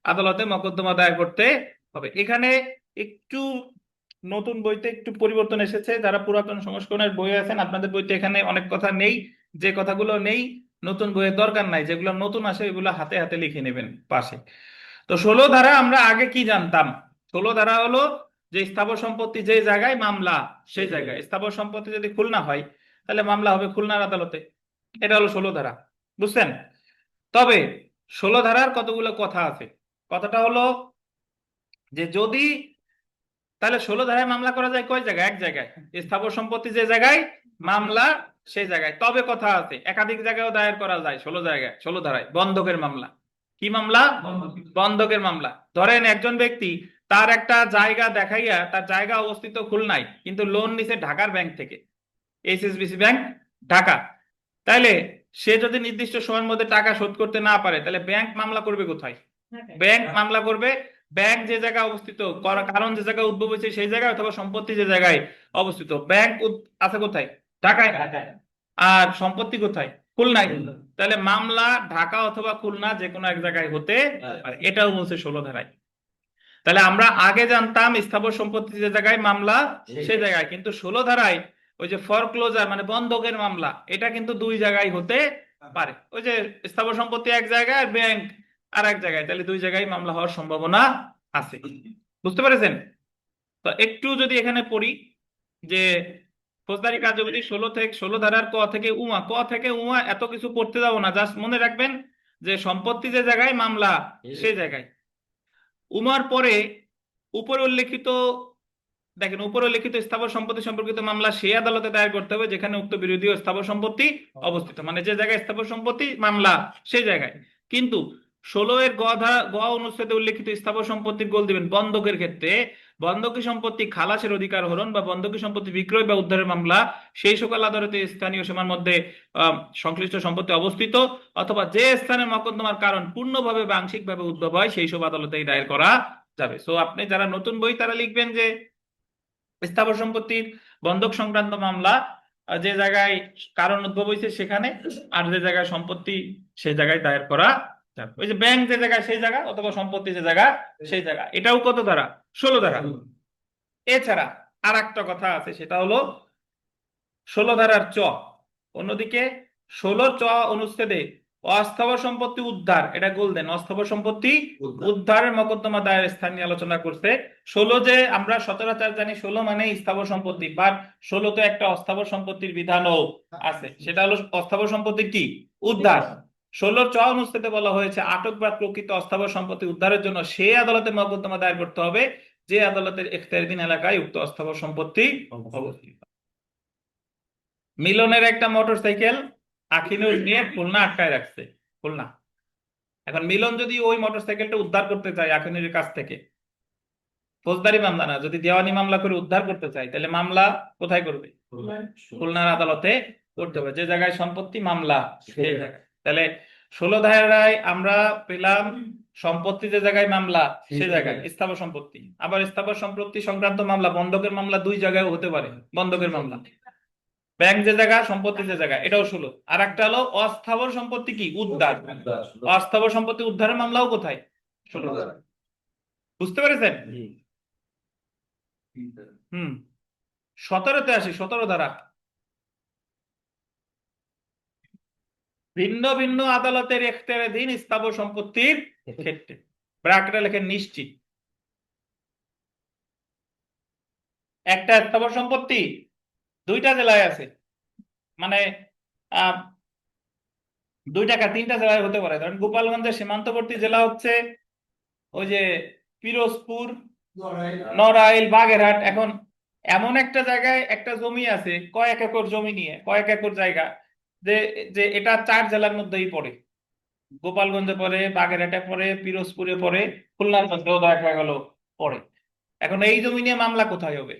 আদালতে মকদ্দমা দায়ের করতে হবে। এখানে একটু নতুন বইতে একটু পরিবর্তন এসেছে। যারা পুরাতন সংস্করণের বই আছেন আপনাদের বইতে এখানে অনেক কথা নেই, যে কথাগুলো নেই নতুন বইয়ের দরকার নাই, যেগুলো নতুন আসে এগুলো হাতে হাতে লিখে নেবেন পাশে। তো 16 ধারা আমরা আগে কি জানতাম? 16 ধারা হলো যে স্থাবর সম্পত্তি যে জায়গায় মামলা সেই জায়গায়, স্থাবর সম্পত্তি যদি খুলনা হয় তাহলে মামলা হবে খুলনার আদালতে। এটা হলো 16 ধারা, বুঝছেন? তবে 16 ধারার কতগুলো কথা আছে। কথাটা হলো যে যদি, তাহলে 16 ধারায় মামলা করা যায় কয় জায়গায়? এক জায়গায়, স্থাবর সম্পত্তি যে জায়গায় মামলা সেই জায়গায়। তবে কথা আছে একাধিক জায়গায়ও দায়ের করা যায় 16 জায়গায়, 16 ধারায়। বন্ধকের মামলা। কি মামলা? বন্ধকের মামলা। ধরেন একজন ব্যক্তি তার একটা জায়গা দেখাইয়া, তার জায়গা অবস্থিত খুলনায় কিন্তু লোন নিছে ঢাকার ব্যাংক থেকে, এইচএসবিসি ব্যাংক ঢাকা। তাইলে সে যদি নির্দিষ্ট সময়ের মধ্যে টাকা শোধ করতে না পারে তাহলে ব্যাংক মামলা করবে কোথায়? ব্যাংক মামলা করবে ব্যাংক যে জায়গায় অবস্থিত, কারণ যে জায়গায় উদ্ভব হয়েছে সেই জায়গায়, অথবা সম্পত্তি যে জায়গায় অবস্থিত। ব্যাংক আছে কোথায়? ঢাকায়। আর সম্পত্তি কোথায়? খুলনায়। তাহলে মামলা ঢাকা অথবা খুলনা যে কোনো এক জায়গায় হতে পারে, এটাও বলছে 16 ধারায়। তাহলে আমরা আগে জানতাম স্থাবর সম্পত্তি যে জায়গায় মামলা সেই জায়গায়, কিন্তু 16 ধারায় ওই যে ফরক্লোজার মানে বন্ধকের মামলা, এটা কিন্তু দুই জায়গায় হতে পারে। ওই যে স্থাবর সম্পত্তি এক জায়গায় আর ব্যাংক আর এক জায়গায়, তাহলে দুই জায়গায় মামলা হওয়ার সম্ভাবনা আছে। বুঝতে পেরেছেন? তো একটু যদি এখানে পড়ি যে ফৌজদারি কার্যবিধি 16 ধারার ক থেকে উমা, ক থেকে উমা এত কিছু পড়তে যাবো না, জাস্ট মনে রাখবেন যে সম্পত্তি যে জায়গায় মামলা সেই জায়গায়। উমার পরে উপরে উল্লেখিত, দেখেন উপরে উল্লেখিত স্থাবর সম্পত্তি সম্পর্কিত মামলা সেই আদালতে দায়ের করতে হবে যেখানে উক্ত বিরোধী ও স্থাবর সম্পত্তি অবস্থিত, মানে যে জায়গায় স্থাবর সম্পত্তি মামলা সেই জায়গায়। কিন্তু 16 এর গ অনুচ্ছেদে উল্লেখিত স্থাবর সম্পত্তির গোল দিবেন বন্ধকের ক্ষেত্রে বন্ধকি সম্পত্তি খালাসের অধিকার হরণ বা বন্ধকি সম্পত্তি বিক্রয় বা উদ্ধারের মামলা সেই সকল আদালতে স্থানীয় সীমার মধ্যে সংশ্লিষ্ট সম্পত্তি অবস্থিত অথবা যে স্থানে মকদ্দমার কারণ পূর্ণভাবে বা আংশিকভাবে উদ্ভব হয় সেই সব আদালতেই দায়ের করা যাবে। সো আপনি যারা নতুন বই তারা লিখবেন যে স্থাবর সম্পত্তির বন্ধক সংক্রান্ত মামলা যে জায়গায় কারণ উদ্ভব হয়েছে সেখানে, আর যে জায়গায় সম্পত্তি সেই জায়গায় দায়ের করা ওই যে ব্যাংক যে জায়গায় সেই জায়গা, অথবা সম্পত্তি যে জায়গা সেই জায়গা, এটাও কত ধারা? 16 ধারা। এছাড়া আর একটা কথা আছে, সেটা হলো 16 ধারার চ। অন্যদিকে 16 চ অনুচ্ছেদে অস্থাবর সম্পত্তি উদ্ধার, এটা গোল্ডেন, অস্থাবর সম্পত্তি উদ্ধারের মকদ্দমা দায়ের স্থান নিয়ে আলোচনা করছে। 16 যে আমরা সচরাচর জানি 16 মানে স্থাবর সম্পত্তি, বা 16 তো একটা অস্থাবর সম্পত্তির বিধানও আছে, সেটা হলো অস্থাবর সম্পত্তি কি উদ্ধার। 16 চ অনুচ্ছেদে বলা হয়েছে আটক বা প্রকৃত অস্থাবর সম্পত্তি উদ্ধারের জন্য সেই আদালতে মকদ্দমা দায়ের করতে হবে যে আদালতের এখতিয়ারাধীন এলাকায় উক্ত অস্থাবর সম্পত্তি অবস্থিত। মিলনের একটা মোটরসাইকেল আখিনুর নিয়ে খুলনা আটকায় রাখছে, খুলনা। এখন মিলন যদি ওই মোটরসাইকেলটা উদ্ধার করতে চায় আখিনুরের কাছ থেকে, ফৌজদারি মামলা না, যদি দেওয়ানি মামলা করে উদ্ধার করতে চায়, তাহলে মামলা কোথায় করবে? খুলনার আদালতে করতে হবে, যে জায়গায় সম্পত্তি মামলা সেই জায়গায়। তাহলে 16 ধারায় আমরা পেলাম সম্পত্তি যে জায়গায় মামলা সে জায়গায় স্থাবর সম্পত্তি, আবার স্থাবর সম্পত্তি সংক্রান্ত মামলা বন্ধকের মামলা দুই জায়গায় হতে পারে, বন্ধকের মামলা। ব্যাংক যে জায়গা, সম্পত্তি যে জায়গা, এটাও 16। আর একটা হলো অস্থাবর সম্পত্তি কি উদ্ধার, অস্থাবর সম্পত্তি উদ্ধারের মামলাও কোথায়? 16 ধারা। বুঝতে পেরেছেন? 17তে আসি, 17 ধারা। ভিন্ন ভিন্ন আদালতের এখতিয়ারাধীন স্থাবর সম্পত্তির ক্ষেত্রে, ব্র্যাকেটে লেখেন নিশ্চিত। একটা স্থাবর সম্পত্তি দুইটা জেলায় আছে, মানে 2 টাকা 3টা জেলায় হতে পারে। ধরেন গোপালগঞ্জের সীমান্তবর্তী জেলা হচ্ছে ওই যে পিরোজপুর, নড়াইল, বাগেরহাট। এখন এমন একটা জায়গায় একটা জমি আছে, কয়েক একর জমি নিয়ে, কয়েক একর জায়গা, যে যে এটা 4 জেলার মধ্যেই পড়ে, গোপালগঞ্জে পড়ে, বাগেরহাটে পড়ে, পিরোজপুরে পড়ে, খুলনার মধ্যেও দেখা গেল পড়ে। এখন এই জমি নিয়ে মামলা কোথায় হবে?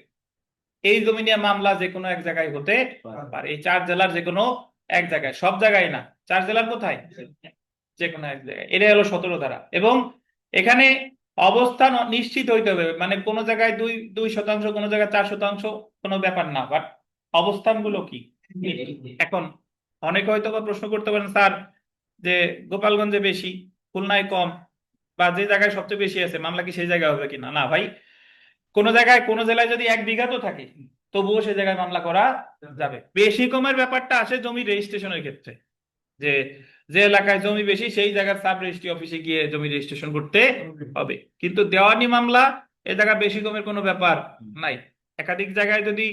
এই জমি নিয়ে মামলা যে কোনো এক জায়গায় হতে পারে, এই 4 জেলার যে কোনো এক জায়গায়, সব জায়গায় না, 4 জেলার কোথায়, যে কোনো এক জায়গায়। এটা হলো 17 ধারা। এবং এখানে অবস্থান নিশ্চিত হইতে হবে, মানে কোন জায়গায় 2% কোন জায়গায় 4% কোনো ব্যাপার না, বাট অবস্থানগুলো কি। এখন অনেকে হয়তো বা প্রশ্ন করতে পারেন, স্যার যে গোপালগঞ্জে বেশি, খুলনায় কম, বা যে জায়গায় সবচেয়ে বেশি আছে মামলা কি সেই জায়গায় হবে কিনা? না ভাই, কোন জায়গায় কোন জেলায় যদি 1 বিঘা তো থাকে, তবুও সে জায়গায় মামলা করা যাবে। বেশি কমের ব্যাপারটা আসে জমি রেজিস্ট্রেশনের ক্ষেত্রে, যে যে এলাকায় জমি বেশি সেই জায়গার সাব রেজিস্ট্রি অফিসে গিয়ে জমি রেজিস্ট্রেশন করতে হবে। কিন্তু দেওয়ানি মামলা এ জায়গা বেশি কমের কোনো ব্যাপার নাই। একাধিক জায়গায় যদি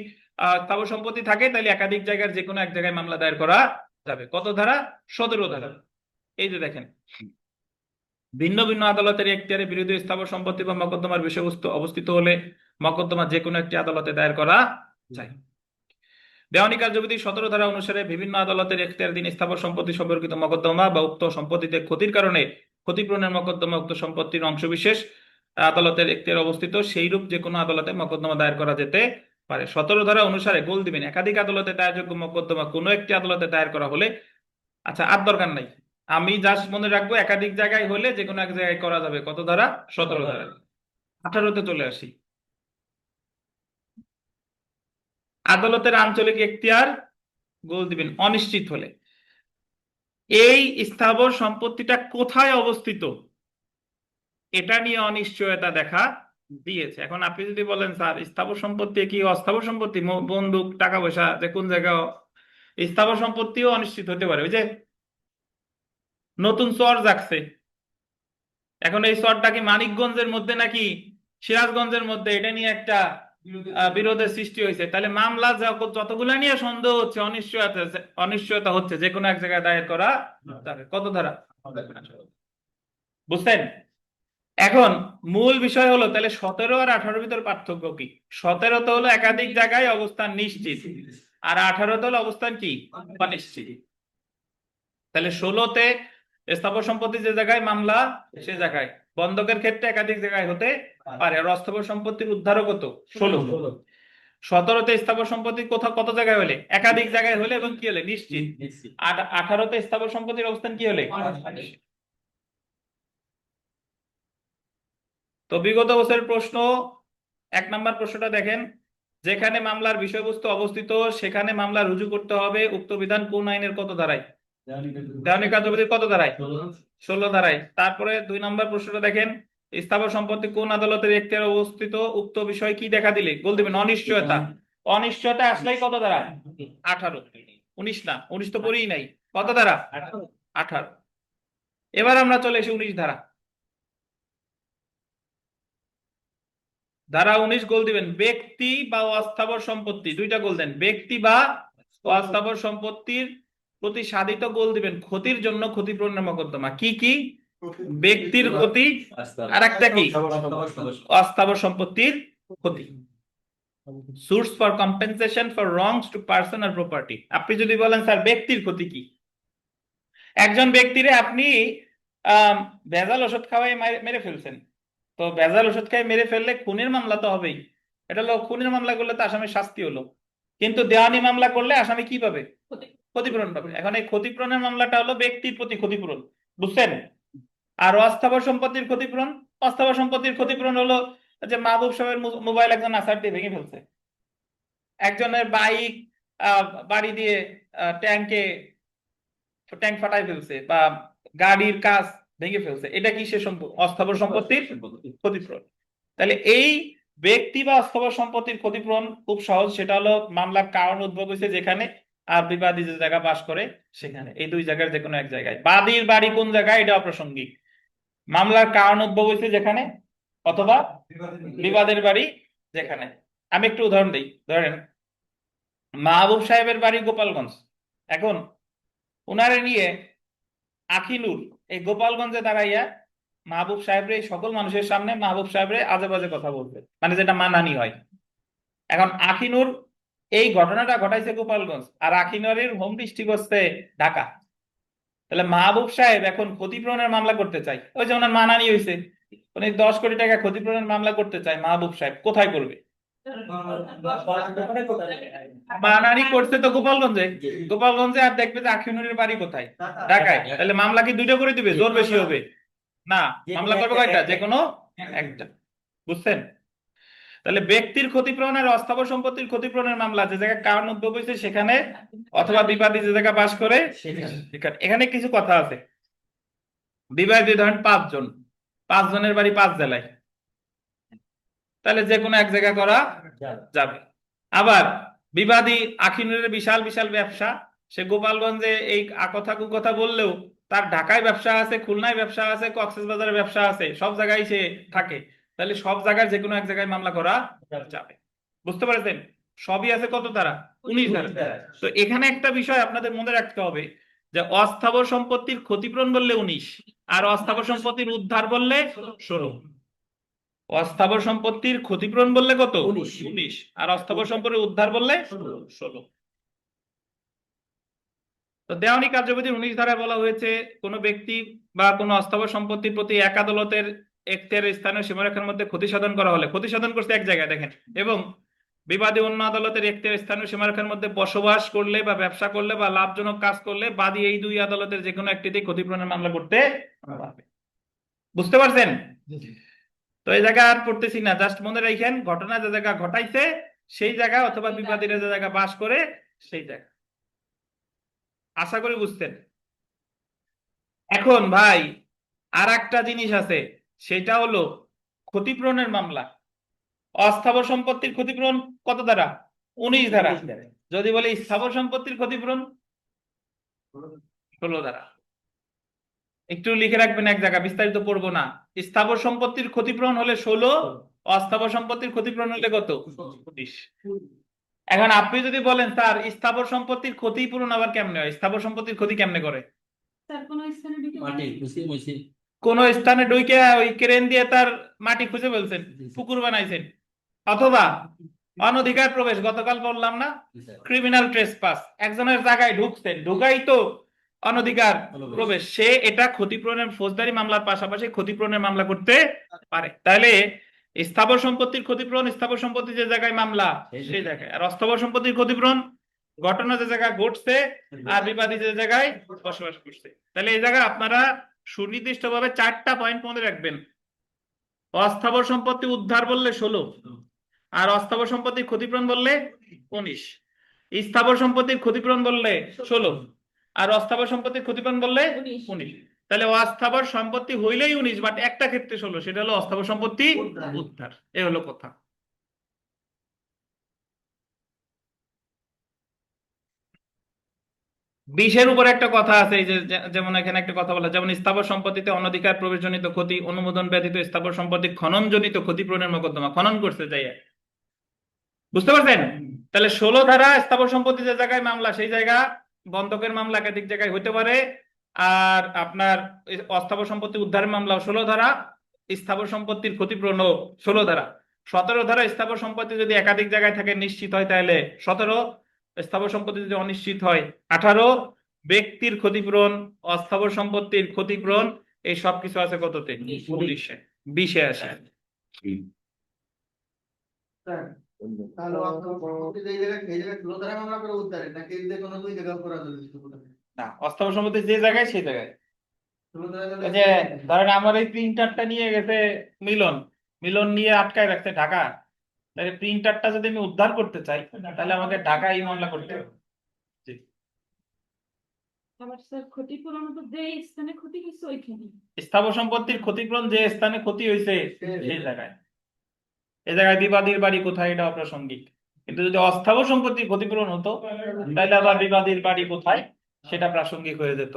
স্থাবর সম্পত্তি থাকে, তাহলে একাধিক জায়গার যে কোনো এক জায়গায় মামলা দায়ের করা যাবে। কত ধারা? 17 ধারা। এই যে দেখেন, ভিন্ন ভিন্ন আদালতের এখতিয়ারের বিরুদ্ধে স্থাবর সম্পত্তি বা মকদ্দমার বিষয়বস্তু অবস্থিত হলে মকদ্দমা যে কোনো একটি আদালতে দায়ের করা যায়। দেওয়ানি কার্যবিধি 17 ধারা অনুসারে বিভিন্ন আদালতের এখতিয়ারাধীন স্থাবর সম্পত্তি সম্পর্কিত মকদ্দমা বা উক্ত সম্পত্তিতে ক্ষতির কারণে ক্ষতিপূরণের মকদ্দমা উক্ত সম্পত্তির অংশবিশেষ আদালতের এখতিয়ারে অবস্থিত সেইরূপ যে কোনো আদালতে মকদ্দমা দায়ের করা যেতে পারে। 17 ধারা অনুসারে গোল দিবেন, একাধিক আদালতে দায়েরযোগ্য মকদ্দমা কোনো একটি আদালতে দায়ের করা হলে, আচ্ছা আর দরকার নাই, আমি জাস্ট মনে রাখবো একাধিক জায়গায় হলে যে কোনো এক জায়গায় করা যাবে। কত ধারা? 17 ধারা। 18তে চলে আসি। আদালতের আঞ্চলিক এখতিয়ার গোল দিবেন অনিশ্চিত হলে। এই স্থাবর সম্পত্তিটা কোথায় অবস্থিত এটা নিয়ে অনিশ্চয়তা দেখা দিয়েছে। এখন আপনি যদি বলেন, স্যার স্থাবর সম্পত্তি কি অস্থাবর সম্পত্তি, বন্দুক, টাকা পয়সা, যে কোন জায়গায় স্থাবর সম্পত্তিও অনিশ্চিত হতে পারে। ওই যে নতুন চর জাগছে, এখন এই চরটা কি মানিকগঞ্জের মধ্যে নাকি সিরাজগঞ্জের মধ্যে, এটা নিয়ে একটা বিরোধের সৃষ্টি হয়েছে। তাহলে মামলা যতগুলা নিয়ে সন্দেহ হচ্ছে, অনিশ্চয়তা হচ্ছে, যে কোনো এক জায়গায় দায়ের করা যাবে। কত ধারা? বুঝছেন? এখন মূল বিষয় হলো, তাহলে 17 আর 18 ভিতর পার্থক্য কি? 17তে হলো একাধিক জায়গায় অবস্থান নিশ্চিত, আর 18তে হলো অবস্থান কি অনিশ্চিত। তাহলে 16তে স্থাবর সম্পত্তি যে জায়গায় মামলা সে জায়গায়, বন্ধকের ক্ষেত্রে একাধিক জায়গায় হতে পারে। আর অস্থাবর সম্পত্তির উদ্ধারও কত? 16। 17তে স্থাবর সম্পত্তি কোথাও কত জায়গায় হলে? একাধিক জায়গায় হলে, এবং কি হলে? নিশ্চিত। আর 18তে স্থাবর সম্পত্তির অবস্থান কি হলে? তো বিগত বছরের প্রশ্ন, 1 নম্বর প্রশ্নটা দেখেন, যেখানে মামলার বিষয়বস্তু অবস্থিত সেখানে মামলা রুজু করতে হবে উক্ত বিধান কোন আইনের কত ধারায়? দেওয়ানি কার্যবিধির কত ধারায়? 16 ধারায়। তারপরে 2 নম্বর প্রশ্নটা দেখেন, স্থাবর সম্পত্তি কোন আদালতের এখতিয়ারে অবস্থিত, উক্ত বিষয় কি দেখা দিলে গোল দিবেন। অনিশ্চয়তা, অনিশ্চয়তা আসলেই কত ধারা? 18। 19 না, 19 তো পড়েই নাই। কত ধারা? 18। এবার আমরা চলে এসে 19 ধারা। ধারা 19 গোল দিবেন, ব্যক্তি বা অস্থাবর সম্পত্তি, দুইটা গোল দেন, ব্যক্তি বা অস্থাবর সম্পত্তির প্রতি সাধিত গোল দিবেন ক্ষতির জন্য ক্ষতিপূরণের মোকদ্দমা। কি কি? ব্যক্তির ক্ষতি, আর একটা কি? অস্থাবর সম্পত্তির ক্ষতি। Source for compensation for wrongs to person আর প্রপার্টি। আপনি যদি বলেন স্যার ব্যক্তির ক্ষতি কি, একজন ব্যক্তিরে আপনি ভেজাল ওষুধ খাওয়াই মেরে ফেলছেন, তো ভেজাল ওষুধ খাই মেরে ফেললে খুনের মামলা তো হবেই। এটা হলো খুনের মামলা করলে তো আসামির শাস্তি হলো, কিন্তু দেওয়ানি মামলা করলে আসামি কি পাবে? ক্ষতিপূরণ পাবে। এখন এই ক্ষতিপূরণের মামলাটা হলো ব্যক্তির প্রতি ক্ষতিপূরণ, বুঝছেন? আর অস্থাবর সম্পত্তির ক্ষতিপূরণ, অস্থাবর সম্পত্তির ক্ষতিপূরণ হলো যে মাহবুব সাহেবের মোবাইল একজন আছাড় দিয়ে ভেঙে ফেলছে, একজনের বাইক বাড়ি দিয়ে ট্যাঙ্ক ফাটাই ফেলছে, বা গাড়ির কাজ ভেঙে ফেলছে, এটা কি সে অস্থাবর সম্পত্তির ক্ষতিপূরণ। তাহলে এই ব্যক্তি বা অস্থাবর সম্পত্তির ক্ষতিপূরণ খুব সহজ, সেটা হলো মামলার কারণ উদ্ভব হয়েছে যেখানে, আর বিবাদী যে জায়গা বাস করে সেখানে, এই দুই জায়গার যে কোনো এক জায়গায়। বাদীর বাড়ি কোন জায়গায় এটা অপ্রাসঙ্গিক, মামলার কারণ উদ্ভব হয়েছে যেখানে, অথবা বিবাদের বাড়ি যেখানে। আমি একটু উদাহরণ দিই, ধরেন মাহবুব সাহেবের বাড়ি গোপালগঞ্জ, এখন উনারে নিয়ে আখিনুর এই গোপালগঞ্জে দাঁড়াইয়া মাহবুব সাহেবরে এই সকল মানুষের সামনে মাহবুব সাহেবরে আজে বাজে কথা বলবে, মানে যেটা মানহানি হয়। এখন আখিনুর এই ঘটনাটা ঘটাইছে গোপালগঞ্জ, আর আখিনুরের হোম ডিস্ট্রিক্ট হচ্ছে ঢাকা। তাহলে মাহবুব সাহেব এখন ক্ষতিপূরণের মামলা করতে চাই, ওই যে ওনার মানহানি হয়েছে, উনি 10 কোটি টাকা ক্ষতিপূরণের মামলা করতে চায়, মাহবুব সাহেব কোথায় করবে? মানহানি করছে তো গোপালগঞ্জে, গোপালগঞ্জে, আর দেখবে যে আখিনুরের বাড়ি কোথায়? ঢাকায়। তাহলে মামলা কি দুইটা করে দিবে? জোর বেশি হবে না, মামলা করবে কয়টা? যে কোনো একটা, বুঝছেন? তাহলে ব্যক্তির ক্ষতিপূরণ আর অস্থাবর সম্পত্তির ক্ষতিপূরণের মামলা যে জায়গায় কারণ উদ্ভব হয়েছে সেখানে, অথবা বিবাদী যে জায়গায় বাস করে সেখানে। এখানে কিছু কথা আছে। বিবাদী ধরেন 5 জন, 5 জনের বাড়ি 5 জেলায়, তাহলে যে কোনো এক জায়গা করা যাবে। আবার বিবাদী আখিনুরের বিশাল বিশাল ব্যবসা, সে গোপালগঞ্জে এই আকথা কুকথা বললেও তার ঢাকায় ব্যবসা আছে, খুলনায় ব্যবসা আছে, কক্সবাজারে ব্যবসা আছে, সব জায়গায় সে থাকে, তাহলে সব জায়গায় যে কোনো এক জায়গায় মামলা করা যাবে। বুঝতে পারছেন? সবই আছে কত ধারা? 19 ধারা। তো এখানে একটা বিষয় আপনাদের মনে রাখতে হবে, যে অস্থাবর সম্পত্তির ক্ষতিপূরণ বললে 19, আর অস্থাবর সম্পত্তির উদ্ধার বললে 16। অস্থাবর সম্পত্তির ক্ষতিপূরণ বললে কত? 19। আর অস্থাবর সম্পত্তির উদ্ধার বললে 16। তো দেওয়ানি কার্যবিধির 19 ধারায় বলা হয়েছে, কোন ব্যক্তি বা কোন অস্থাবর সম্পত্তির প্রতি এক আদালতের এখতিয়ারের স্থানীয় সীমারেখার মধ্যে ক্ষতি সাধন করা হলে, ক্ষতি সাধন করছে এক জায়গায় দেখেন, এবং বিবাদী অন্য আদালতের এখতিয়ারের স্থানীয় সীমারেখার মধ্যে বসবাস করলে বা ব্যবসা করলে বা লাভজনক কাজ করলে, বাদী এই দুই আদালতের যে কোনো একটিতে ক্ষতিপূরণের মামলা করতে পারবে। বুঝতে পারছেন? তো এই জায়গা আর পড়তেছি না, জাস্ট মনে রাখেন ঘটনা যে জায়গা ঘটাইছে সেই জায়গা, অথবা বিবাদীরা যে জায়গা বাস করে সেই জায়গা। আশা করি বুঝতেন। এখন ভাই আর একটা জিনিস আছে, সেটা হলো ক্ষতিপূরণের মামলা। অস্থাবর সম্পত্তির ক্ষতিপূরণ কত ধারা? 19 ধারা। যদি বলি স্থাবর সম্পত্তির ক্ষতিপূরণ 16 ধারা। একটু লিখে রাখবেন এক জায়গা, বিস্তারিত পড়বো না। স্থাবর সম্পত্তির ক্ষতিপূরণ হলে 16, অস্থাবর সম্পত্তির ক্ষতিপূরণ হলে কত? 19। এখন আপনি যদি বলেন স্যার স্থাবর সম্পত্তির ক্ষতিপূরণ আবার কেমনে হয়, স্থাবর সম্পত্তির ক্ষতি কেমনে করে? কোন স্থানে ঢুকে ওই ক্রেন দিয়ে তার মাটি খুঁজে ফেলছেন, পুকুর বানাইছেন, অথবা অনধিকার প্রবেশ, গতকাল বললাম না ক্রিমিনাল ট্রেসপাস, একজনের জায়গায় ঢুকছেন, ঢুকাই তো অনধিকার প্রবেশ, সে এটা ক্ষতিপূরণের ফৌজদারি মামলার পাশাপাশি ক্ষতিপূরণের মামলা করতে পারে। তাহলে স্থাবর সম্পত্তির ক্ষতিপূরণ, স্থাবর সম্পত্তি যে জায়গায় মামলা সেই জায়গায়, আর অস্থাবর সম্পত্তির ক্ষতিপূরণ ঘটনা যে জায়গায় ঘটছে আর বিবাদী যে জায়গায় বসবাস করছে। তাহলে এই জায়গায় আপনারা সুনির্দিষ্টভাবে 4টা পয়েন্ট মনে রাখবেন। অস্থাবর সম্পত্তি উদ্ধার বললে 16, আর অস্থাবর সম্পত্তির ক্ষতিপূরণ বললে 19। স্থাবর সম্পত্তির ক্ষতিপূরণ বললে 16, আর অস্থাবর সম্পত্তির ক্ষতিপূরণ বললে 19। তাহলে অস্থাবর সম্পত্তি হইলেই 19, বাট একটা ক্ষেত্রে 16, সেটা হলো অস্থাবর সম্পত্তি উদ্ধার। এ হলো কথা। বিশের উপর একটা কথা আছে, এই যে যেমন এখানে একটা কথা বলা, যেমন স্থাবর সম্পত্তিতে অনধিকার প্রবেশজনিত ক্ষতি, অনুমোদন ব্যতীত স্থাবর সম্পত্তি খননজনিত ক্ষতিপূরণের মোকদ্দমা, খনন করতে যাই, বুঝতে পারছেন? তাহলে 16 ধারা স্থাবর সম্পত্তি যে জায়গায় মামলা, সেই জায়গা বন্ধকের মামলা একাধিক জায়গায় হতে পারে। আর আপনার অস্থাবর সম্পত্তি উদ্ধারের মামলা 16 ধারা, স্থাবর সম্পত্তির ক্ষতিপূরণ 16 ধারা। 17 ধারা স্থাবর সম্পত্তি যদি একাধিক জায়গায় থাকে নিশ্চিত হয় তাহলে 17, স্থাবর সম্পত্তি যদি অনিশ্চিত হয় 18, ব্যক্তির ক্ষতিপূরণ, অস্থাবর সম্পত্তির ক্ষতিপূরণ, এই সব কিছু আছে কততে? 19-এ। 20-এ আসে। তাহলে আপনার পরবর্তী যে জায়গায় এই জায়গায় 16 ধারা মামলা করে উদ্ধারে নাকি এই যে কোনো দুই জায়গা করা যাবে? না, অস্থাবর সম্পত্তি যে জায়গায় সেই জায়গায়। 16 ধারা ওই যে ধরেন আমার এই প্রিন্টারটা নিয়ে গেছে মিলন, মিলন নিয়ে আটকায় রাখছে ঢাকা, তাহলে প্রিন্টারটা যদি আমি উদ্ধার করতে চাই তাহলে আমাকে ঢাকায় এই মামলা করতে হবে। জি। আবার স্যার ক্ষতিপূরণ তো যে স্থানে ক্ষতি হয়েছে ওইখানে। স্থাবর সম্পত্তির ক্ষতিপূরণ যে স্থানে ক্ষতি হয়েছে সেই জায়গায়। এই জায়গায় বিবাদীর বাড়ি কোথায় এটা অপ্রাসঙ্গিক, কিন্তু যদি অস্থাবর সম্পত্তির ক্ষতিপূরণ হতো তাহলে আবার বিবাদীর বাড়ি কোথায় সেটা প্রাসঙ্গিক হয়ে যেত।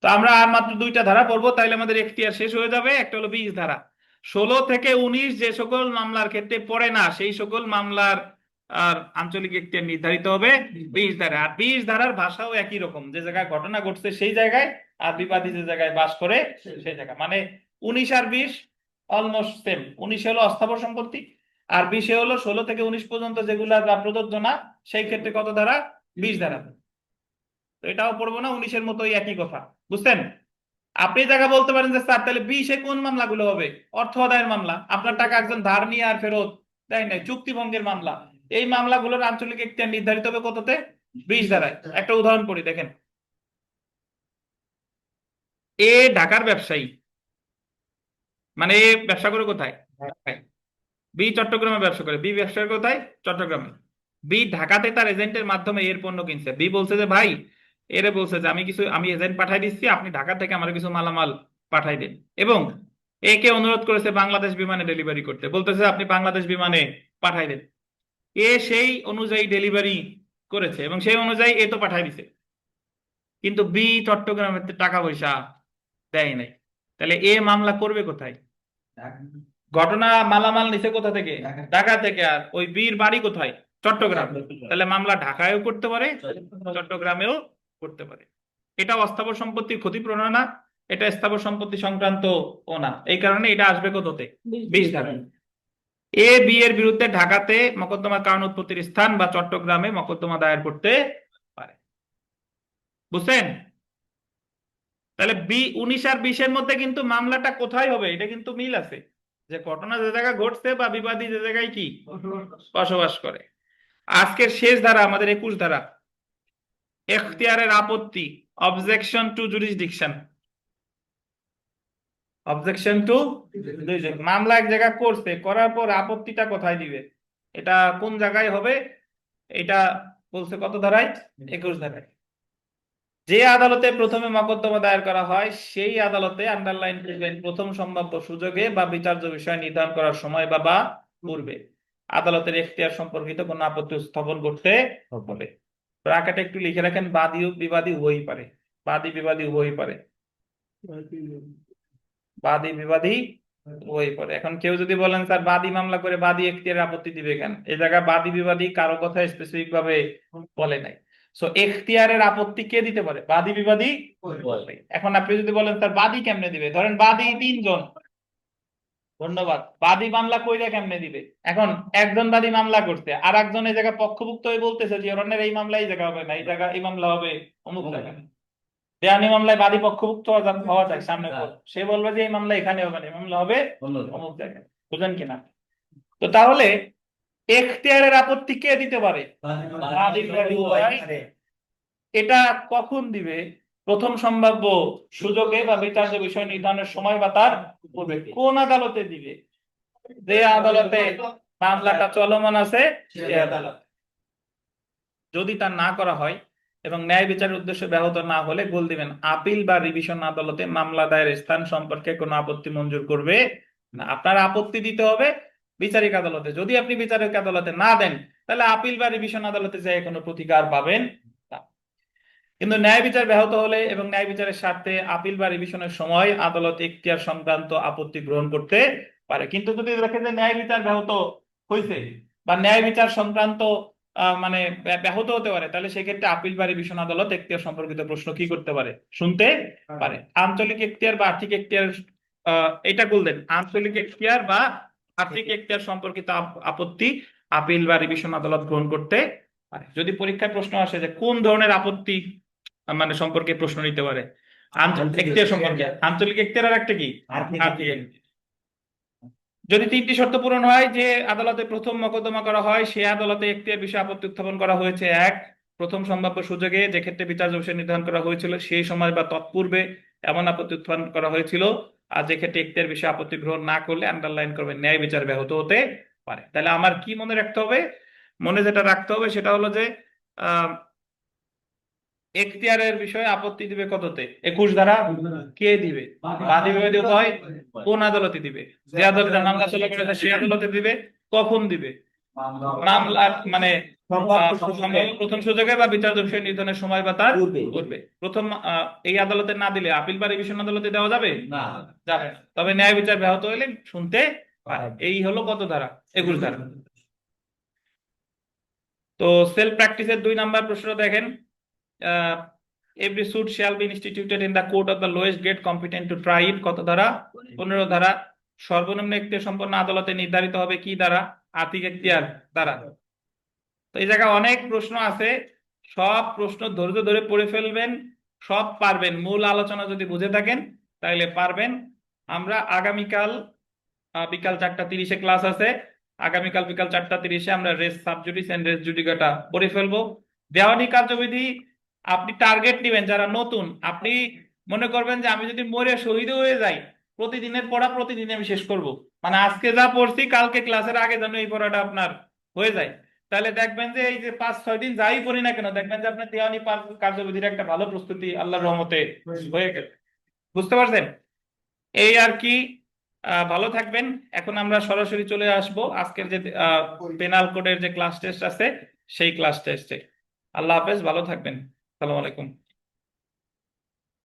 তো আমরা আর মাত্র 2টা ধারা পড়বো, তাইলে আমাদের এখতিয়ার শেষ হয়ে যাবে। একটা হলো 20 ধারা। 16 থেকে 19 যে সকল মামলার ক্ষেত্রে পড়ে না সেই সকল মামলার আর আঞ্চলিক এখতিয়ার নির্ধারিত হবে 20 ধারা। আর 20 ধারার ভাষাও একই রকম, যে জায়গায় ঘটনা ঘটছে সেই জায়গায়, আর বিবাদী যে জায়গায় বাস করে সেই জায়গায়, মানে 19 আর 20 অলমোস্ট সেম। 19 হলো অস্থাবর সম্পত্তি, আর 20 হলো 16 থেকে 19 পর্যন্ত যেগুলা প্রযোজ্য না, সেই ক্ষেত্রে কত ধারা? 20 ধারা। তো এটাও পড়বো না, 19-এর মতোই একই কথা, বুঝছেন? আপনি জায়গা বলতে পারেন যে স্যার তাহলে 20-এ কোন মামলাগুলো হবে? অর্থ আদায়ের মামলা, আপনার টাকা একজন ধার নিয়ে আর ফেরত দেয় নাই, চুক্তি ভঙ্গের মামলা, এই মামলাগুলোর আঞ্চলিক এখতিয়ার নির্ধারিত হবে কততে? 20 ধারায়। একটা উদাহরণ পড়ি, দেখেন। এ ঢাকার ব্যবসায়ী, মানে এ ব্যবসা করে কোথায়? বি চট্টগ্রামে ব্যবসা করে। বি ব্যবসা করে কোথায়? চট্টগ্রামে। বি ঢাকাতে তার এজেন্টের মাধ্যমে এর পণ্য কিনছে। বি বলছে যে ভাই, এরে বলছে যে আমি এজেন্ট পাঠাই দিচ্ছি, আপনি ঢাকা থেকে আমার কিছু মালামাল পাঠাই দেন, এবং একে অনুরোধ করেছে বাংলাদেশ বিমানে ডেলিভারি করতে, বলতেছে আপনি বাংলাদেশ বিমানে পাঠাই দেন। এ সেই অনুযায়ী ডেলিভারি করেছে এবং সেই অনুযায়ী এ তো পাঠাই দিছে, কিন্তু বি চট্টগ্রামের টাকা পয়সা দেয় নাই। তাহলে এ মামলা করবে কোথায়? ঘটনা মালামাল নিছে কোথা থেকে? ঢাকা থেকে। আর ওই বীর বাড়ি কোথায়? চট্টগ্রাম। তাহলে মামলা ঢাকায়ও করতে পারে, চট্টগ্রামেও করতে পারে। এটা অস্থাবর সম্পত্তির ক্ষতিপূরণ না, এটা স্থাবর সম্পত্তি সংক্রান্ত ও না, এই কারণে এটা আসবে কততে? 20 ধারা। এ বি এর বিরুদ্ধে ঢাকাতে মোকদ্দমার কারণ উৎপত্তির স্থান বা চট্টগ্রামে মোকদ্দমা দায়ের করতে পারে, বুঝছেন? তাহলে 19 আর 20-এর মধ্যে কিন্তু মামলাটা কোথায় হবে এটা কিন্তু মিল আছে, যে ঘটনা যে জায়গায় ঘটছে বা বিবাদী যে জায়গায় কি বসবাস করে। আজকের শেষ ধারা আমাদের 21 ধারা, এখতিয়ারের আপত্তি, objection two jurisdiction. Objection two, মামলা এক জায়গা করছে, করার পর আপত্তিটা কোথায় দিবে, এটা কোন জায়গায় হবে, এটা বলছে কত ধারায়? 21 ধারায়। যে আদালতে প্রথমে মোকদ্দমা দায়ের করা হয় সেই আদালতে আন্ডারলাইন করবেন প্রথম সম্ভাব্য সুযোগে বা বিচার্য বিষয় নির্ধারণ করার সময় বা পূর্বে আদালতের এখতিয়ার সম্পর্কিত কোনো আপত্তি উত্থাপন করতে হবে। ব্র্যাকেটে একটু লিখে রাখেন, বাদী ও বিবাদী উভয়ই পারে। বাদী বিবাদী উভয়ই পারে। বাদী বিবাদী উভয়ই পারে। এখন কেউ যদি বলেন স্যার বাদী মামলা করে বাদী এখতিয়ারের আপত্তি দিবে কেন? এই জায়গায় বাদী বিবাদী কারো কথা স্পেসিফিক ভাবে বলে নাই। সো এখতিয়ারের আপত্তি কে দিতে পারে? বাদী বিবাদী। এখন আপনি যদি বলেন স্যার বাদী কেমনে দিবে, ধরেন বাদী 3 জন, ধন্যবাদ, বাদী মামলা কইরা কেমনে দিবে? এখন একজন বাদী মামলা করছে, আর একজন এই জায়গায় পক্ষভুক্ত হয়ে বলতেছে যে অরণ্যের এই মামলা এই জায়গা হবে না, এই জায়গা এই মামলা হবে অমুক জায়গায়। দেওয়ানি মামলায় বাদী পক্ষভুক্ত হওয়া যায় সামনে পর, সে বলবে যে এই মামলা এখানে হবে না, এই মামলা হবে অমুক জায়গায়, বুঝলেন কিনা? তো তাহলে এখতিয়ারের আপত্তি কে দিতে পারে? বাদী বিবাদী উভয়। এটা কখন দিবে? প্রথম সম্ভাব্য সুযোগে বা বিচার্য বিষয় নির্ধারণের সময় বা তার পূর্বে। কোন আদালতে দিবে? যে আদালতে মামলাটা চলমান আছে সে আদালত। যদি তা না করা হয় এবং ন্যায় বিচারের উদ্দেশ্য ব্যাহত না হলে গোল দিবেন। আপিল বা রিভিশন আদালতে মামলা দায়ের স্থান সম্পর্কে কোনো আপত্তি মঞ্জুর করবে না। আপনার আপত্তি দিতে হবে বিচারিক আদালতে। যদি আপনি বিচারিক আদালতে না দেন, তাহলে আপিল বা রিভিশন আদালতে যেয়ে কোনো প্রতিকার পাবেন না। কিন্তু ন্যায় বিচার ব্যাহত হলে এবং ন্যায় বিচারের স্বার্থে আপিল বা রিভিশনের সময় আদালত এখতিয়ার সংক্রান্ত আপত্তি গ্রহণ করতে পারে। কিন্তু যদি দেখেন যে ন্যায় বিচার ব্যাহত হয়েছে বা ন্যায় বিচার সংক্রান্ত মানে ব্যাহত হতে পারে, তাহলে সেক্ষেত্রে আপিল বা রিভিশন আদালত এখতিয়ার সম্পর্কিত প্রশ্ন কি করতে পারে? শুনতে পারে। আঞ্চলিক এখতিয়ার বা আর্থিক এখতিয়ার, এটা বললেন, আঞ্চলিক এখতিয়ার বা আর্থিক এখতিয়ার সম্পর্কিত আপত্তি আপিল বা রিভিশন আদালত গ্রহণ করতে পারে। যদি পরীক্ষায় প্রশ্ন আসে যে কোন ধরনের আপত্তি মানে সম্পর্কে প্রশ্ন নিতে পারে, আঞ্চলিক এখতিয়ার সম্পর্কে, আঞ্চলিক এখতিয়ার আর একটা কি আর্থিক আর্থিক এখতিয়ার। যদি তিনটি শর্ত পূরণ হয়, যে আদালতে প্রথম মোকদ্দমা করা হয় সে আদালতে এখতিয়ার বিষয়ে আপত্তি উত্থাপন করা হয়েছে, এক, প্রথম সম্ভাব্য সুযোগে যে ক্ষেত্রে বিচার্য বিষয় নির্ধারণ করা হয়েছিল সেই সময় বা তৎপূর্বে এমন আপত্তি উত্থাপন করা হয়েছিল, আর যে ক্ষেত্রে এখতিয়ার বিষয়ে আপত্তি গ্রহণ না করলে আন্ডারলাইন করবে ন্যায় বিচার ব্যাহত হতে পারে। তাহলে আমার কি মনে রাখতে হবে? মনে যেটা রাখতে হবে সেটা হলো যে এখতিয়ারের বিষয়ে আপত্তি দিবে কততে? 21 ধারা। কে দিবে? বাদী বিবাদী উভয়। কোন আদালতে দিবে? যে আদালতে মামলা চলে করেছে সেই আদালতে দিবে। কখন দিবে? মামলার মানে প্রথম সুযোগে বা বিচার্য বিষয় নির্ধারণের সময় বা তার পূর্বে। পূর্বে। প্রথম এই আদালতে না দিলে আপিল বা রিভিশন আদালতে দেওয়া যাবে না। যাবে না। তবে ন্যায় বিচার ব্যাহত হলে শুনতে পারে। এই হলো কত ধারা? 21 ধারা। তো সেলফ প্র্যাকটিসের 2 নাম্বার প্রশ্ন দেখেন, every suit shall be instituted in the court of the lowest grade competent to try it. কত ধারা? 15 ধারা। সর্বনিম্ন এখতিয়ার সম্পন্ন আদালতে নির্ধারিত হবে কি দ্বারা? আর্থিক এখতিয়ার দ্বারা। তো এই জায়গায় অনেক প্রশ্ন আছে, সব প্রশ্ন ধৈর্য ধরে পড়ে ফেলবেন, সব পারবেন। মূল আলোচনা যদি বুঝে থাকেন তাহলে পারবেন। আমরা আগামীকাল বিকাল 4:30-এ ক্লাস আছে। আগামীকাল বিকাল 4:30-এ আমরা race sub judice and race judicata পড়ে ফেলবো। দেওয়ানি কার্যবিধি আপনি টার্গেট নেবেন। যারা নতুন, আপনি মনে করবেন যে আমি যদি মরে শহীদ হয়ে যাই, প্রতিদিনের পড়া প্রতিদিন আমি শেষ করব, মানে আজকে যা পড়ছি কালকে ক্লাসের আগে যেন এই পড়াটা আপনার হয়ে যায়। তাহলে দেখবেন যে এই যে 5-6 দিন যাই পড়ি না কেন, দেখবেন যে আপনার দেওয়ানি কার্যবিধির একটা ভালো প্রস্তুতি আল্লাহর রহমতে হয়ে গেল। বুঝতে পারছেন? এই আর কি। ভালো থাকবেন। এখন আমরা সরাসরি চলে আসব আজকের যে পেনাল কোডের যে ক্লাস টেস্ট আছে সেই ক্লাস টেস্টে। আল্লাহ হাফেজ, ভালো থাকবেন। আসসালামু আলাইকুম।